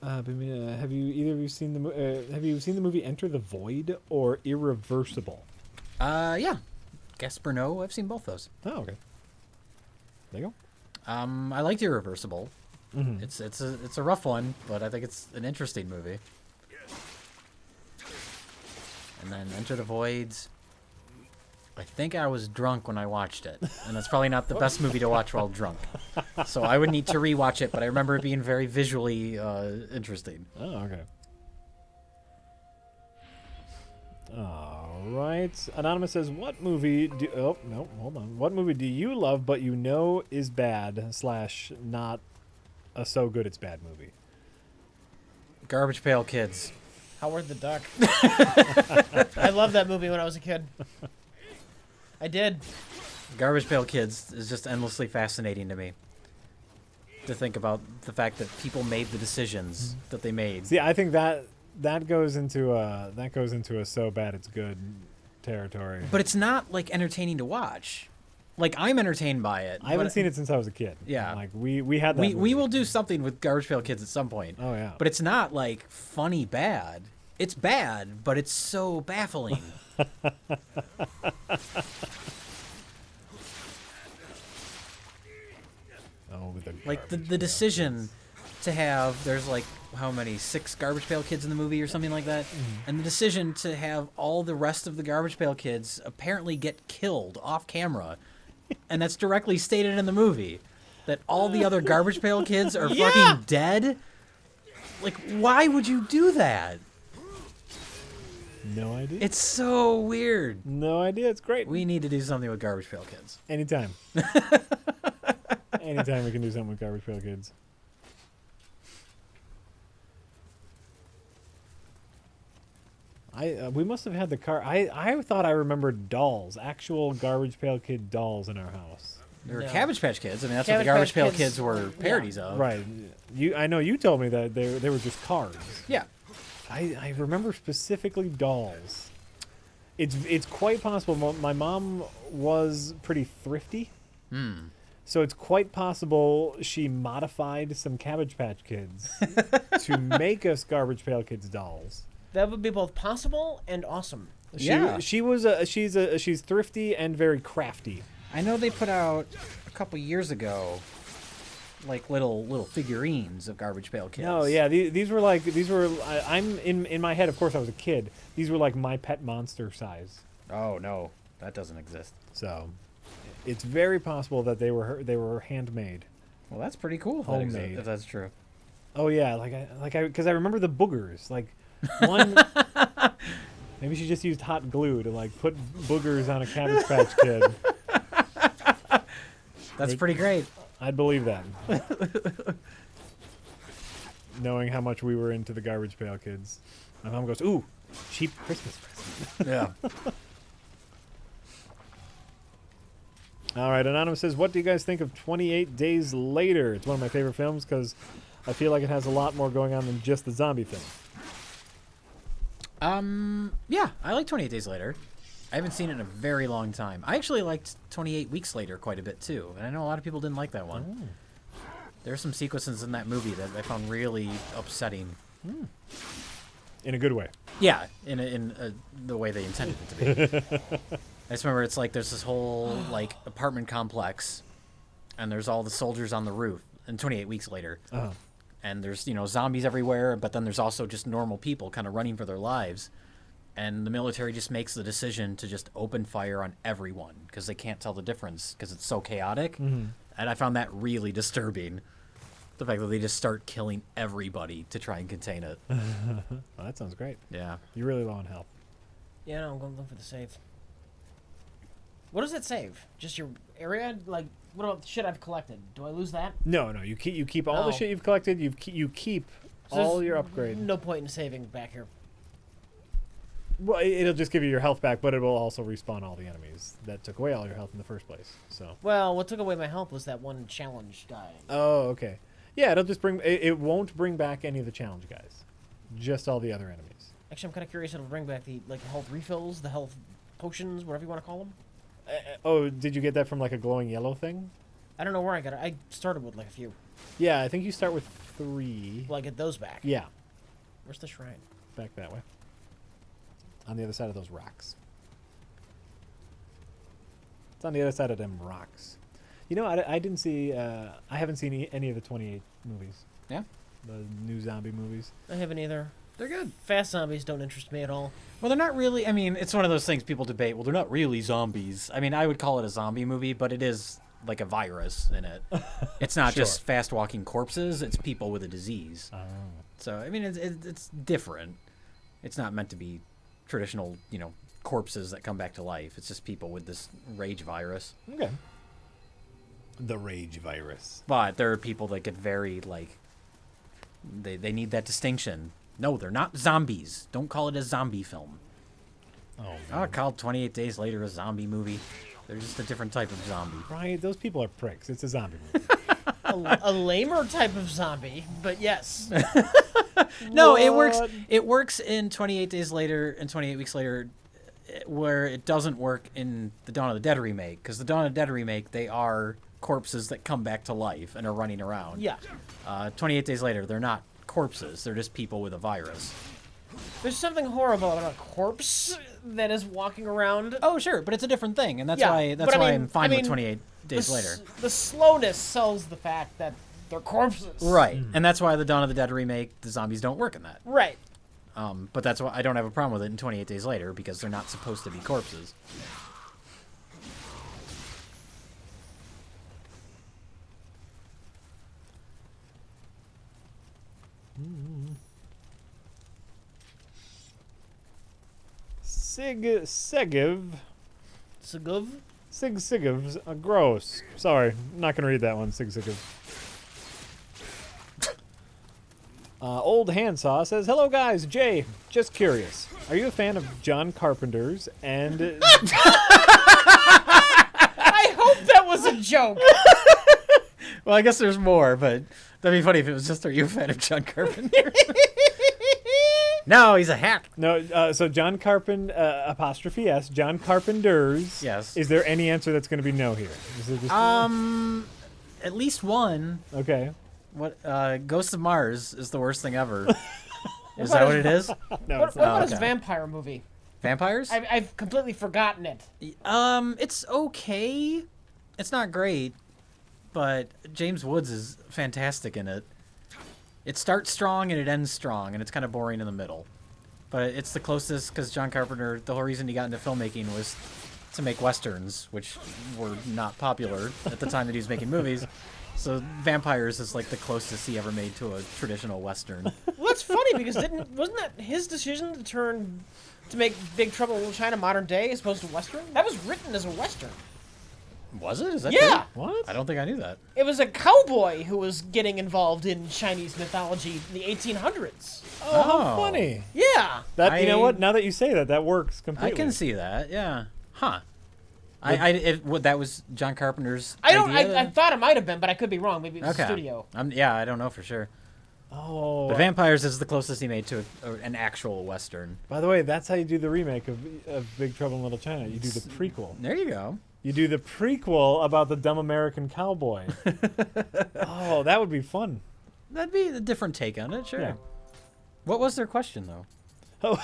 Have you seen the movie Enter the Void or Irreversible? Yeah. Gasperno, I've seen both those. Oh, okay. There you go. I liked Irreversible. Mm-hmm. It's a rough one, but I think it's an interesting movie. And then Enter the Voids. I think I was drunk when I watched it, and that's probably not the best movie to watch while drunk. So I would need to rewatch it, but I remember it being very visually interesting. Oh, okay. Oh, right. Anonymous says, "What movie do?" Oh no, hold on. What movie do you love but you know is bad / not a so good it's bad movie? Garbage Pail Kids. Howard the Duck. I loved that movie when I was a kid. I did. Garbage Pail Kids is just endlessly fascinating to me. To think about the fact that people made the decisions that they made. See, I think that goes into a so bad it's good territory. But it's not like entertaining to watch. Like, I'm entertained by it. I haven't seen it since I was a kid. Yeah. Like we had that. We movie. will do something with Garbage Pail Kids at some point. Oh yeah. But it's not like funny bad. It's bad, but it's so baffling. Like the decision to have, there's like how many, 6 Garbage Pail Kids in the movie or something like that, and the decision to have all the rest of the Garbage Pail Kids apparently get killed off camera, and that's directly stated in the movie that all the other Garbage Pail Kids are fucking dead. Like, why would you do that? No idea. It's so weird. No idea. It's great. We need to do something with Garbage Pail Kids. Anytime. Anytime we can do something with Garbage Pail Kids. We must have had the car. I thought I remembered dolls, actual Garbage Pail Kid dolls in our house. There were No. Cabbage Patch Kids. I mean, that's Cabbage what the Garbage Patch Pail Kids- Kids were parodies of. Right. I know you told me that they were just cars. Yeah. I remember specifically dolls. It's quite possible. My mom was pretty thrifty. So it's quite possible she modified some Cabbage Patch Kids to make us Garbage Pail Kids dolls. That would be both possible and awesome. She's thrifty and very crafty. I know they put out a couple years ago, like little figurines of Garbage Pail Kids. No, yeah, these were I'm in my head. Of course, I was a kid. These were like My Pet Monster size. Oh no, that doesn't exist. So, it's very possible that they were handmade. Well, that's pretty cool. Homemade. If that's true. Oh yeah, because I remember the boogers. Like one, maybe she just used hot glue to like put boogers on a Cabbage Patch Kid. That's pretty great. I'd believe that. Knowing how much we were into the Garbage Pail Kids. My mom goes, "Ooh, cheap Christmas present." Yeah. All right, Anonymous says, "What do you guys think of 28 Days Later?" It's one of my favorite films because I feel like it has a lot more going on than just the zombie thing. Yeah, I like 28 Days Later. I haven't seen it in a very long time. I actually liked 28 Weeks Later quite a bit too, and I know a lot of people didn't like that one. There are some sequences in that movie that I found really upsetting. In a good way. Yeah, in the way they intended it to be. I just remember it's like there's this whole like apartment complex, and there's all the soldiers on the roof. And 28 Weeks Later, and there's zombies everywhere, but then there's also just normal people kind of running for their lives, and the military just makes the decision to just open fire on everyone because they can't tell the difference because it's so chaotic. And I found that really disturbing. The fact that they just start killing everybody to try and contain it. Well, that sounds great. Yeah. You're really low on health. Yeah, no, I'm going to look for the save. What does it save? Just your area? Like, what about the shit I've collected? Do I lose that? No, you keep all the Oh. shit you've collected. You keep So all there's your upgrades. No point in saving back here. Well, it'll just give you your health back, but it will also respawn all the enemies that took away all your health in the first place. So. Well, what took away my health was that one challenge guy. Oh, okay. Yeah, it'll just bring. It won't bring back any of the challenge guys, just all the other enemies. Actually, I'm kind of curious. It'll bring back the health refills, the health potions, whatever you want to call them. Oh, did you get that from like a glowing yellow thing? I don't know where I got it. I started with like a few. Yeah, I think you start with 3. Will I get those back? Yeah, Where's the shrine? back that way. On the other side of those rocks. It's on the other side of them rocks. You know, I didn't see. I haven't seen any of the 28 movies. Yeah? The new zombie movies. I haven't either. They're good. Fast zombies don't interest me at all. Well, they're not really. I mean, it's one of those things people debate. Well, they're not really zombies. I mean, I would call it a zombie movie, but it is like a virus in it. It's not just fast-walking corpses. It's people with a disease. Oh. So, I mean, it's different. It's not meant to be traditional, corpses that come back to life. It's just people with this rage virus. Okay. The rage virus. But there are people that get very, like, they need that distinction. No, they're not zombies. Don't call it a zombie film. Oh, I called 28 Days Later a zombie movie. They're just a different type of zombie. right. Those people are pricks. It's a zombie movie. A lamer type of zombie, but yes. No, it works. What? It works in 28 Days Later and 28 Weeks Later, where it doesn't work in the Dawn of the Dead remake. Because the Dawn of the Dead remake, they are corpses that come back to life and are running around. Yeah. 28 Days Later, they're not corpses. They're just people with a virus. There's something horrible about a corpse that is walking around. Oh, sure, but it's a different thing, and that's Yeah, why but I mean- I'm fine I mean, with 28 Days Later. The slowness sells the fact that they're corpses. Right, and that's why the Dawn of the Dead remake, the zombies don't work in that. Right. But that's why I don't have a problem with it in 28 Days Later, because they're not supposed to be corpses. Segiv. Sigov? Sigiv's gross. Sorry, I'm not gonna read that one. Sigiv. Old Handsaw says, "Hello guys, Jay. Just curious, are you a fan of John Carpenter's and?" I hope that was a joke. Well, I guess there's more, but that'd be funny if it was just, are you a fan of John Carpenter? No, he's a hack. No, so John apostrophe S, John Carpenter's. Yes. Is there any answer that's going to be no here? Is it just At least one. okay. What? Ghosts of Mars is the worst thing ever. Is that what it is? No, What, it's what not. about his okay. vampire movie? Vampires? I've completely forgotten it. It's okay. It's not great, but James Woods is fantastic in it. It starts strong and it ends strong, and it's kind of boring in the middle. But it's the closest, because John Carpenter, the whole reason he got into filmmaking was to make westerns, which were not popular at the time that he was making movies. So Vampires is like the closest he ever made to a traditional western. Well, that's funny because wasn't that his decision to make Big Trouble in Little China modern day as opposed to western? That was written as a western. Was it? Is that Yeah. true? What? I don't think I knew that. It was a cowboy who was getting involved in Chinese mythology in the 1800s. Oh, how Oh. funny. Yeah. That you know I- what? Now that you say that, that works I completely. can see that, yeah. Huh. That was John Carpenter's I don't. idea? I thought it might have been, but I could be wrong. Maybe it was Okay. a studio. Yeah, I don't know for sure. Oh. But Vampires is the closest he made to an actual western. By the way, that's how you do the remake of Big Trouble in Little China. You do the prequel. There you go. You do the prequel about the dumb American cowboy. Oh, that would be fun. That'd be a different take on it, sure. Yeah. What was their question, though?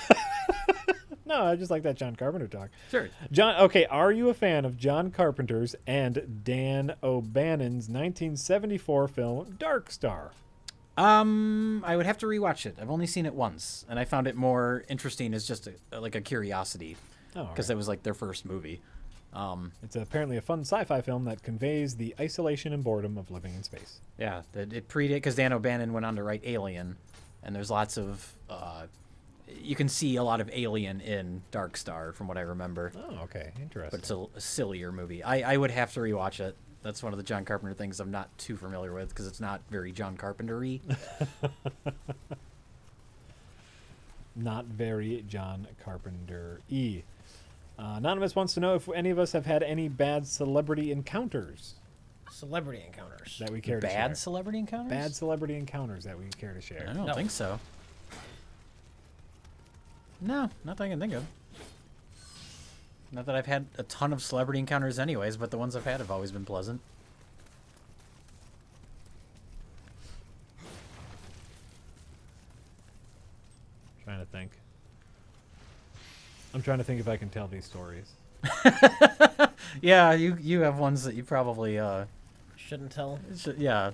No, I just like that John Carpenter talk. Sure. John, okay, are you a fan of John Carpenter's and Dan O'Bannon's 1974 film Dark Star? I would have to rewatch it. I've only seen it once, and I found it more interesting as just like a curiosity, Oh, because right. it was like their first movie. It's apparently a fun sci-fi film that conveys the isolation and boredom of living in space. Yeah, it predated, because Dan O'Bannon went on to write Alien, and there's lots of you can see a lot of Alien in Dark Star, from what I remember. Oh, okay, interesting. But it's a sillier movie. I would have to rewatch it. That's one of the John Carpenter things I'm not too familiar with, because it's not very John Carpenter-y. Not very John Carpenter-y. Anonymous wants to know if any of us have had any bad celebrity encounters Celebrity encounters. that we care to share. Bad celebrity encounters? Bad celebrity encounters that we care to share. I don't No. think so. No, not that I can think of. Not that I've had a ton of celebrity encounters anyways, but the ones I've had have always been pleasant. Trying to think. I'm trying to think if I can tell these stories. Yeah, you have ones that you probably Shouldn't tell. yeah,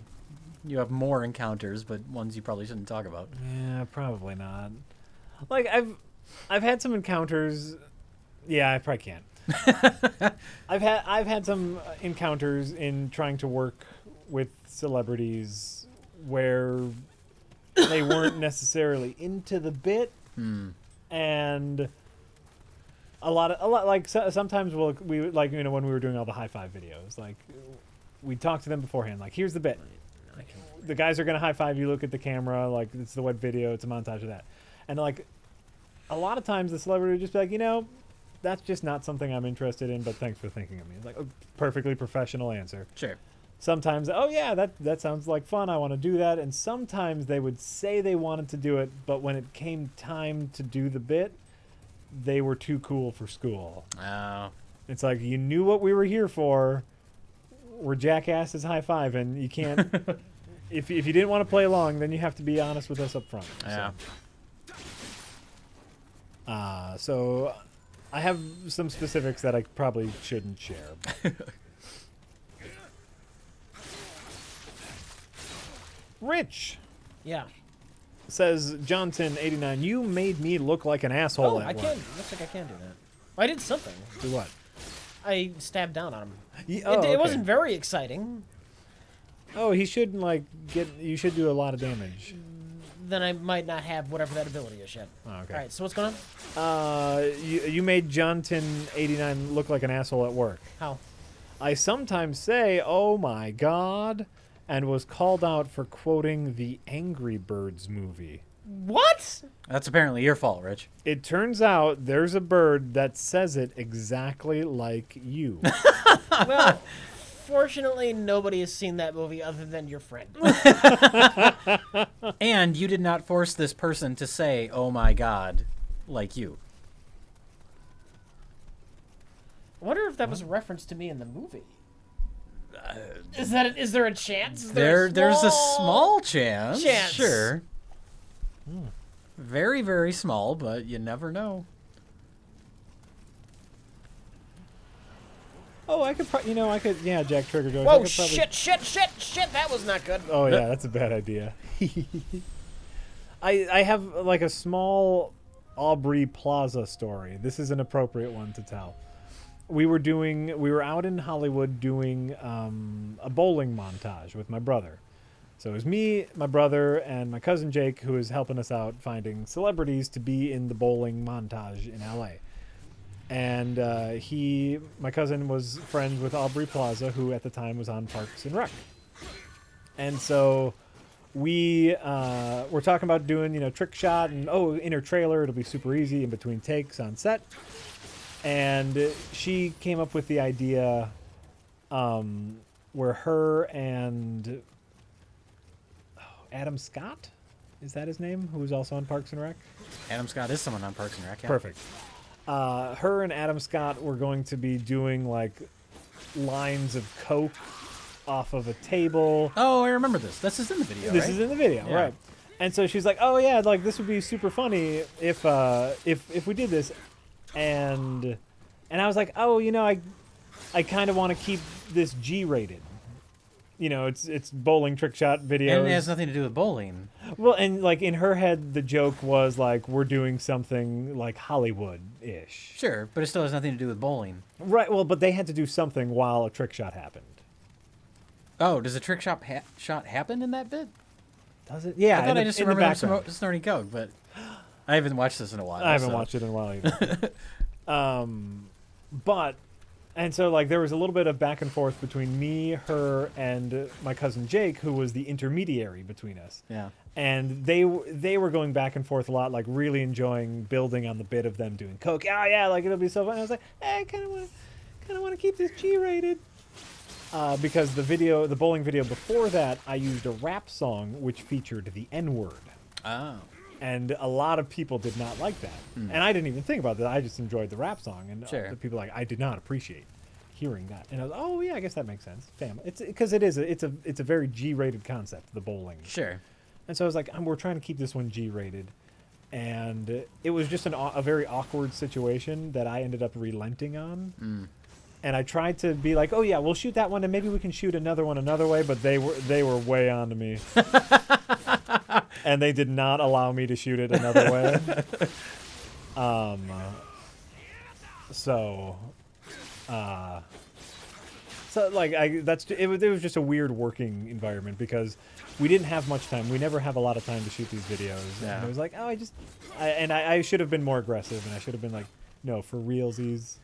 you have more encounters, but ones you probably shouldn't talk about. Yeah, probably not. Like I've had some encounters. Yeah, I probably can't. I've had some encounters in trying to work with celebrities where they weren't necessarily into the bit, and a lot like sometimes we like when we were doing all the high five videos, like we talk to them beforehand, like here's the bit. The guys are gonna high five. You look at the camera, like it's the web video. It's a montage of that, and like a lot of times the celebrity would just be like, that's just not something I'm interested in. But thanks for thinking of me. It's like a perfectly professional answer. Sure. Sometimes, oh yeah, that sounds like fun. I want to do that. And sometimes they would say they wanted to do it, but when it came time to do the bit, they were too cool for school. Oh. It's like you knew what we were here for. We're jackasses high fiving. You can't. If you didn't want to play along, then you have to be honest with us up front. Yeah. So I have some specifics that I probably shouldn't share. Rich Yeah. says, Johnson 89, you made me look like an asshole Oh, at I work. can. Looks like I can do that. I did something. Do what? I stabbed down on him. Oh, It okay. wasn't very exciting. Oh, he should you should do a lot of damage. Then I might not have whatever that ability is yet. Oh, okay. All right. So what's going on? You made Johnson 89 look like an asshole at work. How? I sometimes say, oh my God, and was called out for quoting the Angry Birds movie. What? That's apparently your fault, Rich. It turns out there's a bird that says it exactly like you. Well, fortunately, nobody has seen that movie other than your friend. And you did not force this person to say, oh my God, like you. I wonder if that was a reference to me in the movie. Is there a chance? Is There's a small chance. chance. Sure. Very, very small, but you never know. Oh, I could yeah, Jack Trigger goes. I Whoa, could probably... shit, that was not good. Oh, yeah, that's a bad idea. I have, like, a small Aubrey Plaza story. This is an appropriate one to tell. We were out in Hollywood doing a bowling montage with my brother. So it was me, my brother, and my cousin Jake, who was helping us out finding celebrities to be in the bowling montage in LA. And my cousin was friends with Aubrey Plaza, who at the time was on Parks and Rec. And so we were talking about doing, trick shot and, inner trailer. It'll be super easy in between takes on set. And she came up with the idea where her and Adam Scott, is that his name? Who was also on Parks and Rec? Adam Scott is someone on Parks and Rec. Yeah. Perfect. Her and Adam Scott were going to be doing like lines of coke off of a table. Oh, I remember this. This is in the video, This right? is in the video, Yeah. right? And so she's like, "Oh yeah, like this would be super funny if we did this," and I was like, "Oh, I kind of want to keep this G-rated." It's bowling trick shot videos. And it has nothing to do with bowling. Well, and like in her head, the joke was like we're doing something like Hollywood-ish. Sure, but it still has nothing to do with bowling. Right. Well, but they had to do something while a trick shot happened. Oh, does a trick shot happen in that bit? Does it? Yeah. I thought I just remember them background. snorting coke, but I haven't watched this in a while. I haven't so. watched it in a while either. But, and so like there was a little bit of back and forth between me, her, and my cousin Jake, who was the intermediary between us. Yeah. And they were going back and forth a lot, like really enjoying building on the bit of them doing coke. Oh yeah, like it'll be so fun. And I was like, hey, I kind of want to keep this G-rated. Because the bowling video before that, I used a rap song which featured the N-word. Oh. And a lot of people did not like that. And I didn't even think about that. I just enjoyed the rap song. And Sure. the people I did not appreciate hearing that. And I was oh yeah, I guess that makes sense. Family. It's because it's a very G-rated concept, the bowling. Sure. And so I was like, we're trying to keep this one G-rated. And it was just a very awkward situation that I ended up relenting on. And I tried to be like, oh yeah, we'll shoot that one, and maybe we can shoot another one another way. But they were way on to me, and they did not allow me to shoot it another way. So like it was just a weird working environment because we didn't have much time. We never have a lot of time to shoot these videos. Yeah. And it was like, I should have been more aggressive, and I should have been like No, for realsies.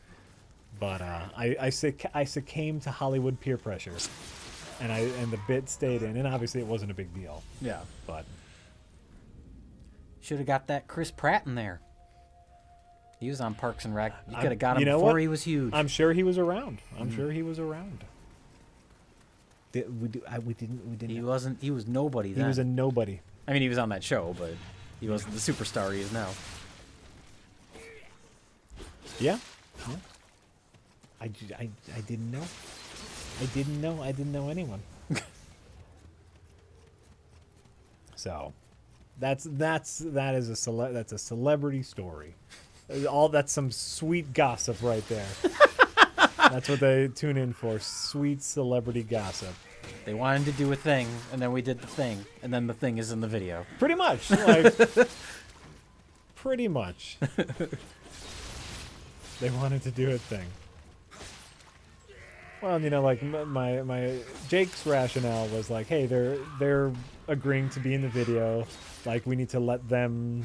But I succumbed to Hollywood peer pressure, and the bit stayed in, and obviously it wasn't a big deal. Yeah. But Should have got that Chris Pratt in there. He was on Parks and Rec. You could you have got him know before what? he was huge. I'm sure he was around. I'm sure he was around. We didn't. He wasn't. He was nobody He then. was a nobody. I mean, he was on that show, but he wasn't the superstar he is now. Yeah. I didn't know. I didn't know anyone. So, that's a celebrity story. That's some sweet gossip right there. That's what they tune in for, sweet celebrity gossip. They wanted to do a thing, and then we did the thing, and then the thing is in the video. Pretty much. Like, pretty much. They wanted to do a thing. Well, you know, like my Jake's rationale was like, hey, they're agreeing to be in the video, like we need to let them,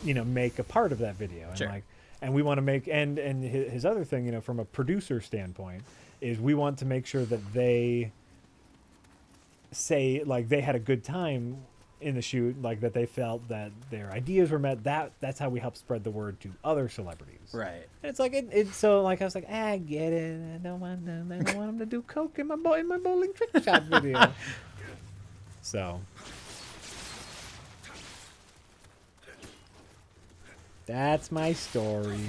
you know, make a part of that video, and Sure. like, and we want to make and his other thing, you know, from a producer standpoint, is we want to make sure that they say like they had a good time in the shoot, like that they felt that their ideas were met. That's how we help spread the word to other celebrities. Right. And it's like it's so like I was like, I get it. I don't want them to do coke in my bowling trick shot video. So that's my story.